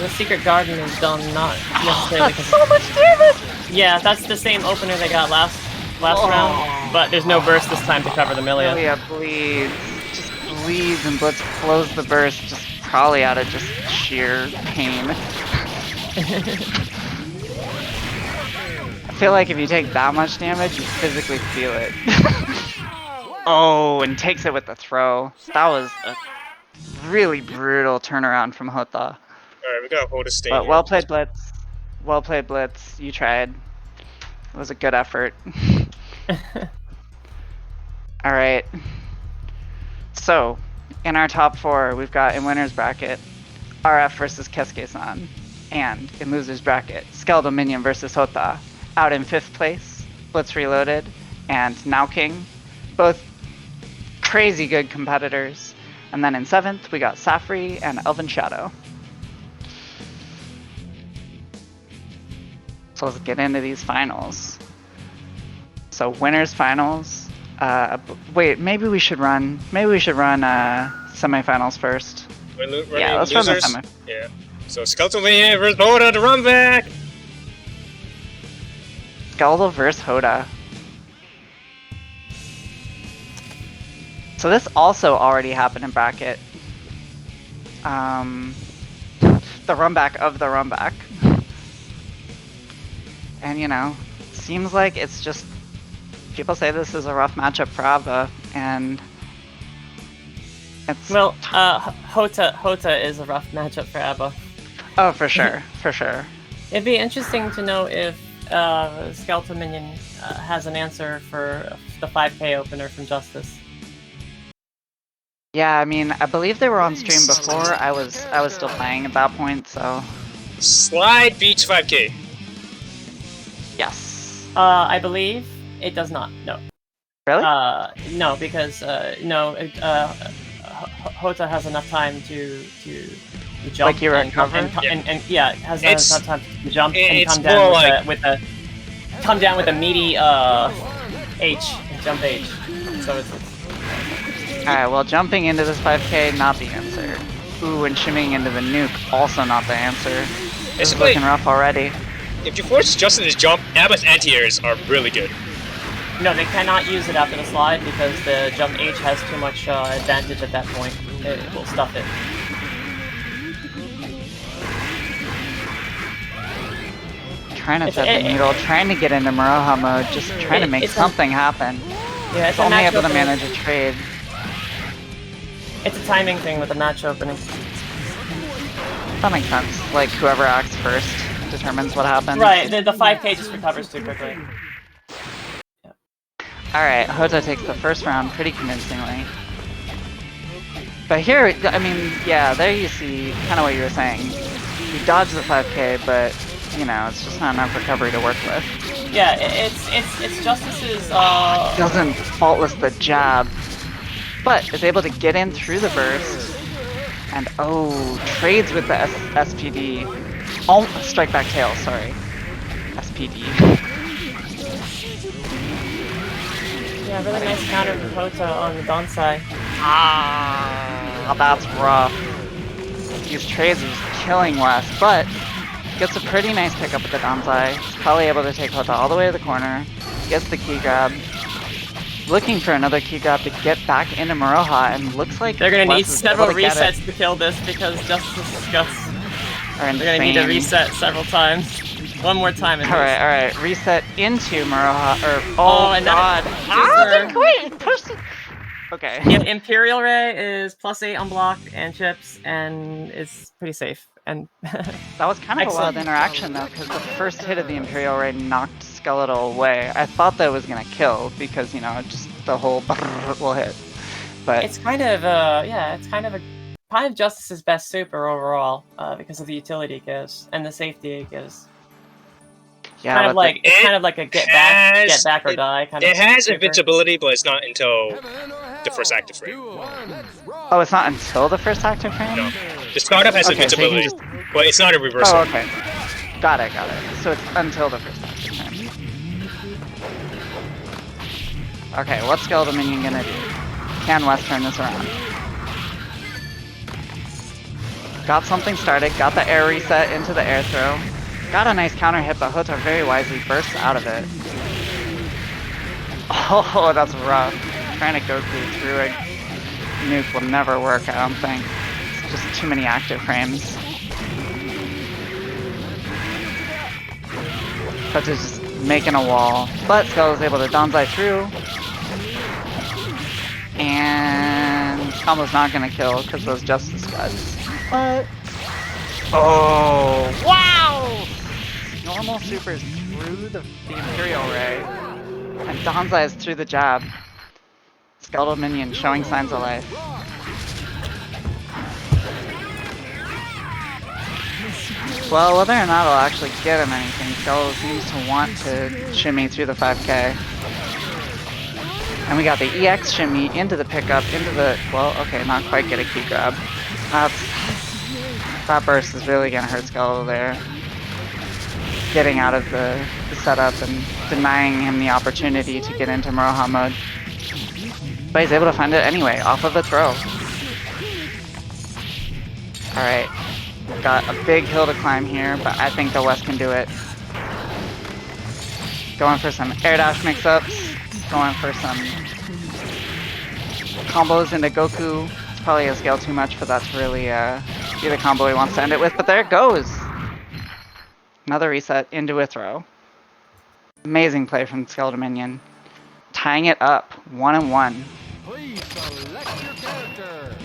the secret garden is done, not necessarily. That's so much damage! Yeah, that's the same opener they got last round, but there's no burst this time to cover the Milia. Milia bleeds. Just bleeds and Blitz blows the burst, just probably out of just sheer pain. I feel like if you take that much damage, you physically feel it. Oh, and takes it with the throw. That was a really brutal turnaround from Hota. Alright, we gotta hold a stay. But well played, Blitz. Well played, Blitz. You tried. It was a good effort. Alright. So, in our top 4, we've got in winner's bracket, RF versus Kesuke-san. And in loser's bracket, Skeletal Minion versus Hota. Out in 5th place, Blitz Reloaded and Now King. Both crazy good competitors. And then in 7th, we got Safri and Elven Shadow. So let's get into these finals. So winners finals. Wait, maybe we should run semifinals first. Yeah, let's run the semifinals. Yeah. So Skeletal Minion versus Hoda to run back. Skeletal versus Hoda. So this also already happened in bracket. The run back of the run back. And you know, seems like it's just people say this is a rough matchup for Ava, and it's Well, Hota is a rough matchup for Abba. oh for sure, for sure. It'd be interesting to know if Skeletal Minion has an answer for the 5K opener from Justice. Yeah, I mean, I believe they were on stream before. I was still playing at that point, so Slide beats 5K. yes. I believe it does not. No. Really? No, because Hota has enough time to jump Like you recover? and yeah, has It's- enough time to jump and it's come more down like- with a meaty H, jump H. So it's Alright, well, jumping into this 5K, not the answer. Ooh, and shimmying into the nuke, also not the answer. This is Basically, looking rough already. if you force Justin to jump, Abba's anti-airs are really good. no, they cannot use it after the slide because the jump H has too much advantage at that point. It will stuff it. Trying to It's- thread the needle, trying to get into Maroha mode, just trying to make it's a- something happen. Yeah, it's a Only match able to opening. manage a trade. It's a timing thing with the match opening. That makes sense. Like, whoever acts first determines what happens. Right, the 5K just recovers too quickly. Alright, Hota takes the first round pretty convincingly. But here, I mean, yeah, there you see kind of what you were saying. He dodged the 5K, but, you know, it's just not enough recovery to work with. Yeah, it's Justice's Doesn't faultless the jab, but is able to get in through the burst. And oh, trades with the SPD. Oh, strike back tail, sorry. SPD. yeah, really nice counter from Hota on the Donsai. Ah, that's rough. These trades are just killing West, but gets a pretty nice pickup with the Danzai. He's probably able to take Hota all the way to the corner. Gets the key grab. Looking for another key grab to get back into Maroha, and looks like They're gonna West need is several able to get resets it. to kill this because Justice's guts. Are They're gonna need to insane. reset several times. One more time at least. Alright, reset into Maroha, or, oh and god. that Ah, wait, push it! Okay. Yeah, Imperial Ray is +8 on block and chips, and it's pretty safe. And That was kind of a wild Excellent. interaction though, because the first hit of the Imperial Ray knocked Skeletal away. I thought that was gonna kill, because, you know, just the whole will hit. But it's kind of Justice's best super overall because of the utility it gives and the safety it gives. yeah, Kind but of like it's it kind of like a get back or die kind of. It has super. invincibility, but it's not until the first active frame. oh, it's not until the first active frame? No. The startup has Okay, so you can invincibility, but it's not a reversal. Oh, okay. Got it. So it's until the first active frame. Okay, what's Skeletal Minion gonna do? Can West turn this around? got something started, got the air reset into the air throw. Got a nice counter hit, but Hota very wisely bursts out of it. Oh, that's rough. Trying to go through a nuke will never work, I don't think. It's just too many active frames. Hota's just making a wall, but Skull is able to Danzai through. And combo's not gonna kill because those Justice Guts. But oh wow! Normal supers through the Imperial Ray. And Danzai is through the jab. Skeletal Minion showing signs of life. Well, whether or not I'll actually get him anything, Skeletal seems to want to shimmy through the 5k. And we got the EX shimmy into the pickup, into the, well, okay, not quite get a key grab. That burst is really gonna hurt Skeletal there. Getting out of the setup and denying him the opportunity to get into Maroha mode. But he's able to find it anyway, off of a throw. Alright, got a big hill to climb here, but I think the West can do it. Going for some air dash mix-ups, going for some combos into Goku. It's probably a scale too much for that to really be the combo he wants to end it with, but there it goes! Another reset into a throw. Amazing play from Skeletal Minion. Tying it up, 1-1. Please select your character.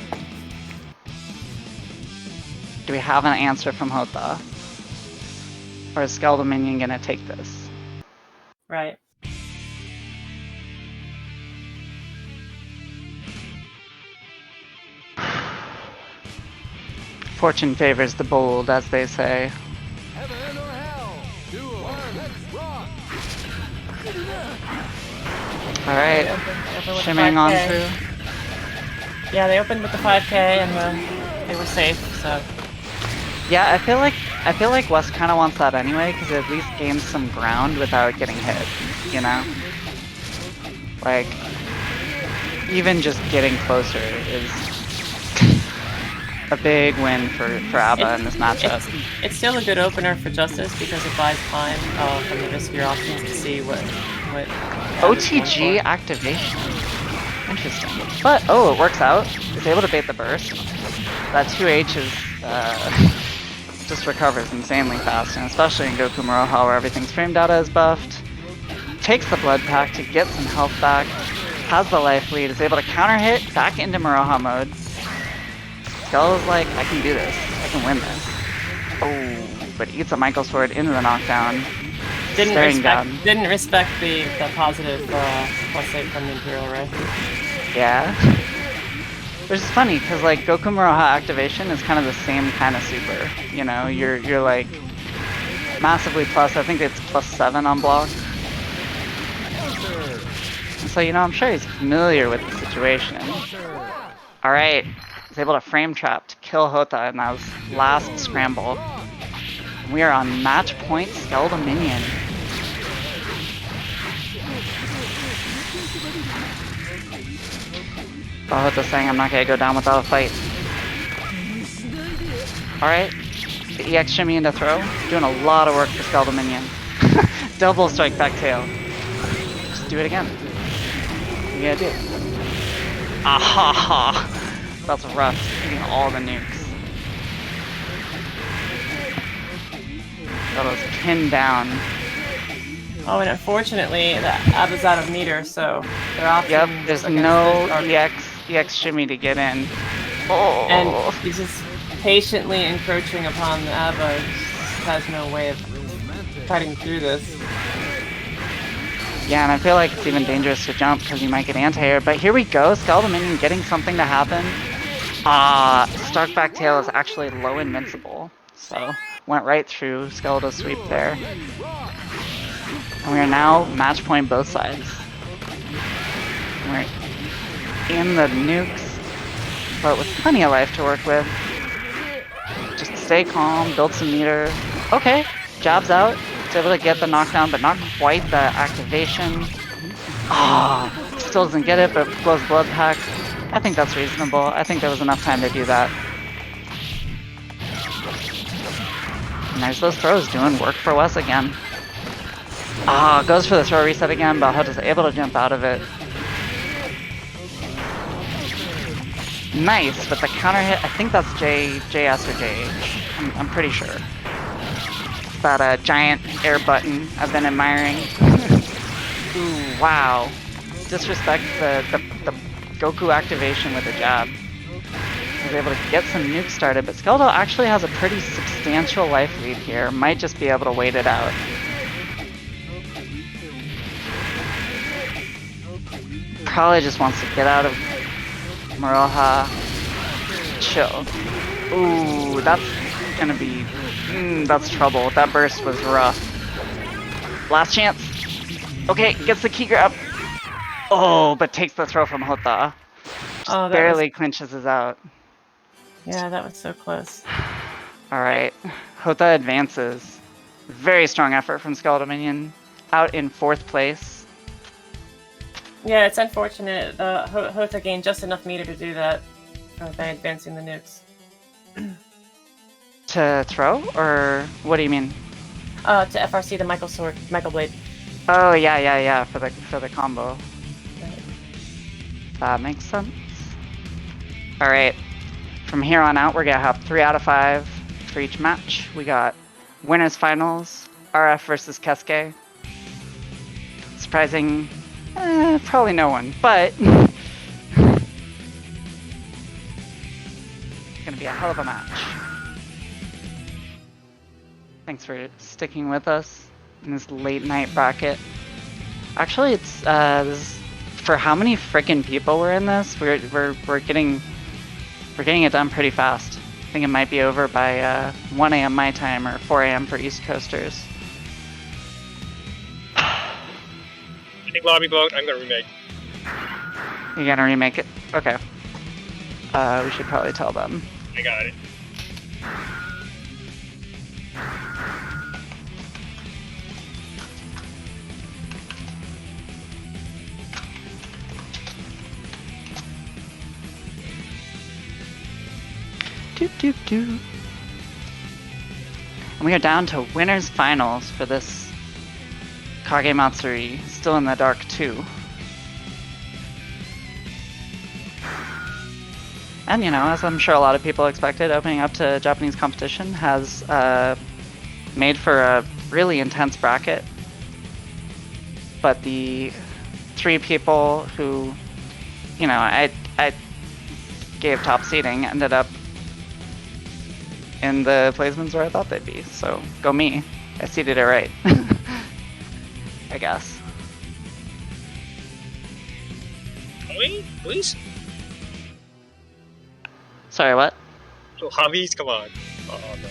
Do we have an answer from Hota? Or is Skeletal Minion gonna take this? Right. Fortune favors the bold, as they say. Heaven or hell. Duel. Let's rock. Alright, Open with shimmying on 5K. through. Yeah, they opened with the 5k and they were safe, so. Yeah, I feel like West kind of wants that anyway, because it at least gains some ground without getting hit, you know? Like, even just getting closer is a big win for ABBA in this matchup. It's still a good opener for Justice because it buys time from the riskier options to see what OTG activation. Interesting. But, oh, it works out. It's able to bait the burst. That 2H is, just recovers insanely fast, and especially in Goku Maroha where everything's framed out as buffed. Takes the blood pack to get some health back. Has the life lead, is able to counter hit back into Maroha mode. Skull's like, I can do this. I can win this. Oh, but eats a Michael Sword into the knockdown. Didn't respect the positive +8 from the Imperial Ray. Yeah. Which is funny, because like Goku Maroha activation is kind of the same kind of super. You know, you're like massively plus, I think it's +7 on block. And so, you know, I'm sure he's familiar with the situation. Alright, he's able to frame trap to kill Hota in that last scramble. We are on match point Skeletal Minion. Hota's saying I'm not gonna go down without a fight. Alright, the EX shimmy into throw. Doing a lot of work for Skeletal Minion. Double strike back tail. Just do it again. What are you gonna do? Ahaha! That's rough, eating all the nukes. That was pinned down. Oh, and unfortunately, the ABBA's out of meter, so their options. Yep, there's against no the EX shimmy to get in. Oh. And he's just patiently encroaching upon the ABBA. He just has no way of cutting through this. Yeah, and I feel like it's even dangerous to jump because you might get anti-air. But here we go, Skeletal Minion getting something to happen. Stark back tail is actually low invincible, so went right through Skeletal sweep there. And we are now match point both sides. We're in the nukes, but with plenty of life to work with. Just stay calm, build some meter. Okay, jabs out. It's able to get the knockdown, but not quite the activation. Still doesn't get it, but blows blood pack. I think that's reasonable. I think there was enough time to do that. And there's those throws doing work for Wes again. Ah, goes for the throw reset again, but Hota's able to jump out of it. Nice, but the counter hit, I think that's JS or JH. I'm pretty sure. That giant air button I've been admiring. Ooh, wow. Disrespect the Goku activation with a jab. Was able to get some nukes started, but Skeletal actually has a pretty substantial life lead here. Might just be able to wait it out. Probably just wants to get out of Maroha. Chill. Ooh, that's gonna be... that's trouble. That burst was rough. Last chance. Okay, gets the key grab. Oh, but takes the throw from Hota. Oh, that Barely clinches his out. Yeah, that was so close. Alright. Hota advances. Very strong effort from Skeletal Minion. Out in 4th place. Yeah, it's unfortunate. Hota gained just enough meter to do that by advancing the nukes. To throw? Or what do you mean? To FRC the Michael Blade. Oh, yeah, for the combo. That makes sense. Alright. From here on out, we're gonna have 3 out of 5 for each match. We got winners finals, RF versus Kesuke. Surprising, probably no one, but it's gonna be a hell of a match. Thanks for sticking with us in this late night bracket. Actually, it's for how many frickin' people were in this, we're getting it done pretty fast. I think it might be over by 1 a.m. my time or 4 a.m. for East Coasters. I think lobby vote. I'm gonna remake. You're gonna remake it? Okay. We should probably tell them. I got it. And we are down to winners finals for this Kagematsuri, still in the dark too. And you know, as I'm sure a lot of people expected, opening up to Japanese competition has made for a really intense bracket. But the 3 people who, you know, I gave top seeding ended up in the placements where I thought they'd be. So go me. I seeded it right. I guess. Hobby, please? Sorry, what? Oh, hobbies? Come on. Oh, no.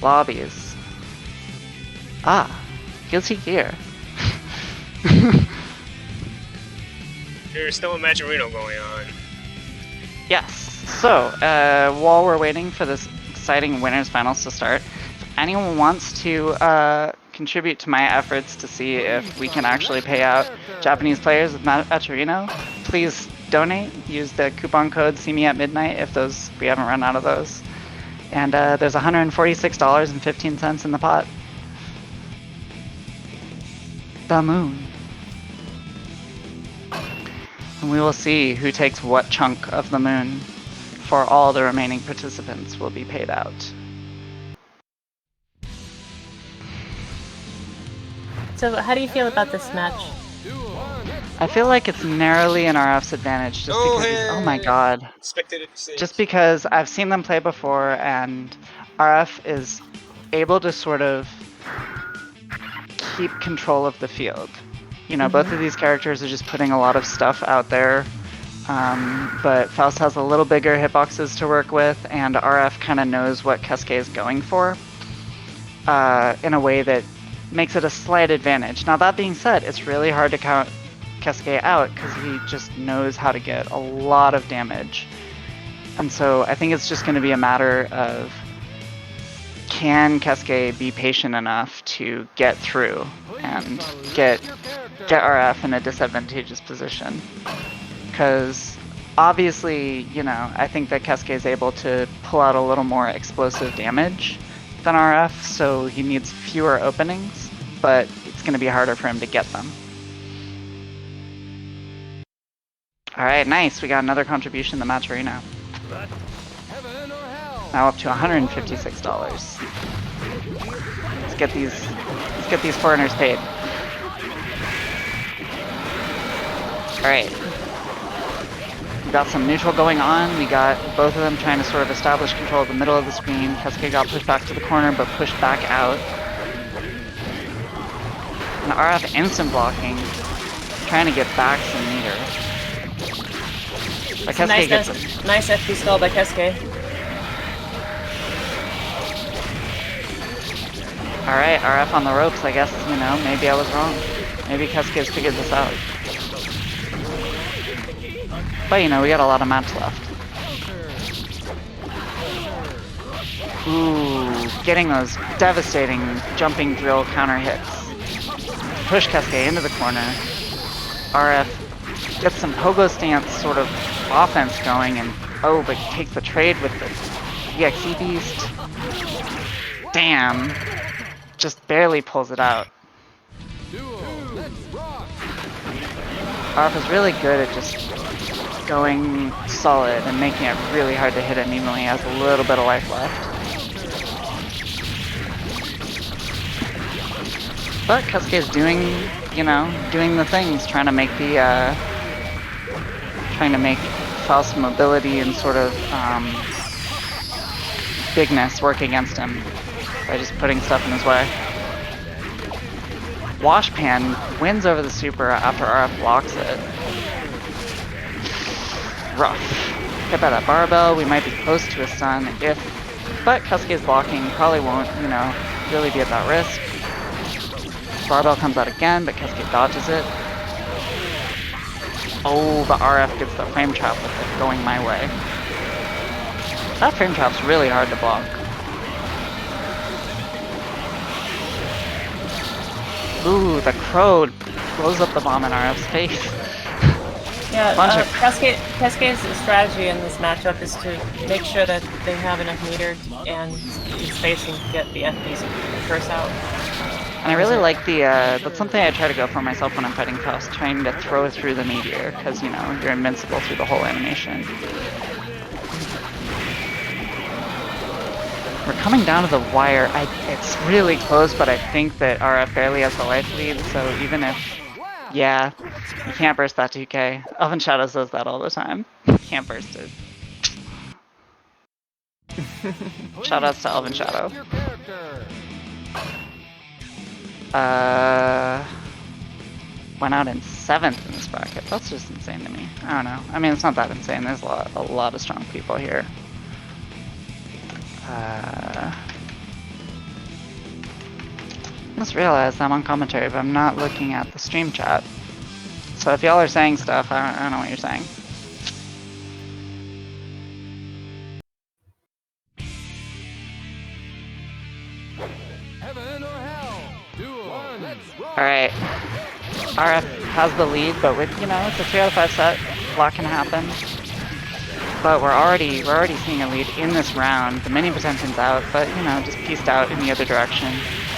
Lobbies. Ah, Guilty Gear. There's still a Matcherino going on. Yes. So, while we're waiting for this exciting winners finals to start, if anyone wants to contribute to my efforts to see if we can actually pay out Japanese players with Matcherino, please donate. Use the coupon code SeeMeAtMidnight if we haven't run out of those. And there's $146.15 in the pot. The moon. And we will see who takes what chunk of the moon, for all the remaining participants will be paid out. So, how do you feel about this match? I feel like it's narrowly in RF's advantage just because, oh my god. Just because I've seen them play before and RF is able to sort of keep control of the field. You know, both of these characters are just putting a lot of stuff out there, but Faust has a little bigger hitboxes to work with, and RF kind of knows what Kesuke is going for in a way that makes it a slight advantage. Now that being said, it's really hard to count Kesuke out because he just knows how to get a lot of damage. And so I think it's just going to be a matter of, can Kesuke be patient enough to get through and get RF in a disadvantageous position? Because obviously, you know, I think that Kesuke is able to pull out a little more explosive damage than RF, so he needs fewer openings, but it's going to be harder for him to get them. Alright, nice. We got another contribution to the match arena. Heaven or hell? Now up to $156. Let's get these foreigners paid. Alright. We got some neutral going on. We got both of them trying to sort of establish control of the middle of the screen. Kesuke got pushed back to the corner, but pushed back out. And RF instant blocking, trying to get back some meter. But Kesuke gets it. Nice FP skull by Kesuke. Alright, RF on the ropes, I guess, you know, maybe I was wrong. Maybe Kesuke's figured this out. But, you know, we got a lot of match left. Ooh, getting those devastating jumping drill counter hits. Push Kesuke into the corner. RF gets some pogo stance sort of offense going, and oh, but takes the trade with the EXE beast. Damn. Just barely pulls it out. RF is really good at just going solid and making it really hard to hit him even when he has a little bit of life left. But Kesuke is doing, you know, doing the things, trying to make Faust's mobility and sort of bigness work against him by just putting stuff in his way. Washpan wins over the super after RF blocks it. Rough. Hit by that barbell, we might be close to a stun but Kesuke's blocking probably won't, you know, really be at that risk. Barbell comes out again, but Kesuke dodges it. Oh, but RF gets the frame trap with it going my way. That frame trap's really hard to block. Ooh, the crow blows up the bomb in RF's face. Yeah, Kesuke's strategy in this matchup is to make sure that they have enough meter and spacing to get the FPs curse out. And I really like that's something I try to go for myself when I'm fighting Faust, trying to throw through the meteor, because, you know, you're invincible through the whole animation. We're coming down to the wire. It's really close, but I think that RF barely has the life lead, so even if... Yeah, you can't burst that 2K. Elven Shadows does that all the time. Can't burst it. Shoutouts to Elven Shadow. Went out in 7th in this bracket. That's just insane to me. I don't know. I mean, it's not that insane. There's a lot of strong people here. Just realized I'm on commentary, but I'm not looking at the stream chat. So if y'all are saying stuff, I don't know what you're saying. Heaven or hell? Duel. Let's rock. Alright. RF has the lead, but with, you know, it's a 3 out of 5 set. A lot can happen. But we're already seeing a lead in this round. The mini Potemkin's out, but, you know, just pieced out in the other direction.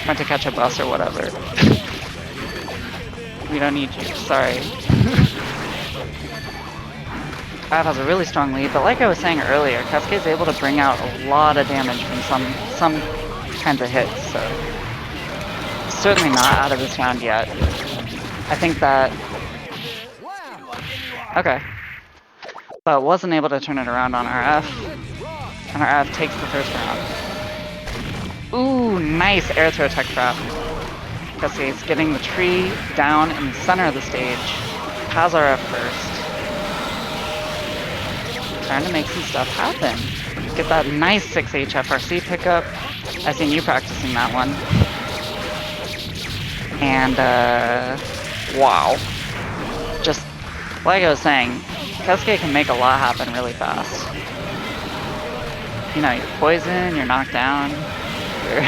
Went to catch a bus or whatever. We don't need you, sorry. RF has a really strong lead, but like I was saying earlier, Kesuke's able to bring out a lot of damage from some kinds of hits, so... Certainly not out of this round yet. I think that... Okay. But wasn't able to turn it around on RF. And RF takes the first round. Ooh, nice air throw tech trap. Kesuke's getting the tree down in the center of the stage. Has RF first. Trying to make some stuff happen. Get that nice 6H FRC pickup. I've seen you practicing that one. And, wow. Just, like I was saying, Kesuke can make a lot happen really fast. You know, you're poisoned, you're knocked down, you're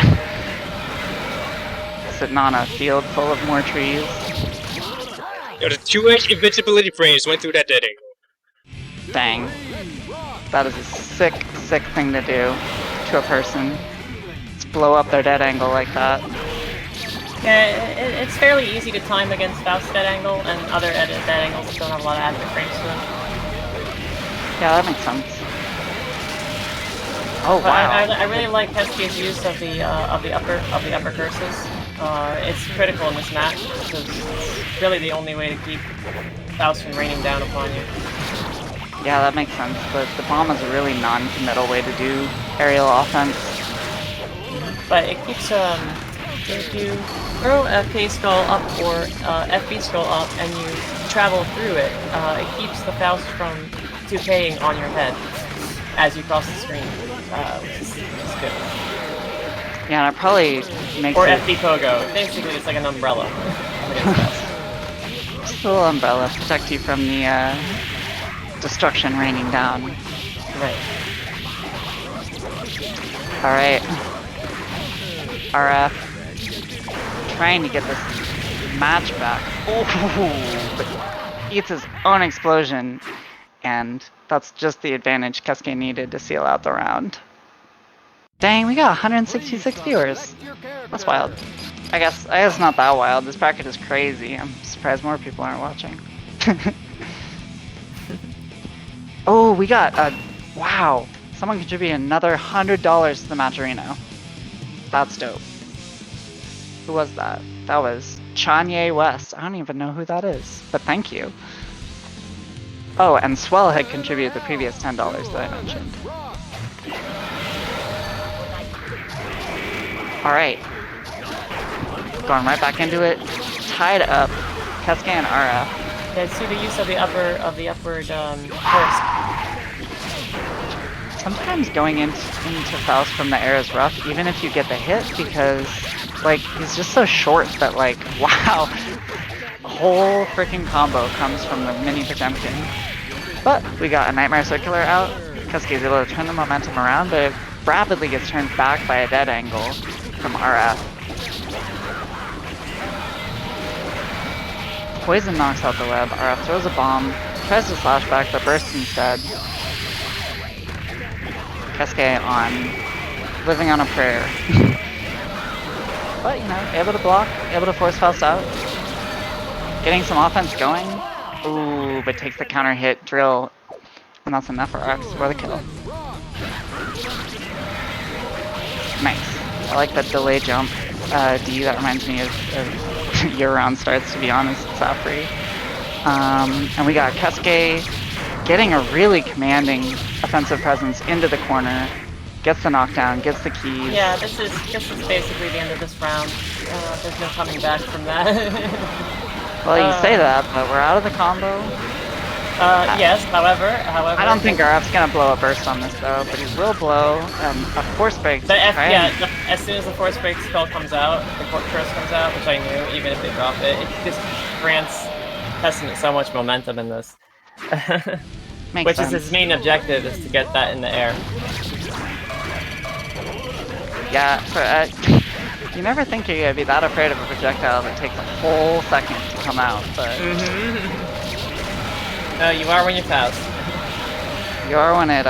sitting on a field full of more trees. Yo, the 2H invincibility frames went through that dead angle. Dang. That is a sick, sick thing to do to a person. blow up their dead angle like that. Yeah, it's fairly easy to time against Faust's dead angle, and other dead angles don't have a lot of active frames to them. Yeah, that makes sense. Oh But wow. I really like Kesuke's use of the upper curses. It's critical in this match because it's really the only way to keep Faust from raining down upon you. Yeah, that makes sense. The bomb is a really non-committal way to do aerial offense. But it keeps if you throw FK skull up or FB skull up and you travel through it, it keeps the Faust from 2K'ing on your head as you cross the screen, which is good. Yeah, and it probably makes Or it FB Pogo. Basically, it's like an umbrella. just a little umbrella to protect you from the destruction raining down. Right. Alright. RF. Trying to get this match back. Oh, but eats his own explosion. And that's just the advantage Kesuke needed to seal out the round. Dang, we got 166 viewers. That's wild. I guess not that wild. This bracket is crazy. I'm surprised more people aren't watching. Oh, we got a... Wow. Someone contributed another $100 to the Matcherino. That's dope. Who was that? That was Chanye West. I don't even know who that is, but thank you. Oh, and Swell had contributed the previous $10 that I mentioned. Alright. Going right back into it. Tied up. Kesuke and RF. Yeah, see the use of the upward burst. Sometimes going into Faust from the air is rough, even if you get the hit, because like he's just so short that like wow, a whole freaking combo comes from the mini Potemkin. But we got a Nightmare Circular out. Kesuke is able to turn the momentum around, but it rapidly gets turned back by a dead angle from RF. Poison knocks out the web. RF throws a bomb, tries to slash back, but bursts instead. Kesuke on living on a prayer. But, you know, able to block, able to force Faust out. Getting some offense going. Ooh, but takes the counter hit drill. And that's enough for RF to score the kill. Nice. I like that delay jump D. That reminds me of year-round starts, to be honest. It's that free. And we got Kesuke getting a really commanding offensive presence into the corner. Gets the knockdown, gets the keys. Yeah, this is basically the end of this round. There's no coming back from that. Well, you say that, but we're out of the combo. Yes, however... I don't think RF's gonna blow a burst on this though, but he will blow a force break. As soon as the force break spell comes out, the curse comes out, which I knew, even if they drop it, it just grants Testament so much momentum in this. Which is his main objective, is to get that in the air. Yeah, you never think you're gonna be that afraid of a projectile that takes a whole second to come out, but... No, you are when you Faust. You are when it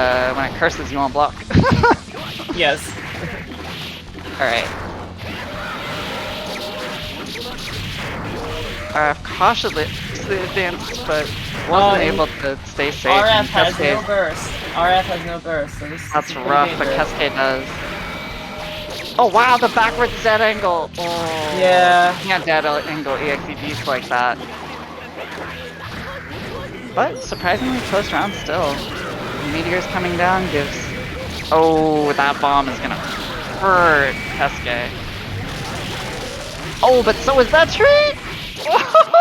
curses you won't block. Yes. Alright. RF cautiously advanced, but wasn't able to stay safe. RF has no burst. RF has no burst. So that's rough, but Kesuke does. Oh wow, the backwards dead angle! Oh, yeah. You can't dead angle EXE beast like that. But surprisingly close round still. Meteor's coming down gives... Oh, that bomb is gonna hurt Kesuke. Oh, but so is that tree!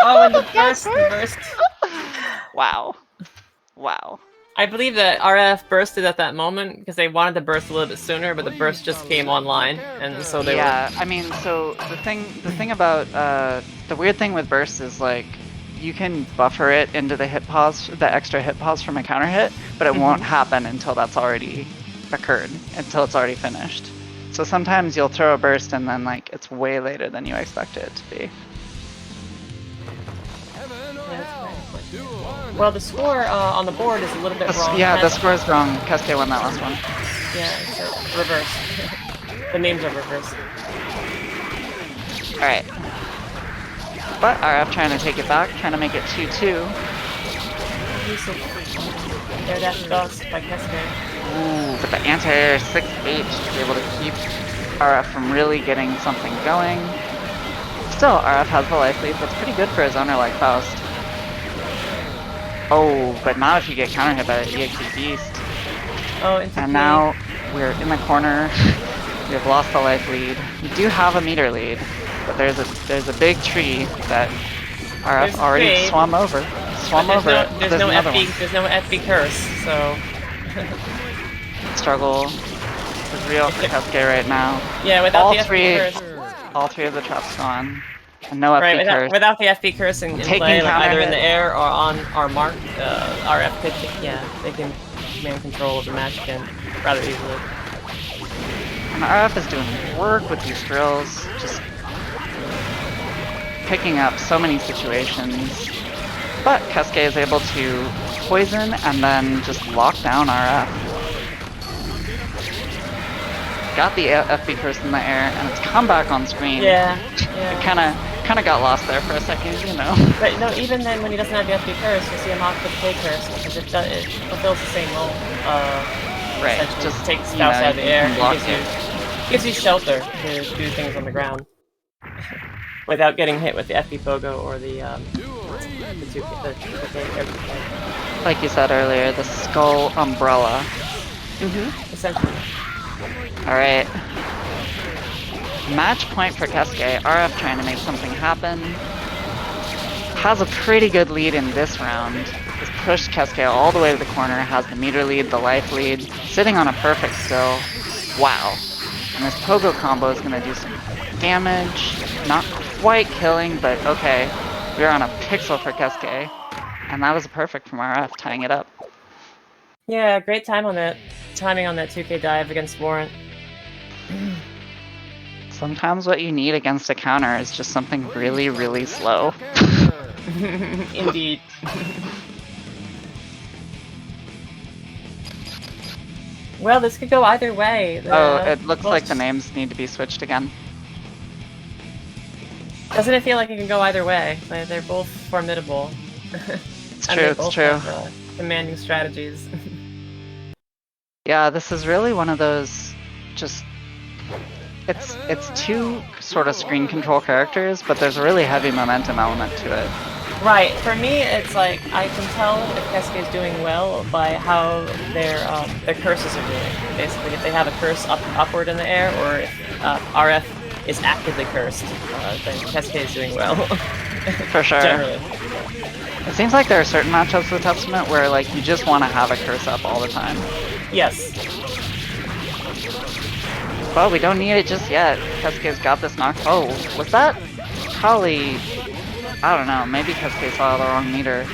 Oh, and the burst. Wow. Wow. I believe that RF bursted at that moment because they wanted to burst a little bit sooner, but the burst just came online, and so they were... I mean, so the thing about the weird thing with burst is like you can buffer it into the hit pause, the extra hit pause from a counter hit, but it won't happen until that's already occurred, until it's already finished. So sometimes you'll throw a burst and then like it's way later than you expect it to be. Well, the score on the board is a little bit wrong. Yeah, the score is wrong. Kesuke won that last one. Yeah, it's reversed. The names are reversed. Alright. But RF trying to take it back, trying to make it 2-2. Air dash dogs by Kesuke. Ooh, but the anti-air 6H is able to keep RF from really getting something going. Still, RF has the life lead. That's pretty good for a zoner like Faust. Oh, but not if you get counter hit by the EXP Beast. Oh, into And now we're in the corner. We have lost the life lead. We do have a meter lead, but there's a big tree that RF already tree, swum over. There's no another FB. one. There's no FB curse. So Struggle is real for Kesuke right now. yeah, without All the three, FB curse. all three of the traps gone, and no FB Right, curse. without the FB curse in Taking play, like counter either in hit. the air or on our mark, RF could, yeah, they can command control of the match again rather easily. And RF is doing work with these drills, just picking up so many situations. But Kesuke is able to poison and then just lock down RF. Got the FB curse in the air, and it's come back on screen. Yeah, It yeah. kind of got lost there for a second, you know. But no, even then, when he doesn't have the FB curse, you see him off with the K curse because it fulfills the same role. Right, Essentially just takes you Faust know, out of the you air. can block Gives you shelter to do things on the ground without getting hit with the FB Pogo or the Like you said earlier, the skull umbrella. essentially. Alright. Match point for Kesuke. RF trying to make something happen. Has a pretty good lead in this round. Has pushed Kesuke all the way to the corner. Has the meter lead, the life lead. Sitting on a perfect still. Wow. And this pogo combo is going to do some damage. Not quite killing, but okay. We're on a pixel for Kesuke. And that was a perfect from RF, tying it up. Yeah, great timing on that 2K dive against Warrant. Sometimes what you need against a counter is just something really, really slow. Indeed. Well, this could go either way. It looks like the names need to be switched again. Doesn't it feel like it can go either way? Like, they're both formidable. It's true, it's true. Have, commanding strategies. Yeah, this is really one of those just... It's two sort of screen control characters, but there's a really heavy momentum element to it. Right. For me, it's like I can tell if Kesuke is doing well by how their curses are doing. Basically, if they have a curse upward in the air, or if RF is actively cursed, then Kesuke is doing well. For sure. Generally. It seems like there are certain matchups with Testament where like you just want to have a curse up all the time. Yes. But we don't need it just yet. Kesuke's got this knocked. Oh, was that? Probably... I don't know, maybe Kesuke saw the wrong meter.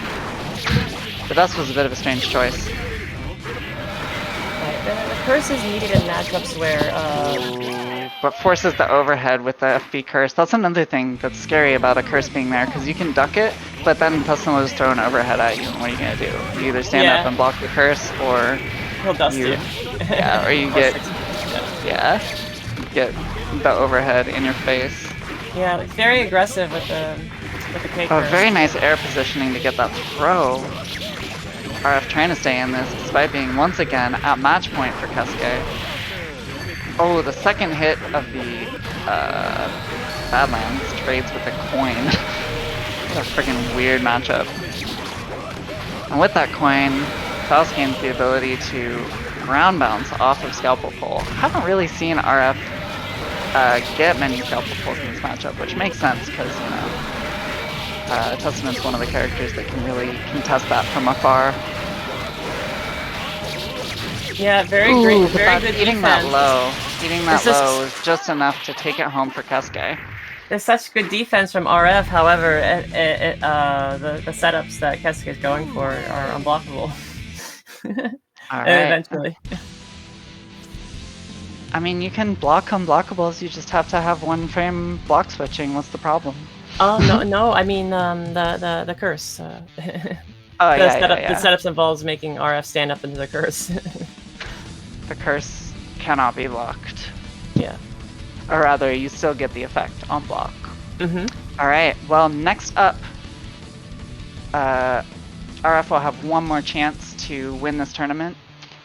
But that was a bit of a strange choice. Right. The curse is needed in matchups where... But forces the overhead with the FB curse. That's another thing that's scary about a curse being there, because you can duck it, but then Testament will just throw an overhead at you, and what are you going to do? You either stand up and block the curse, or... He'll dust you. Yeah, or you get... Yeah, get the overhead in your face. Yeah, like very aggressive with the K curse. Very nice air positioning to get that throw. RF trying to stay in this despite being once again at match point for Kesuke. Oh, the second hit of the Badlands trades with a coin. What a freaking weird matchup. And with that coin, Faust gains the ability to ground bounce off of Scalpel Pull. Haven't really seen RF get many Scalpel Pulls in this matchup, which makes sense because, you know, Testament's one of the characters that can really contest that from afar. Yeah, very Ooh, great, but very good eating defense. Eating that low is just enough to take it home for Kesuke. There's such good defense from RF, however, the setups that Kesuke is going for are unblockable. Alright. Eventually. I mean, you can block unblockables, you just have to have one frame block switching. What's the problem? Oh, no, I mean, the curse. Oh, the yeah. The setups involves making RF stand up into the curse. The curse cannot be blocked. Yeah. Or rather, you still get the effect on block. Mm-hmm. Alright, well, next up, RF will have one more chance to win this tournament,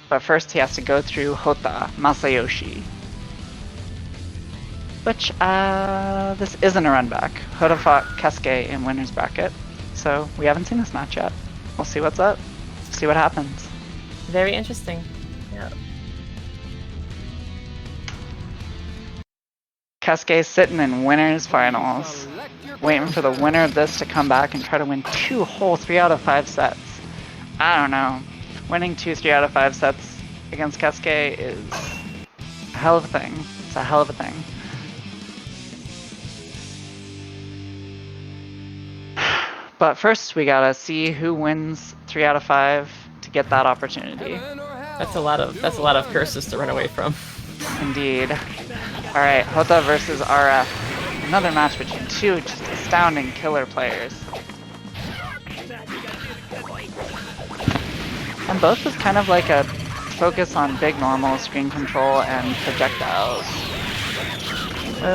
but first he has to go through Hota Masayoshi. Which, this isn't a run back. Hota fought Kesuke in winner's bracket, so we haven't seen this match yet. We'll see what's up, see what happens. Very interesting. Yeah. Kesuke sitting in winners finals, waiting for the winner of this to come back and try to win 2 whole 3 out of 5 sets. I don't know. Winning 2 3 out of 5 sets against Kesuke is a hell of a thing. It's a hell of a thing. But first, we gotta see who wins 3 out of 5 to get that opportunity. That's a lot of curses to run away from. Indeed. Alright, Hota versus RF. Another match between 2 just astounding killer players. And both is kind of like a focus on big normal, screen control, and projectiles.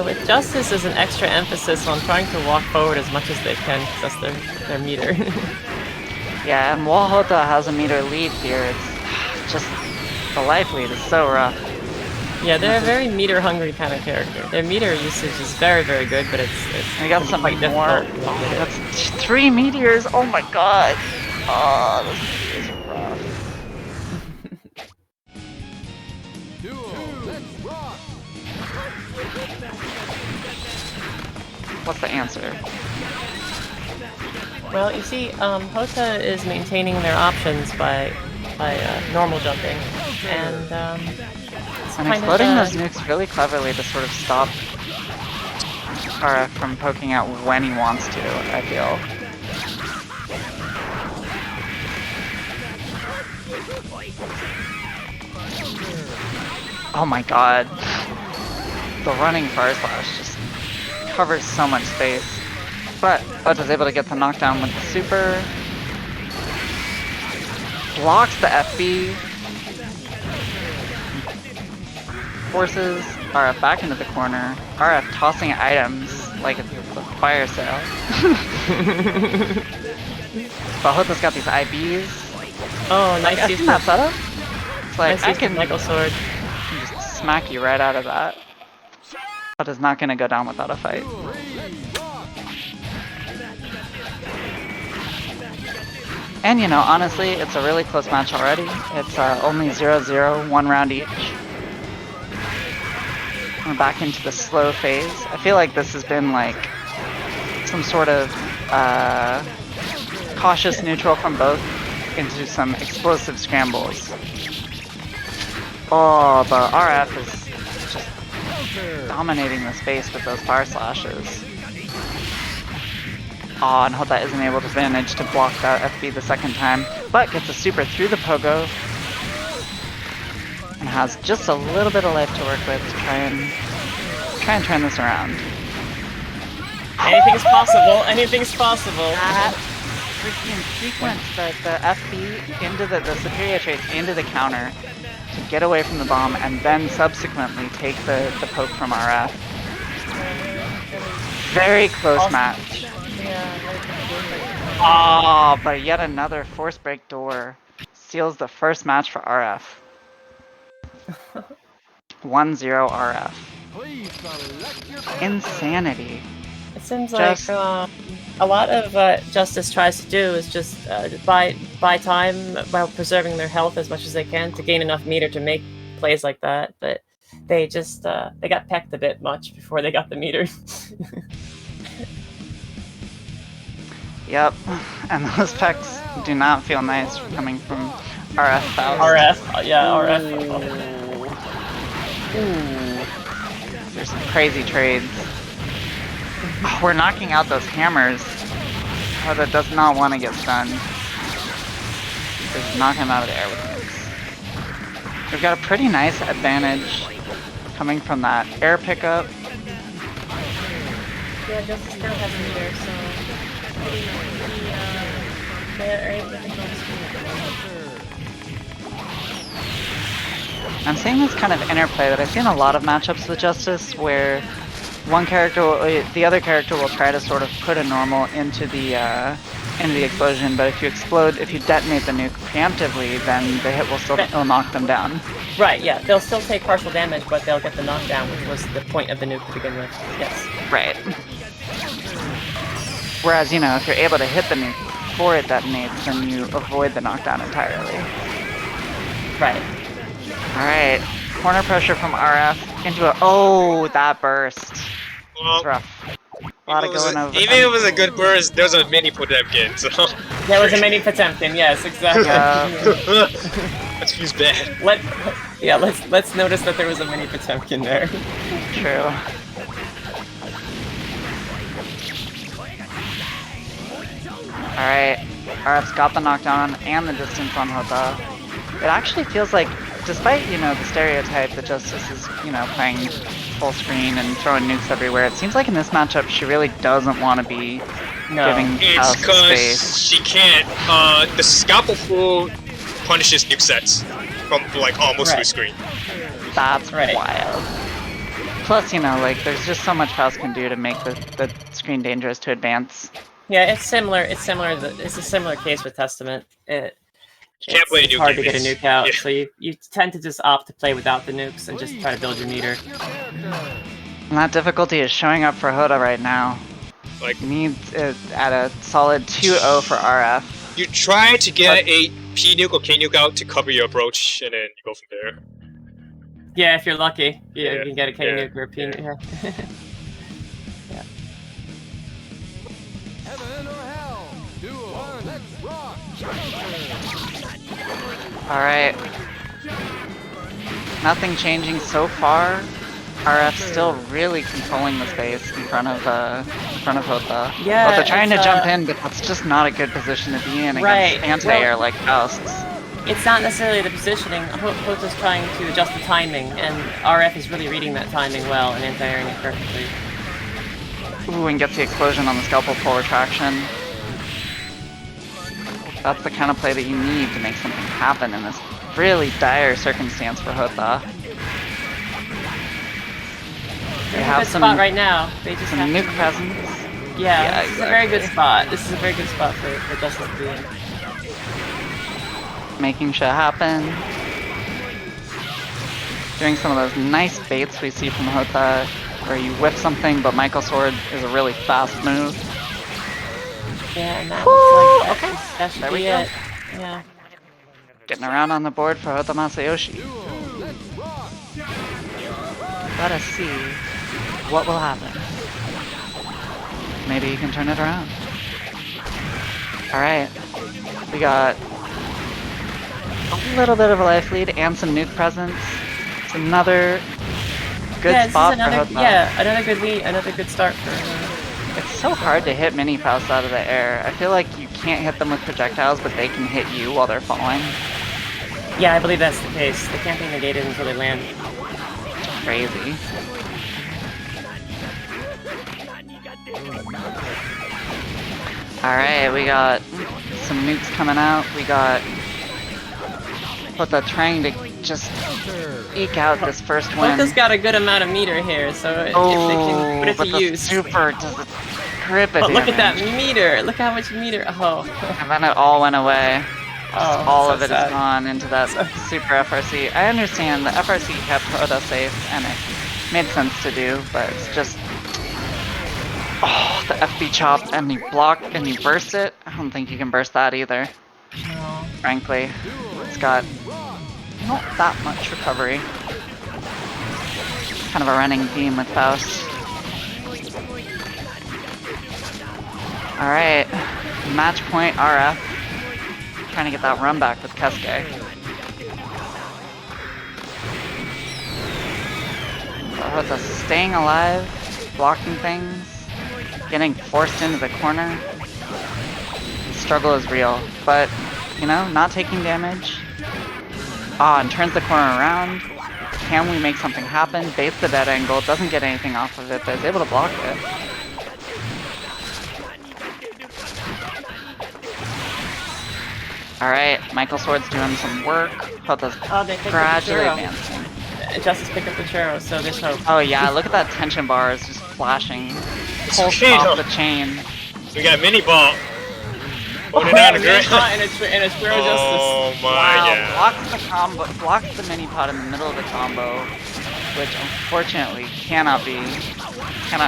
With Justice, there's an extra emphasis on trying to walk forward as much as they can, because that's their meter. Yeah, and while Hota has a meter lead here, it's just the life lead is so rough. Yeah, they're a very meter-hungry kind of character. Their meter usage is very, very good, but it's We got some more. quite difficult. That's 3 meteors. Oh my god. Oh, this is rough. What's the answer? Well, you see, Hota is maintaining their options by normal jumping, and And exploding those nukes really cleverly to sort of stop RF from poking out when he wants to, I feel. Oh my god. The running fire slash just covers so much space. But Hota's able to get the knockdown with the super. Blocks the FB. Forces RF back into the corner. RF tossing items like it's a fire sale. But Hota's got these IBs. Oh, nice Like, use isn't that setup? It's like, nice I use can of Michael Sword. just smack you right out of that. Hota's not gonna go down without a fight. And you know, honestly, it's a really close match already. It's only 0-0, 1 round each. We're back into the slow phase. I feel like this has been like some sort of cautious neutral from both into some explosive scrambles. Oh, but RF is just dominating the space with those fire slashes. Oh, and Hota isn't able to manage to block that FB the second time, but gets a super through the pogo. And has just a little bit of life to work with to try and turn this around. Anything's possible. Anything's possible. That freaking sequence, the FB into the superior traits into the counter to get away from the bomb, and then subsequently take the poke from RF. Very close match. Oh, but yet another force break door seals the first match for RF. 1-0 RF. Insanity. It seems Just- like a lot of Justice tries to do is just buy time while preserving their health as much as they can to gain enough meter to make plays like that, but they just they got pecked a bit much before they got the meter. Yep, and those pecks do not feel nice coming from RF Faust. RF, yeah, RF. There's some crazy trades. Oh, we're knocking out those hammers. Hota does not want to get stunned. Just knock him out of the air with nukes. We've got a pretty nice advantage coming from that air pickup. Yeah, Justice now has a meter, so they're able to control the screen at the moment. I'm seeing this kind of interplay that I see in a lot of matchups with Justice, where the other character will try to sort of put a normal into the explosion, but if you detonate the nuke preemptively, then the hit will knock them down. Right, yeah. They'll still take partial damage, but they'll get the knockdown, which was the point of the nuke to begin with. Yes. Right. Whereas, you know, if you're able to hit the nuke before it detonates, then you avoid the knockdown entirely. Right. Alright. Corner pressure from RF into a... Oh, that burst. Well, It's rough. A lot of going over. even if it was a good burst, there was a mini Potemkin, so... There was a mini Potemkin, yes, exactly. That feels bad. Let's notice that there was a mini Potemkin there. True. Alright, RF's got the knockdown and the distance on Hota. It actually feels like, despite, you know, the stereotype that Justice is, you know, playing full screen and throwing nukes everywhere, it seems like in this matchup she really doesn't want to be giving It's Faust because space. she can't, the scalpel pool punishes nuke sets from, like, almost full screen. That's Right. wild. Plus, you know, like, there's just so much Faust can do to make the screen dangerous to advance. Yeah, it's similar. It's a similar case with Testament. Can't play It's nuke hard to games. get a nuke out, Yeah. so you tend to just opt to play without the nukes and just try to build your meter. And that difficulty is showing up for Hota right now. Like, He needs it at a solid 2-0 for RF. you try to get a P nuke or K nuke out to cover your approach, and then you go from there. Yeah, if you're lucky, Yeah, you can get a K yeah, nuke or a P nuke. Yeah. Heaven or hell? Duel. Let's rock. Alright. Nothing changing so far. RF's still really controlling the space in front of Hota. Yeah, Hota trying to it's, jump in, but that's just not a good position to be in Right, against anti-air like Fausts. It's not necessarily the positioning. Hota's trying to adjust the timing, and RF is really reading that timing well and anti-airing it perfectly. Ooh, and gets the explosion on the scalpel pull retraction. That's the kind of play that you need to make something happen in this really dire circumstance for Hota. They They're in a have good some, spot right now. They just some have nuke to... presence. Yeah, this is a very good exactly. spot. This is a very good spot for Justice to be in. Making shit happen. Doing some of those nice baits we see from Hota, where you whiff something, but Michael Sword is a really fast move. Yeah, and that Woo, looks like okay. that should There be we go. it. Yeah. Getting around on the board for Hota Masayoshi. Let us see what will happen. Maybe you can turn it around. Alright. We got a little bit of a life lead and some nuke presence. It's another good Yeah, spot this is another, for Hota. yeah, another good lead, another good start for her. It's so hard to hit mini Faust out of the air. I feel like you can't hit them with projectiles, but they can hit you while they're falling. Yeah, I believe that's the case. They can't be negated until they land. Crazy. Alright, we got some nukes coming out. We got Hota trying to just eke out this first win. Hota's got a good amount of meter here, so if they can put it but to the use. super does a grip Oh, look at that damage. meter! Look how much meter! Oh. And then it all went away. Oh, All so of it sad. is gone into that super FRC. I understand the FRC kept Hota safe, and it made sense to do, but it's just... Oh, the FB chop, and you block, and you burst it? I don't think you can burst that either, No. frankly. It's got not that much recovery. Kind of a running theme with Faust. Alright, match point RF. Trying to get that run back with Kesuke. Hota staying alive, blocking things, getting forced into the corner. The struggle is real, but, you know, not taking damage. Ah, and turns the corner around. Can we make something happen? Baits the dead angle, doesn't get anything off of it, but is able to block it. Alright, Michael Sword's doing some work. Hope that's Oh, they picked up the gradually churro. advancing. Justice picked up the churro, so there's hope. Oh yeah, look at that tension bar is just flashing. Pulse chain, off huh? the chain. So we got a mini ball. Oh, Holding down a yeah, ground. and a churro Oh Justice. my Wow, god. blocks the combo, blocks the mini pot in the middle of the combo, which unfortunately cannot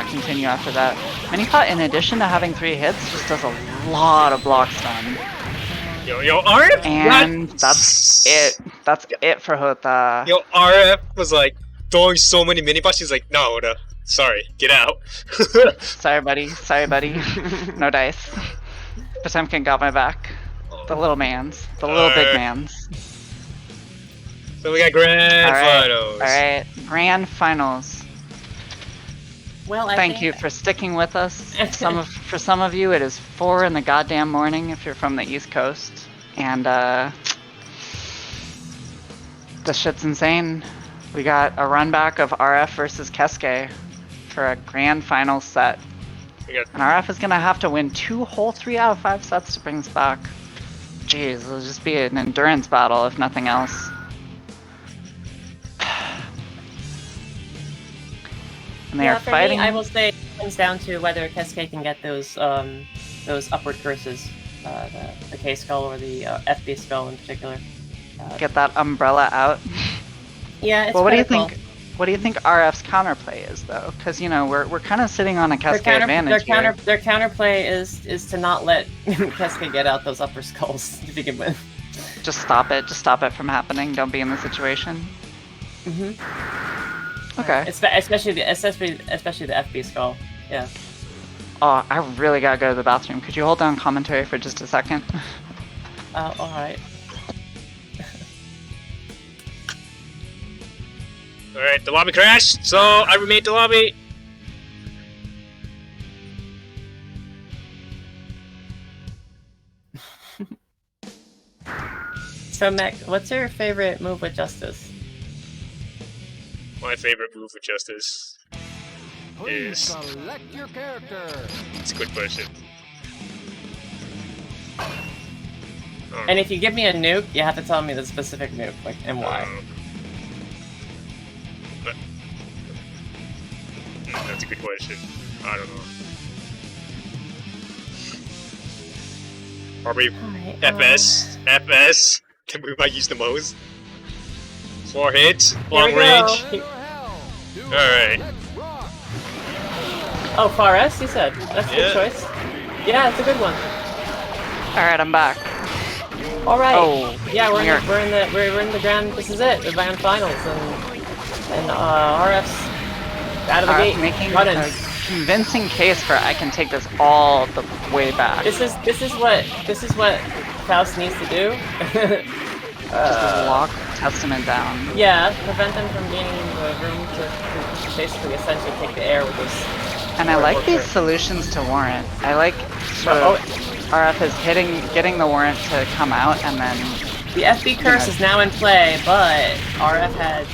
continue after that. Mini pot, in addition to having 3 hits, just does a lot of block stun. Yo, RF? And what? that's it. That's it for Hota. Yo, RF was like throwing so many mini bots. She's like, no, sorry, get out. Sorry, buddy. Sorry, buddy. No dice. Potemkin got my back. The little man's. The little big man's. So we got grand finals. Alright. Grand finals. Well, I Thank think you for sticking with us. For some of you, it is 4 in the goddamn morning if you're from the East Coast. And, this shit's insane. We got a run back of RF versus Kesuke for a grand final set. And RF is gonna have to win 2 whole 3 out of 5 sets to bring us back. Jeez, it'll just be an endurance battle if nothing else. And they are for fighting. me, I will say it comes down to whether Kesuke can get those upward curses, the K skull or the FB skull in particular. Get that umbrella out. Yeah, it's Well, what do you critical. think? What do you think RF's counterplay is, though? Because you know we're kind of sitting on a Kesuke advantage here. Their counterplay is to not let Kesuke get out those upper skulls to begin with. Just stop it. Just stop it from happening. Don't be in the situation. Okay. Especially the FB skull. Yeah. Oh, I really gotta go to the bathroom. Could you hold down commentary for just a second? All right. Alright, the lobby crashed, so I remade the lobby. So, Mech, what's your favorite move with Justice? My favorite move with Justice Please is... select your character. It's a good question. And if you give me a nuke, you have to tell me the specific nuke, like, and why. That's a good question. I don't know. Probably Alright, FS. FS. Can we might use the most. 4 hits, Here long we go. range. Your hell. Do it. Alright. Let's rock. Oh, Far S, you said. That's a good choice. Yeah, it's a good one. All right, I'm back. All right. Oh, yeah, we're here. in the grand. This is it. The grand finals, and RF's out of the gate. Making running. a convincing case for I can take this all the way back. This is what Faust needs to do. Just lock Testament down. Yeah, prevent them from gaining the room to basically essentially take the air with this. And I like these solutions to Warrant. I like sort of RF is getting the Warrant to come out and then... The FB curse is now in play, but RF has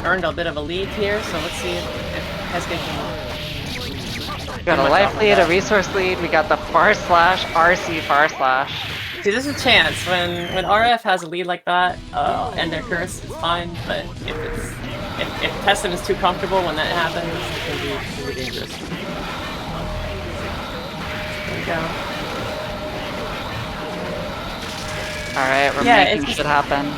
earned a bit of a lead here, so let's see if Kesuke can... We got a life lead, a resource lead, we got the far slash, RC far slash. See, there's a chance when RF has a lead like that, and their curse is fine, but if Tessin is too comfortable when that happens, it can be really dangerous. There we go. Alright, we're Yeah, making shit happen.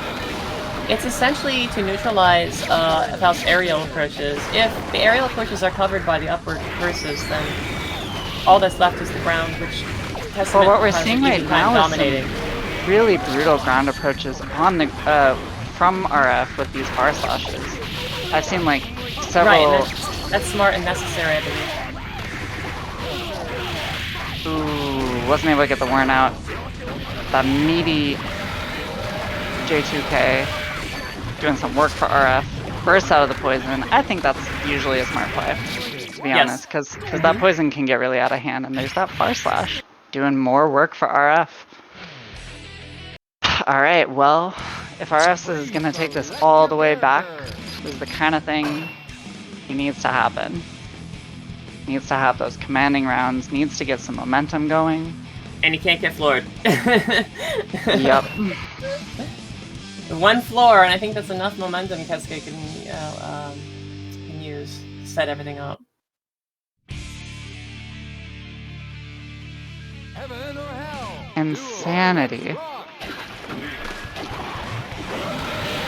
It's essentially to neutralize Faust's aerial approaches. If the aerial approaches are covered by the upward curses, then all that's left is the ground, which Testament Well, what we're has seeing an right easy time now is dominating. some really brutal ground approaches on the from RF with these bar slashes. I've seen like several. Right, and that's smart and necessary, I believe. Ooh, wasn't able to get the Warrant out. That meaty J2K doing some work for RF. Bursts out of the poison. I think that's usually a smart play, to be honest, because that poison can get really out of hand. And there's that far slash doing more work for RF. All right, well, if RF is gonna take this all the way back, this is the kind of thing he needs to happen. Needs to have those commanding rounds. Needs to get some momentum going. And he can't get floored. Yep. One floor, and I think that's enough momentum Kesuke can use to set everything up. Heaven or hell. Insanity.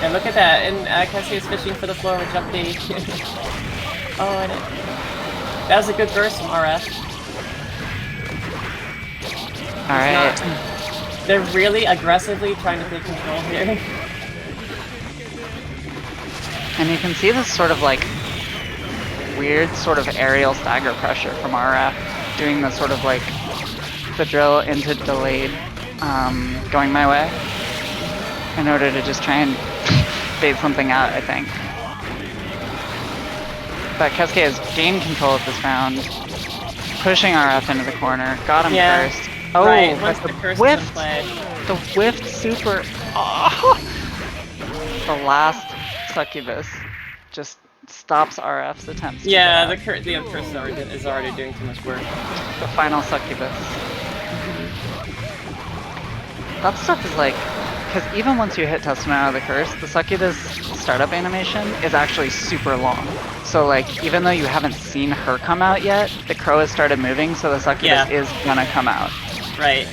And look at that, and Kesuke is fishing for the floor with jump D. Oh, and that was a good burst from RF. Alright. They're really aggressively trying to take control here. And you can see this sort of like weird sort of aerial stagger pressure from RF, doing the sort of like the drill into delayed going my way in order to just try and bait something out, I think. But Kesuke has gained control of this round, pushing RF into the corner, got him first. Oh, right, but once the curse is in whiffed, play. the whiffed super. Oh. The last succubus just stops RF's attempts. To Yeah, get out. the curse is already doing too much work. The final succubus. That stuff is like, because even once you hit Testament out of the curse, the succubus startup animation is actually super long. So like, even though you haven't seen her come out yet, the crow has started moving, so the succubus is gonna come out. Right.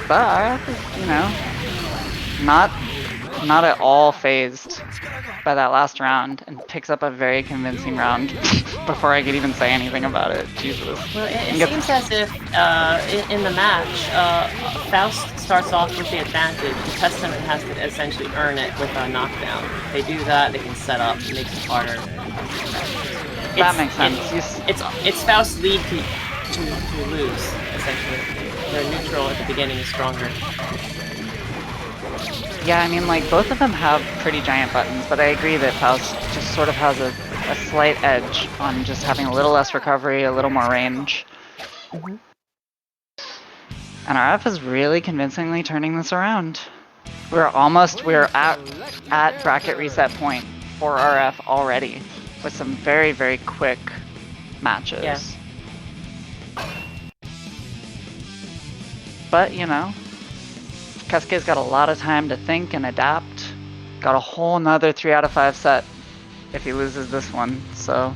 But RF is, you know, not at all phased by that last round, and picks up a very convincing round before I could even say anything about it. Jesus. Well, it seems as if in the match, Faust starts off with the advantage. The Testament has to essentially earn it with a knockdown. If they do that, they can set up. It makes it harder. That makes sense. It's Faust's lead to lose, essentially. Their neutral at the beginning is stronger. Yeah, I mean, like, both of them have pretty giant buttons, but I agree that Faust just sort of has a slight edge on just having a little less recovery, a little more range. Mm-hmm. And RF is really convincingly turning this around. We're at bracket reset point for RF already, with some very, very quick matches. Yeah. But, you know, Kesuke's got a lot of time to think and adapt. Got a whole nother 3 out of 5 set if he loses this one, so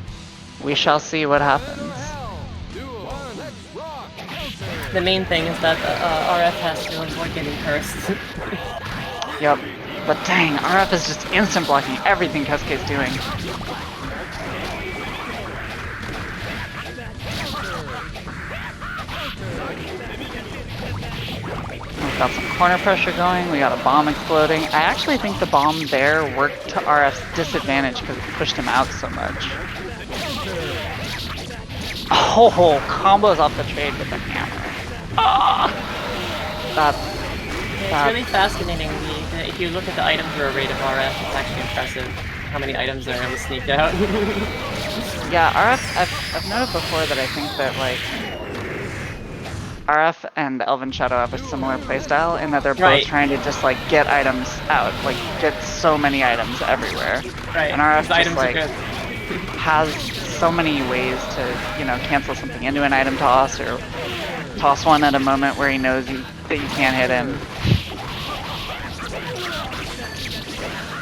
we shall see what happens. The main thing is that RF has to avoid getting cursed. Yep. But dang, RF is just instant blocking everything Kesuke's doing. We've got some corner pressure going, we got a bomb exploding. I actually think the bomb there worked to RF's disadvantage because it pushed him out so much. Oh, combos off the trade with the hammer. It's really fascinating. If you look at the item throw rate of RF, it's actually impressive how many items they're able to sneak out. Yeah, RF, I've noted before that I think that, like, RF and Elven Shadow have a similar playstyle in that they're both trying to just, like, get items out, like, get so many items everywhere. Right, and RF just, items like, are good. has so many ways to, you know, cancel something into an item toss, or toss one at a moment where he knows that you can't hit him.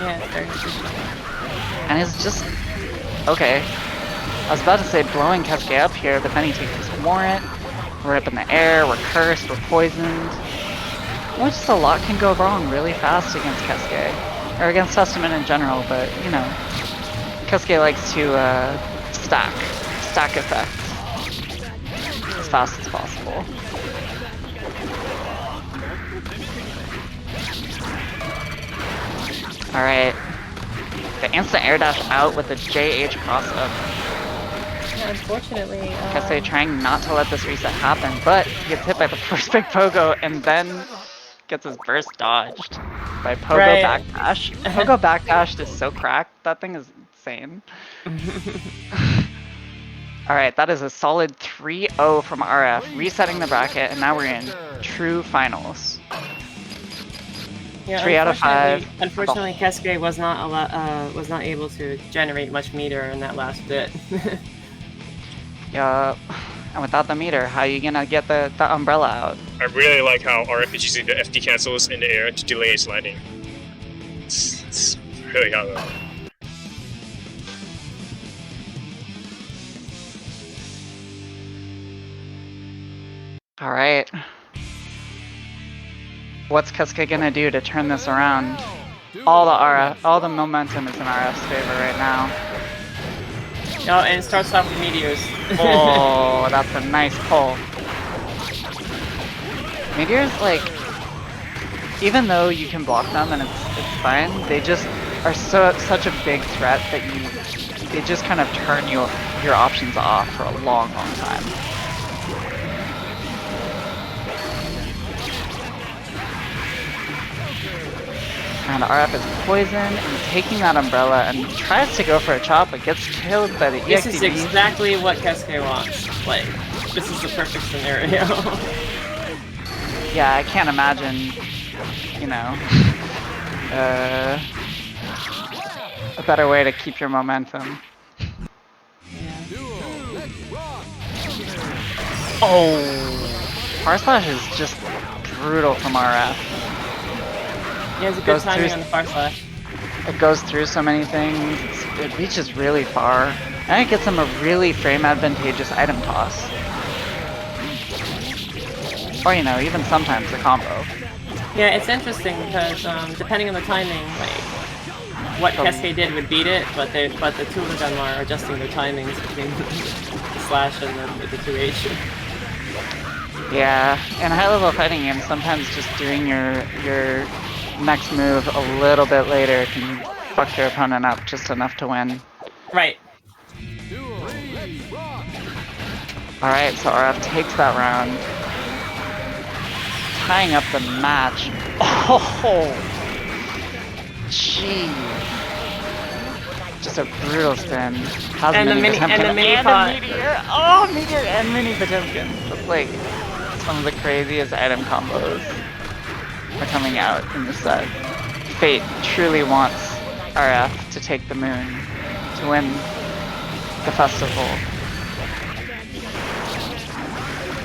Yeah, it's very efficient. And it's just, okay. I was about to say blowing Kesuke up here, but then he takes his warrant. We're up in the air, we're cursed, we're poisoned. Well, just a lot can go wrong really fast against Kesuke. Or against Testament in general, but, you know, Kesuke likes to stack effects as fast as possible. Alright. The instant air dash out with the JH cross up. Yeah, unfortunately, Kesuke trying not to let this reset happen, but he gets hit by the first big pogo and then gets his burst dodged by pogo backdash. Pogo backdash is so cracked, that thing is insane. Alright, that is a solid 3-0 from RF, resetting the bracket, and now we're in true finals. yeah, 3 out of 5. Unfortunately, Kesuke was not able to generate much meter in that last bit. Yup. And without the meter, how are you gonna get the umbrella out? I really like how RF is using the FD cancels in the air to delay its landing. It's really how though. Alright. What's Kesuke gonna do to turn this around? All the momentum is in RF's favor right now. Oh, and it starts off with meteors. Oh, that's a nice pull. Meteors, like, even though you can block them and it's fine, they just are such a big threat that they just kind of turn your options off for a long, long time. And RF is poisoned and taking that umbrella and tries to go for a chop but gets killed by the EXD. This is exactly what Kesuke wants. Like, this is the perfect scenario. Yeah, I can't imagine, you know, a better way to keep your momentum. Oh! Far Slash is just brutal from RF. He has a good timing on the far slash. It goes through so many things, it reaches really far, and it gets him a really frame advantageous item toss. Or, you know, even sometimes a combo. Yeah, it's interesting because depending on the timing, like what Kesuke did would beat it, but the two of them are adjusting their timings between the slash and the 2H. Yeah, in high level fighting games, sometimes just doing your next move a little bit later can fuck your opponent up just enough to win. Right. Alright, so RF takes that round. Tying up the match. Oh! Gee. Just a brutal spin. Has And the mini Potemkin and the mini and pot. a meteor. Oh, meteor and mini Potemkin. That's like some of the craziest item combos are coming out in this set. Fate truly wants RF to take the moon to win the festival.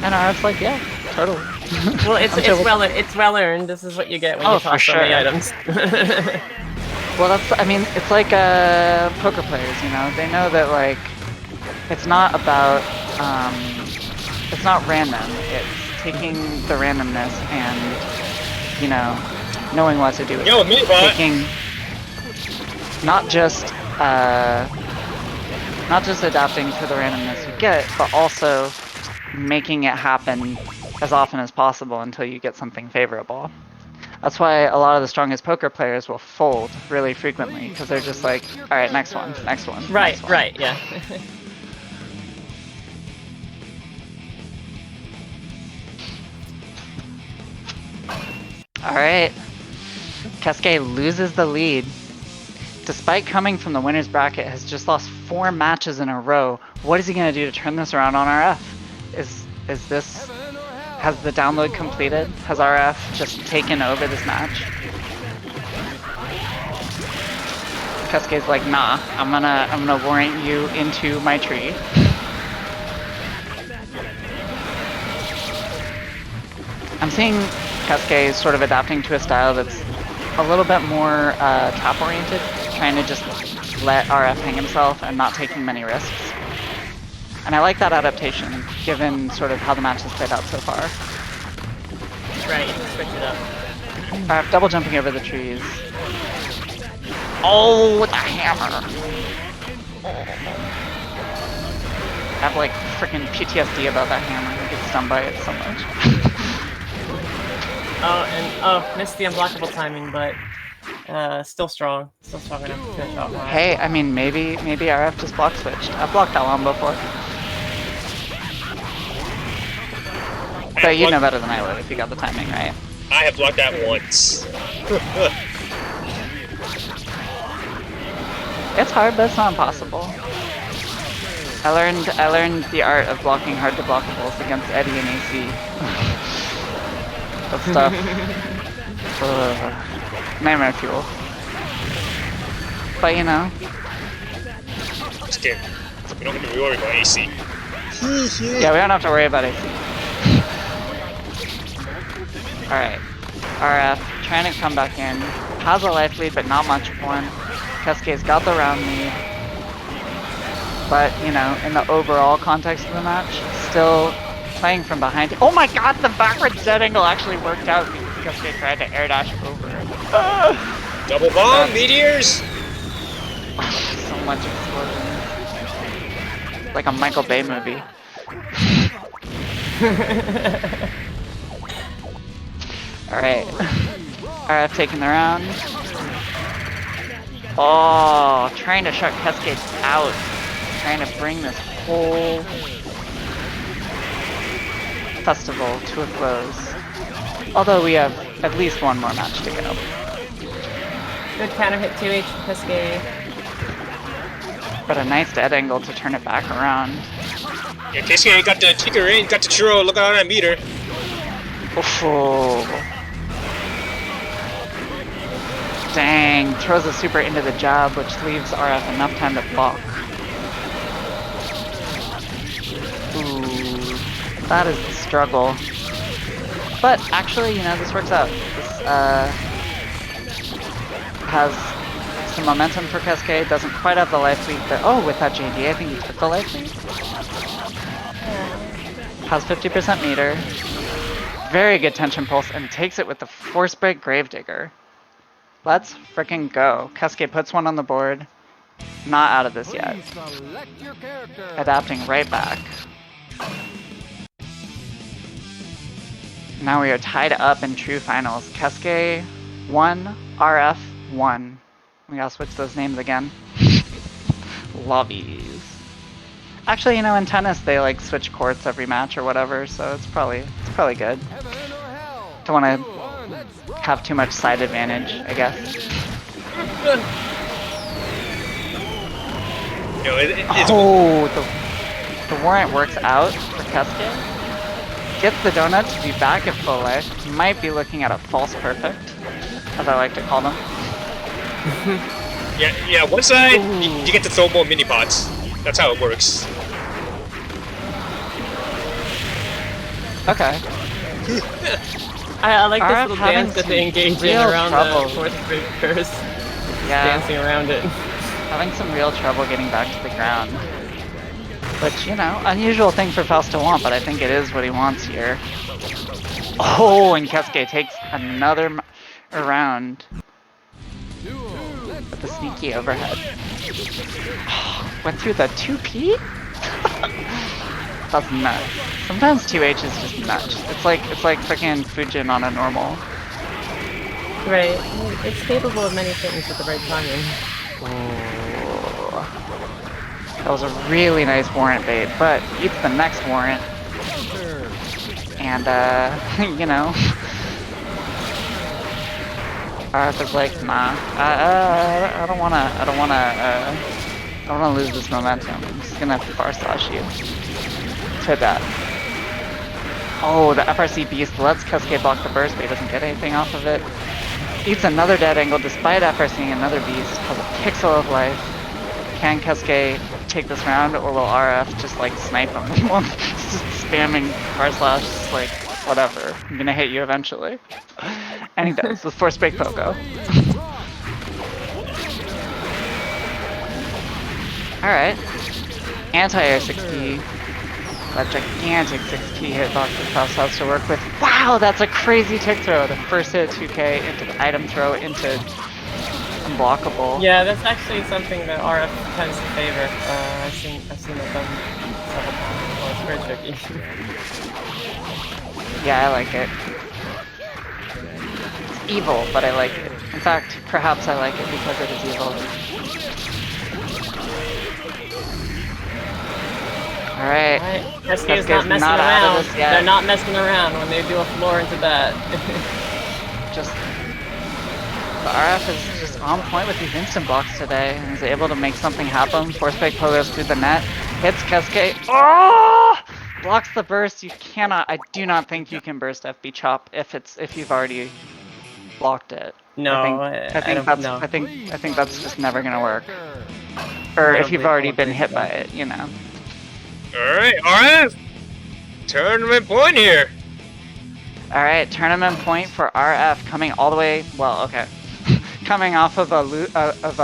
And RF's like, yeah, totally. Well, it's well earned. This is what you get when you toss so many items. Well, I mean, it's like poker players, you know? They know that, like, it's not about, it's not random. It's taking the randomness and, you know, knowing what to do with it. Taking, not just adapting to the randomness you get, but also making it happen as often as possible until you get something favorable. That's why a lot of the strongest poker players will fold really frequently, because they're just like, alright, next one, next one. Right, next one. right, yeah. Alright. Kesuke loses the lead. Despite coming from the winner's bracket, has just lost 4 matches in a row. What is he going to do to turn this around on RF? Has the download completed? Has RF just taken over this match? Kesuke's like, nah, I'm gonna warrant you into my tree. I'm seeing Kesuke sort of adapting to a style that's a little bit more trap oriented, trying to just let RF hang himself and not taking many risks. And I like that adaptation, given sort of how the match has played out so far. Right, you can switch it up. RF double jumping over the trees. Oh, with a hammer! I have like freaking PTSD about that hammer. I get stunned by it so much. Missed the unblockable timing, but still strong. Still strong enough to finish off. Hey, I mean, maybe RF just block switched. I've blocked that one before. But you know better than I would if you got the timing right. I have blocked that once. It's hard, but it's not impossible. I learned the art of blocking hard to blockables against Eddie and AC. That stuff. Nightmare fuel. But you know. Just kidding. We don't have to worry about AC. Yeah, we don't have to worry about it. Alright. RF trying to come back in. Has a life lead, but not much one. Kesuke's got the round lead. But, you know, in the overall context of the match, still playing from behind. Oh my god, the backwards dead angle actually worked out because Kesuke tried to air dash over it. Double bomb, meteors! So much explosion. Like a Michael Bay movie. Alright. RF taking the round. Oh, trying to shut Kesuke out. Trying to bring this whole festival to a close. Although we have at least one more match to go. Good counter hit 2H for Kesuke. But a nice dead angle to turn it back around. Yeah, Keisuke got the kicker in, got the churro, look out on that meter. Oh. Dang, throws a super into the jab, which leaves RF enough time to block. Ooh, that is the struggle. But actually, you know, this works out. This has some momentum for Kesuke, doesn't quite have the life lead, but oh, with that JD, I think he took the life lead. Has 50% meter. Very good tension pulse, and takes it with the force break Gravedigger. Let's frickin' go. Kesuke puts one on the board. Not out of this yet. Adapting right back. Now we are tied up in true finals. Kesuke 1, RF 1. We gotta switch those names again. Lobbies. Actually, you know, in tennis they like switch courts every match or whatever, so it's probably good. Don't want to have too much side advantage, I guess. You know, it's Oh, the warrant works out for Kesuke. Gets the donut to be back at full life. Might be looking at a false perfect, as I like to call them. yeah. One side you get to throw more mini pots. That's how it works. Okay. I like this RF little having dance that they some engage in real around trouble. the fourth grade curse. Yeah. Dancing around it. Having some real trouble getting back to the ground. Which, you know, unusual thing for Faust to want, but I think it is what he wants here. Oh, and Kesuke takes another round with the sneaky overhead. Went through the 2P? That's nuts. Sometimes 2H is just nuts. It's like freaking Fujin on a normal. Right. It's capable of many things with the right timing. Oh. That was a really nice warrant bait, but eats the next warrant. And you know, RF is like, nah, I don't wanna lose this momentum. I'm just gonna far slash you to that. Oh, the FRC beast lets Kesuke block the burst, but he doesn't get anything off of it. Eats another dead angle despite FRCing another beast. Has a pixel of life. Can Kesuke take this round, or will RF just like snipe him? Just spamming far slash, just like, whatever. I'm gonna hit you eventually. And he does, with force break Pogo. Alright. Anti-air 6P. That gigantic 6P hitbox that Faust has to work with. Wow, that's a crazy tick throw. The first hit 2K into the item throw into unblockable. Yeah, that's actually something that RF tends to favor. I've seen it done several times. Well, it's very tricky. Yeah, I like it. It's evil, but I like it. In fact, perhaps I like it because it is evil. Alright. Kesuke's not messing not out around. of this yet. They're not messing around when they do a floor into that. Just the RF is just on point with these instant blocks today and is able to make something happen. Force break Pogos through the net. Hits Kesuke. Oh! Blocks the burst. You cannot. I do not think you can burst FB chop if you've already blocked it. No, I think that's just never gonna work. Or if you've already been hit by it, you know. Alright. Tournament point here. Alright, tournament point for RF coming all the way, well, okay. Coming off of a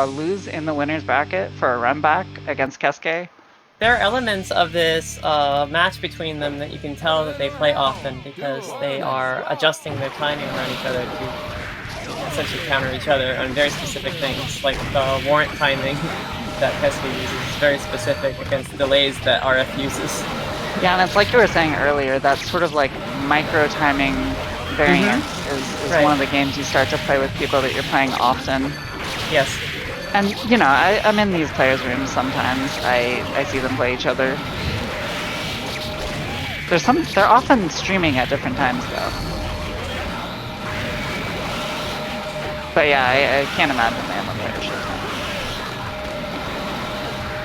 lose in the winner's bracket for a run back against Kesuke. There are elements of this match between them that you can tell that they play often because they are adjusting their timing around each other to essentially counter each other on very specific things, like the warrant timing that Kesuke uses is very specific against the delays that RF uses. Yeah, and it's like you were saying earlier, that sort of like micro timing variant is Right. one of the games you start to play with people that you're playing often. Yes. And, you know, I'm in these players' rooms sometimes. I see them play each other. They're often streaming at different times, though. But yeah, I can't imagine they have a player shit ton.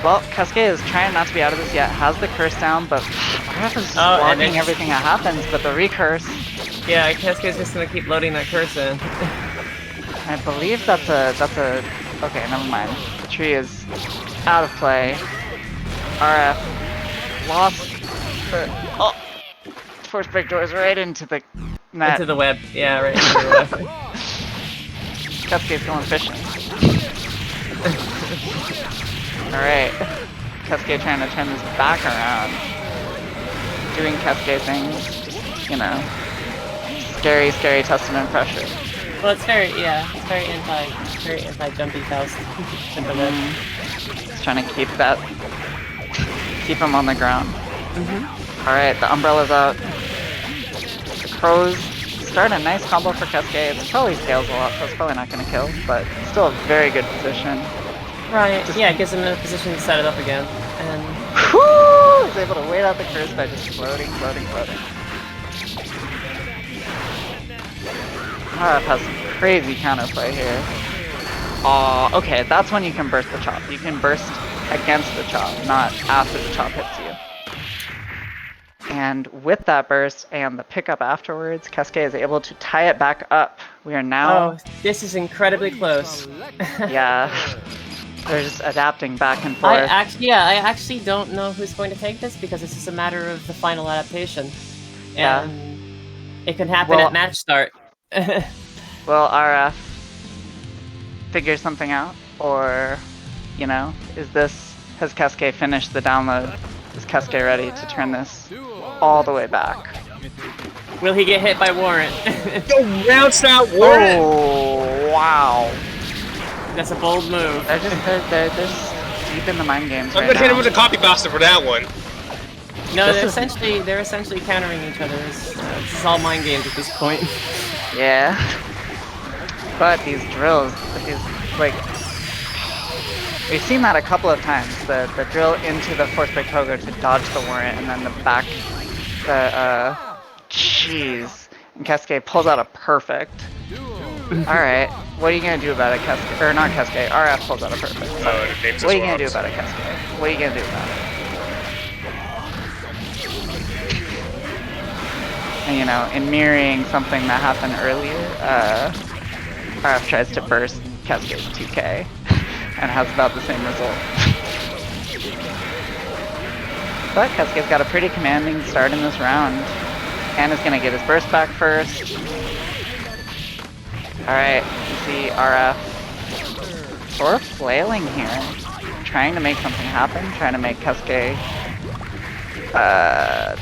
Well, Kesuke is trying not to be out of this yet, has the curse down, but RF is blocking everything that happens, but the recurse. Yeah, Kesuke's just gonna keep loading that curse in. I believe that's a, okay, never mind. The tree is out of play. RF lost the, oh! Force break doors right into the net. Into the web. Yeah, right into the web. Kesuke's going fishing. Alright. Kesuke trying to turn this back around. Doing Kesuke things. Just, you know. Scary testament pressure. Well, it's very anti-jumpy faust. Just trying to keep him on the ground. Alright, the umbrella's out. The crows start a nice combo for Kesuke. It probably scales a lot, so it's probably not going to kill, but still a very good position. Right, yeah, it gives him in a position to set it up again. And Whoo! He's able to wait out the curse by just floating. RF has some crazy counterplay here. Aw, okay, that's when you can burst the chop. You can burst against the chop, not after the chop hits you. And with that burst and the pickup afterwards, Kesuke is able to tie it back up. We are now... oh, this is incredibly close. Yeah. They're just adapting back and I forth. actually don't know who's going to take this because this is a matter of the final adaptation. Yeah. And it can happen Well- at match start. Will RF figure something out? Or, you know, has Kesuke finished the download? Is Kesuke ready to turn this all the way back? Will he get hit by Warrant? Yo, round style warrant! Oh, wow. That's a bold move. They're just deep in the mind games I'm right gonna hit him now. with a copy buster for that one. No, This they're essentially countering each other. This is all mind games at this point. Yeah. But these drills, like, we've seen that a couple of times. The drill into the force break pogo to dodge the warrant, and then jeez. And Kesuke pulls out a perfect. Alright, what are you gonna do about it, Kesuke? Or not Kesuke, RF pulls out a perfect. The name's What are just you gonna do wrong. about it, Kesuke? What are you gonna do about it? And you know, in mirroring something that happened earlier, RF tries to burst Kesuke's 2K and has about the same result. But Kesuke's got a pretty commanding start in this round and is gonna get his burst back first. Alright, you see RF sort of flailing here, trying to make something happen, trying to make Kesuke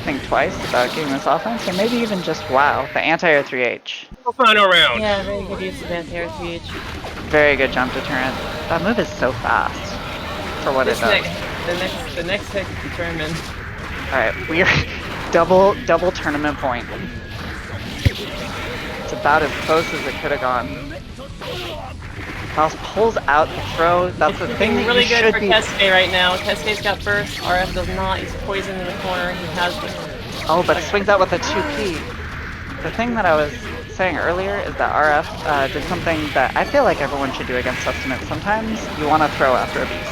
think twice about getting this offense, or maybe even just wow, the anti-air 3H. Final round. Yeah, very good use of anti-RTH. Very good jump deterrent. That move is so fast for what it does. The next hit is determined. Alright, we're double tournament point. It's about as close as it could have gone. Faust pulls out the throw. That's the thing that Really you good should for be. Kesuke right now. Kesuke's got burst. RF does not. He's poisoned in the corner. He has the... Oh, but it swings out with a 2P. The thing that I was saying earlier is that RF did something that I feel like everyone should do against Testament. Sometimes you want to throw after a beast.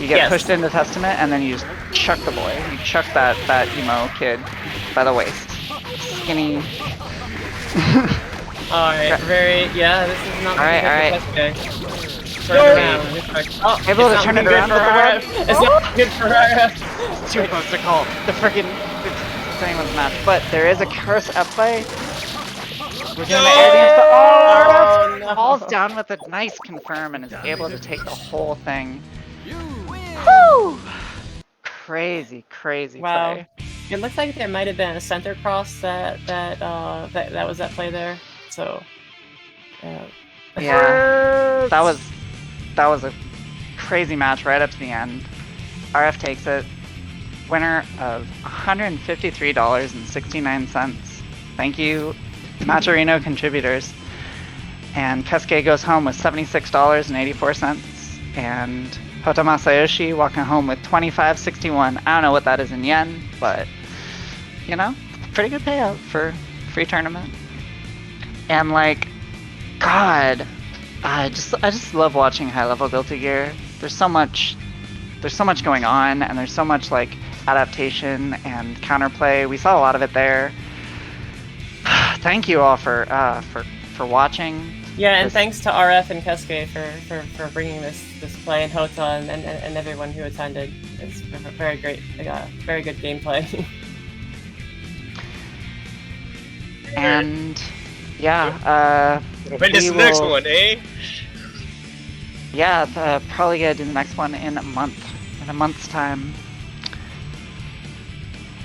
You get pushed into Testament and then you just chuck the boy. You chuck that emo kid by the waist. Skinny. Alright, this is not Alright. good for Kesuke. Turn it around. Oh, Able to it's turn not it around looking with the good web? for RF. It's not... Good for her. Too close to call the freaking anyone's match. But there is a curse at play. We're doing the air dance, but Oh, no. falls down with a nice confirm and is able to take the whole thing. Whew! Crazy, crazy Wow. play. It looks like there might have been a center cross that was at play there. So, Yeah, that was a crazy match right up to the end. RF takes it. Winner of $153.69. Thank you, Matcherino contributors. And Kesuke goes home with $76.84. And Hoto Masayoshi walking home with $25.61. I don't know what that is in yen, but you know, pretty good payout for free tournament. And like, God, I just love watching high level Guilty Gear. There's so much going on, and there's so much like adaptation and counterplay. We saw a lot of it there. Thank you all for watching. yeah, and thanks to RF and Kesuke for bringing this play, and Hota and everyone who attended. It's very great. Very good gameplay. And yeah, When is the next one, eh? yeah, probably gonna do the next one in a month's time.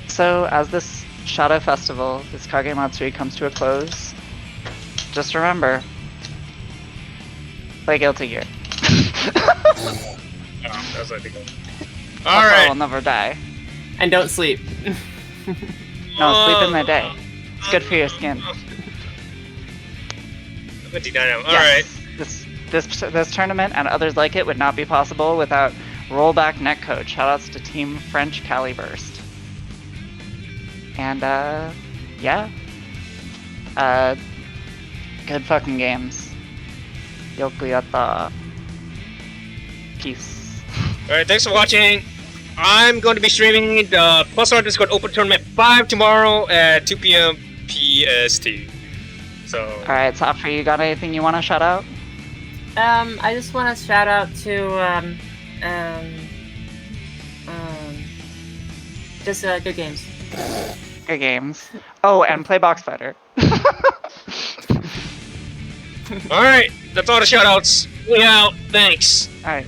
So as this Shadow Festival, this Kagematsuri comes to a close, just remember, play Guilty Gear. Oh, that's what I think. All Alright. will never die. And don't sleep. No, sleep in the day. It's good for your skin. 29. Alright. Yes, this tournament and others like it would not be possible without Rollback Netcode. Shoutouts to Team French Caliburst. And yeah. Good fucking games. Yokuyatta. Peace. Alright, thanks for watching. I'm going to be streaming the Plus R Discord Open Tournament 5 tomorrow at 2 p.m. PST. So. Alright, Safri, you got anything you want to shout out? I just want to shout out to just good games. Good games. Oh, and play Box Fighter. Alright, that's all the shoutouts. We out. Thanks. Alright.